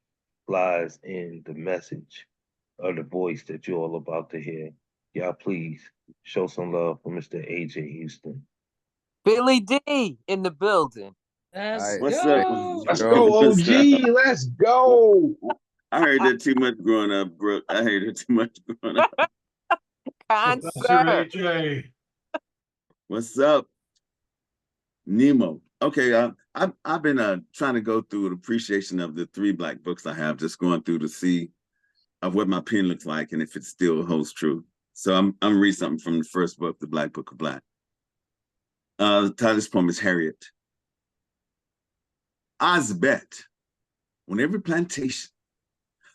lies in the message or the voice that you're all about to hear. Y'all please show some love for Mr. AJ Houston. Billy D in the building. Let's What's up? go. Let's Bro, go, what's up? OG. Let's go. I heard that too much growing up, Brooke. I heard it too much growing up. Professor Concert. AJ. What's up, Nemo? Okay, I've been trying to go through an appreciation of the 3 black books I have, just going through to see of what my pen looks like and if it still holds true. So I'm reading something from the first book, The Black Book of Black. The title of this poem is Harriet. I's bet on every plantation,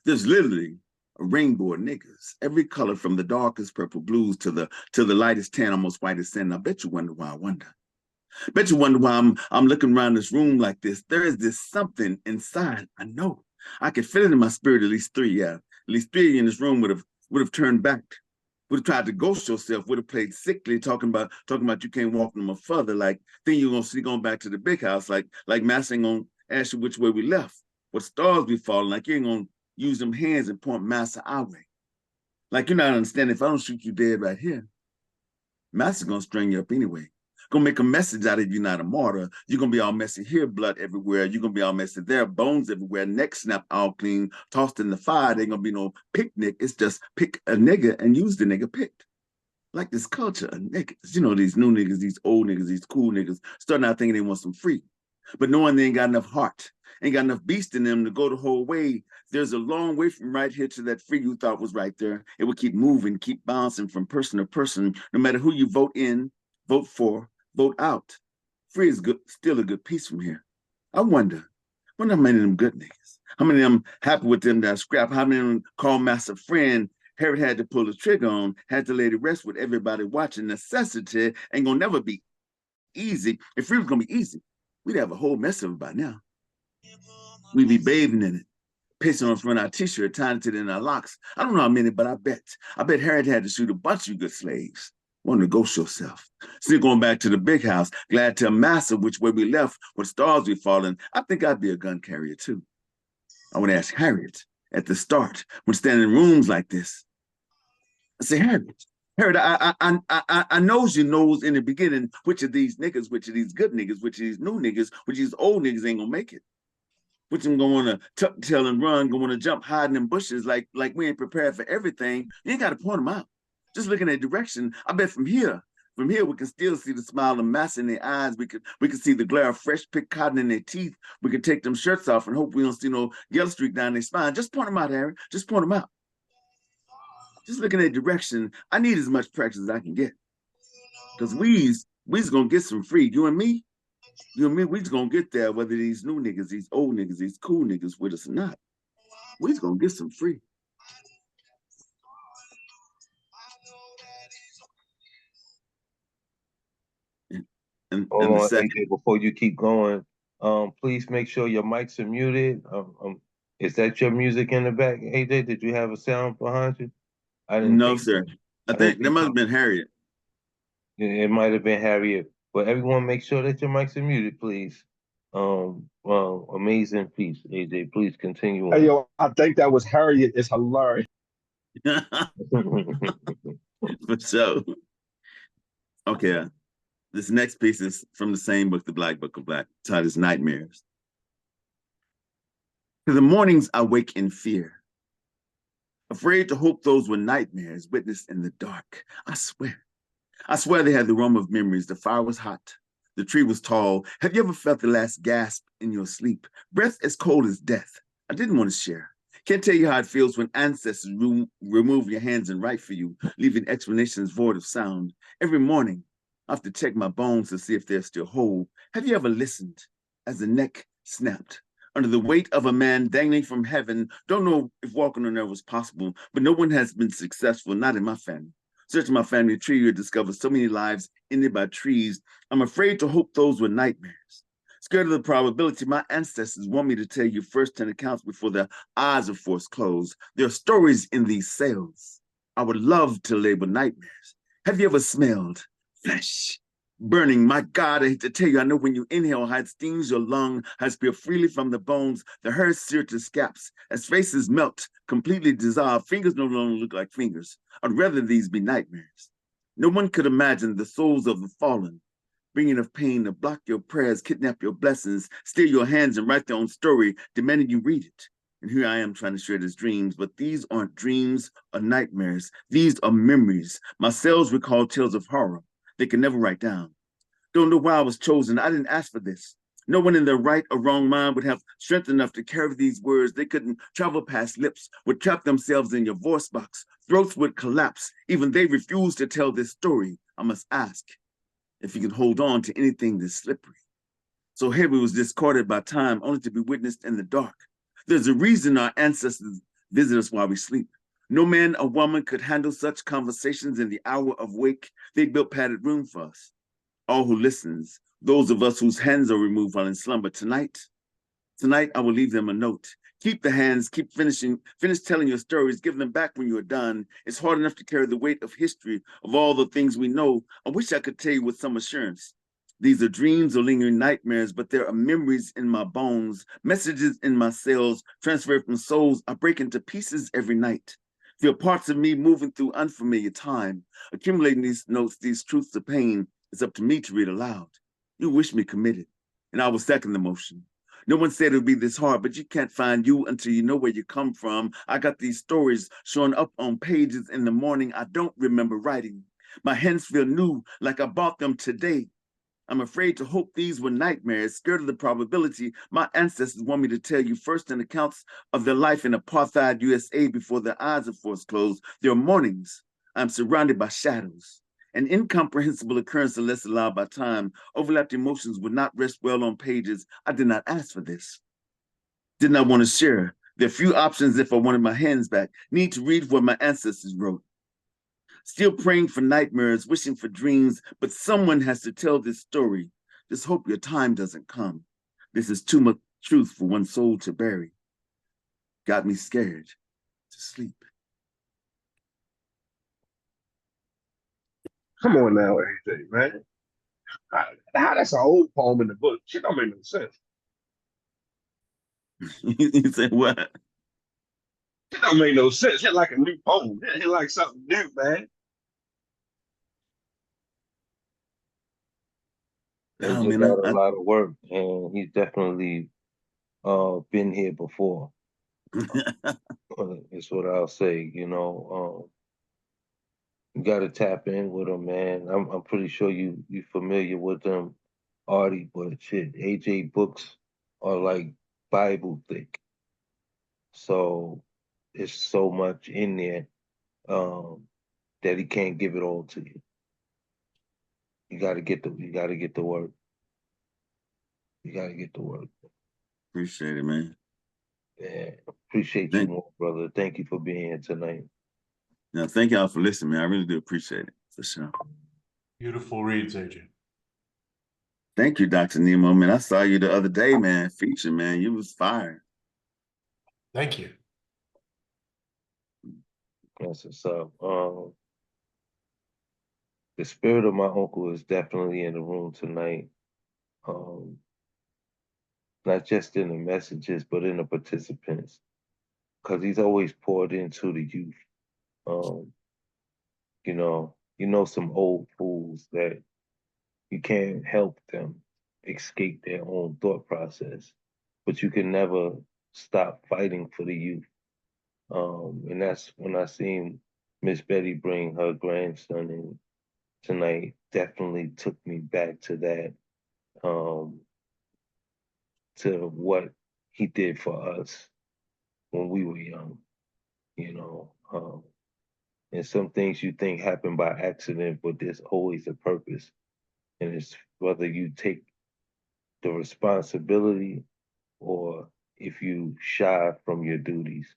there's literally a rainbow of niggas, every color from the darkest purple blues to the lightest tan, almost white as sin. I bet you wonder why I wonder. Bet you wonder why I'm looking around this room like this. There is this something inside. I know. I can feel it in my spirit. At least 3, yeah. At least 3 in this room would have turned back, would have tried to ghost yourself, would have played sickly, talking about you can't walk no more further. Like then you're gonna see going back to the big house, like Master ain't gonna ask you which way we left, what stars we falling. Like you ain't gonna use them hands and point Master our way. Like you're not understanding. If I don't shoot you dead right here, Master's gonna string you up anyway. Gonna make a message out of you, not a martyr. You're gonna be all messy here, blood everywhere. You're gonna be all messy there, bones everywhere, neck snap all clean, tossed in the fire. There ain't gonna be no picnic. It's just pick a nigga and use the nigga picked. like this culture of niggas. You know, these new niggas, these old niggas, these cool niggas, starting out thinking they want some free, but knowing they ain't got enough heart, ain't got enough beast in them to go the whole way. There's a long way from right here to that free you thought was right there. It will keep moving, keep bouncing from person to person, no matter who you vote in, vote for, vote out. Free is good, still a good piece from here. I wonder how many of them good niggas, how many of them happy with them that scrap, how many of them call master friend, Harriet had to pull the trigger on, had to lay the rest with everybody watching. Necessity ain't gonna never be easy. If free was gonna be easy, we'd have a whole mess of it by now. We'd be bathing in it, pissing on front of our t-shirt, tying it in our locks. I don't know how many, but I bet Harriet had to shoot a bunch of you good slaves. Want to ghost yourself. Still going back to the big house, glad to master which way we left, what stars we fallen. I think I'd be a gun carrier too. I would ask Harriet at the start, when standing in rooms like this. I say, Harriet, I knows you knows in the beginning which of these niggas, which of these good niggas, which of these new niggas, which of these old niggas ain't gonna make it. Which I'm gonna wanna tuck tail and run, gonna wanna jump hiding in bushes like we ain't prepared for everything. You ain't gotta point them out. Just looking at direction, I bet from here we can still see the smile and mass in their eyes. We can see the glare of fresh picked cotton in their teeth. We can take them shirts off and hope we don't see no yellow streak down their spine. Just point them out, Harry. Just point them out. Just looking at direction, I need as much practice as I can get. Because we's gonna get some free. You and me, we's gonna get there, whether these new niggas, these old niggas, these cool niggas with us or not. We's gonna get some free. Hold on, AJ, before you keep going, please make sure your mics are muted. Is that your music in the back, AJ? Did you have a sound behind you? I didn't No, think sir. so. I think that must have been Harriet. It might have been Harriet. But everyone make sure that your mics are muted, please. Amazing piece, AJ. Please continue on. Hey, yo, I think that was Harriet. It's hilarious. For sure. Okay. This next piece is from the same book, The Black Book of Black, titled Nightmares. To the mornings I wake in fear, afraid to hope those were nightmares witnessed in the dark. I swear they had the aroma of memories. The fire was hot. The tree was tall. Have you ever felt the last gasp in your sleep? Breath as cold as death. I didn't want to share. Can't tell you how it feels when ancestors remove your hands and write for you, leaving explanations void of sound. Every morning, I have to check my bones to see if they're still whole. Have you ever listened as the neck snapped under the weight of a man dangling from heaven? Don't know if walking on air was possible, but no one has been successful, not in my family. Searching my family tree, you discover so many lives ended by trees. I'm afraid to hope those were nightmares. Scared of the probability, my ancestors want me to tell you first-hand accounts before their eyes are forced closed. There are stories in these cells I would love to label nightmares. Have you ever smelled flesh burning? My God, I hate to tell you, I know when you inhale how it stings your lung, how it spews freely from the bones, the hair seared to scalps, as faces melt, completely dissolve, fingers no longer look like fingers. I'd rather these be nightmares. No one could imagine the souls of the fallen, bringing of pain to block your prayers, kidnap your blessings, steal your hands and write their own story, demanding you read it. And here I am trying to share these dreams, but these aren't dreams or nightmares. These are memories. My cells recall tales of horror they can never write down. Don't know why I was chosen. I didn't ask for this. No one in their right or wrong mind would have strength enough to carry these words. They couldn't travel past lips, would trap themselves in your voice box. Throats would collapse. Even they refuse to tell this story. I must ask if you can hold on to anything this slippery. So heavy was discarded by time, only to be witnessed in the dark. There's a reason our ancestors visit us while we sleep. No man or woman could handle such conversations in the hour of wake. They built padded room for us. All who listens, those of us whose hands are removed while in slumber tonight I will leave them a note. Keep the hands, finish telling your stories, give them back when you're done. It's hard enough to carry the weight of history, of all the things we know. I wish I could tell you with some assurance. These are dreams or lingering nightmares, but there are memories in my bones, messages in my cells, transferred from souls I break into pieces every night. Feel parts of me moving through unfamiliar time, accumulating these notes, these truths of pain. It's up to me to read aloud. You wish me committed, and I will second the motion. No one said it would be this hard, but you can't find you until you know where you come from. I got these stories showing up on pages in the morning I don't remember writing. My hands feel new, like I bought them today. I'm afraid to hope these were nightmares, scared of the probability my ancestors want me to tell you first in accounts of their life in apartheid USA before their eyes are forced closed. There are mornings I'm surrounded by shadows, an incomprehensible occurrence unless allowed by time. Overlapped emotions would not rest well on pages. I did not ask for this. Did not want to share. There are few options if I wanted my hands back. Need to read what my ancestors wrote. Still praying for nightmares, wishing for dreams, but someone has to tell this story. Just hope your time doesn't come. This is too much truth for one soul to bury. Got me scared to sleep. Come on now, AJ, man. How that's an old poem in the book? Shit don't make no sense. You said what? It don't make no sense. Hit like a new poem. Hit like something new, man. Oh, AJ man, got a lot of work, and he's definitely been here before. Is what I'll say. You know, you got to tap in with him, man. I'm pretty sure you familiar with them, Artie, but shit, AJ books are like Bible thick. So there's so much in there that he can't give it all to you. You gotta get the work. You gotta get the work. Appreciate it, man. Yeah, appreciate you more, brother. Thank you for being here tonight. Now, thank y'all for listening, man. I really do appreciate it, for sure. Beautiful reads, AJ. Thank you, Dr. Nemo, man. I saw you the other day, man. Feature, man. You was fire. Thank you. That's what's up. The spirit of my uncle is definitely in the room tonight. Not just in the messages, but in the participants, because he's always poured into the youth. You know some old fools that you can't help them escape their own thought process, but you can never stop fighting for the youth. And that's when I seen Miss Betty bring her grandson in tonight, definitely took me back to that, to what he did for us when we were young, you know. And some things you think happen by accident, but there's always a purpose. And it's whether you take the responsibility or if you shy from your duties.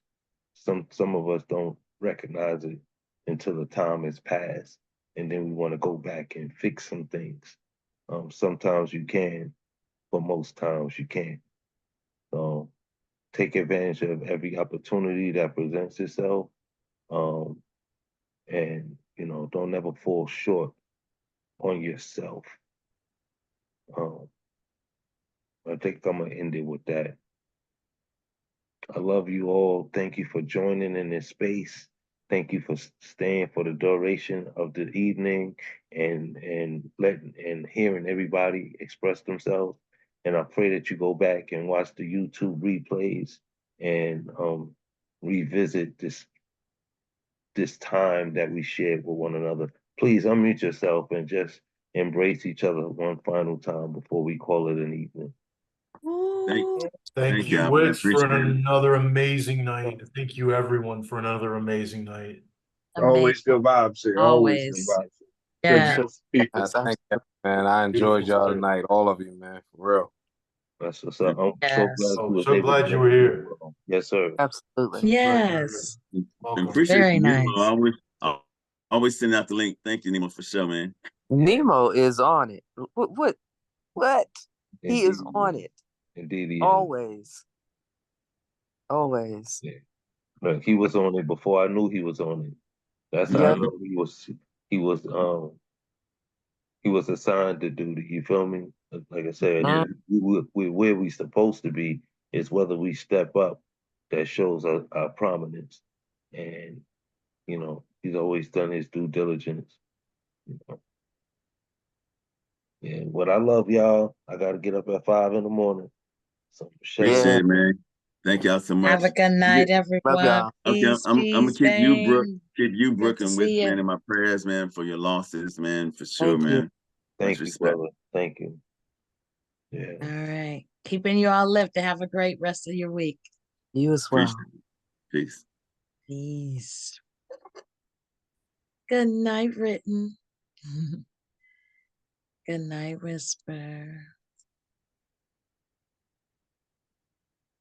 Some of us don't recognize it until the time has passed, and then we want to go back and fix some things. Sometimes you can, but most times you can't. So take advantage of every opportunity that presents itself, and don't ever fall short on yourself. I think I'm gonna end it with that. I love you all. Thank you for joining in this space. Thank you for staying for the duration of the evening and hearing everybody express themselves. And I pray that you go back and watch the YouTube replays and revisit this time that we shared with one another. Please unmute yourself and just embrace each other one final time before we call it an evening. Thank you, Wits, for another amazing night. Thank you, everyone, for another amazing night. Always good vibes here. Always good vibes. Yeah. Thank you, man. I enjoyed y'all tonight, all of you, man, for real. That's what's up. I'm so glad you were so able glad to you were here. Yes, sir. Absolutely. Yes. I appreciate Very you, Nemo. nice. I always send out the link. Thank you, Nemo, for sure, man. Nemo is on it. What? He is on it. Indeed, he is. Always. Always. Yeah. Look, he was on it before I knew he was on it. That's how I know he was assigned to duty. You feel me? Like I said, we where we supposed to be is whether we step up. That shows our prominence, and he's always done his due diligence. Yeah, what I love, y'all. I got to get up at 5 in the morning. So Appreciate it, man. Thank y'all so much. Have a good night, Yeah. Love everyone. y'all. Okay, Peace, I'm gonna peace, keep you, Brooke, bang. Brooke, to and see Wiz, you. man, in my prayers, man, for your losses, man, for sure, Thank you. man. Much Thank you, respect. brother. Thank you. Yeah. All right. Keeping you all lifted. Have a great rest of your week. You as well. Appreciate it. Peace. Peace. Good night, Written. Good night, Whisper.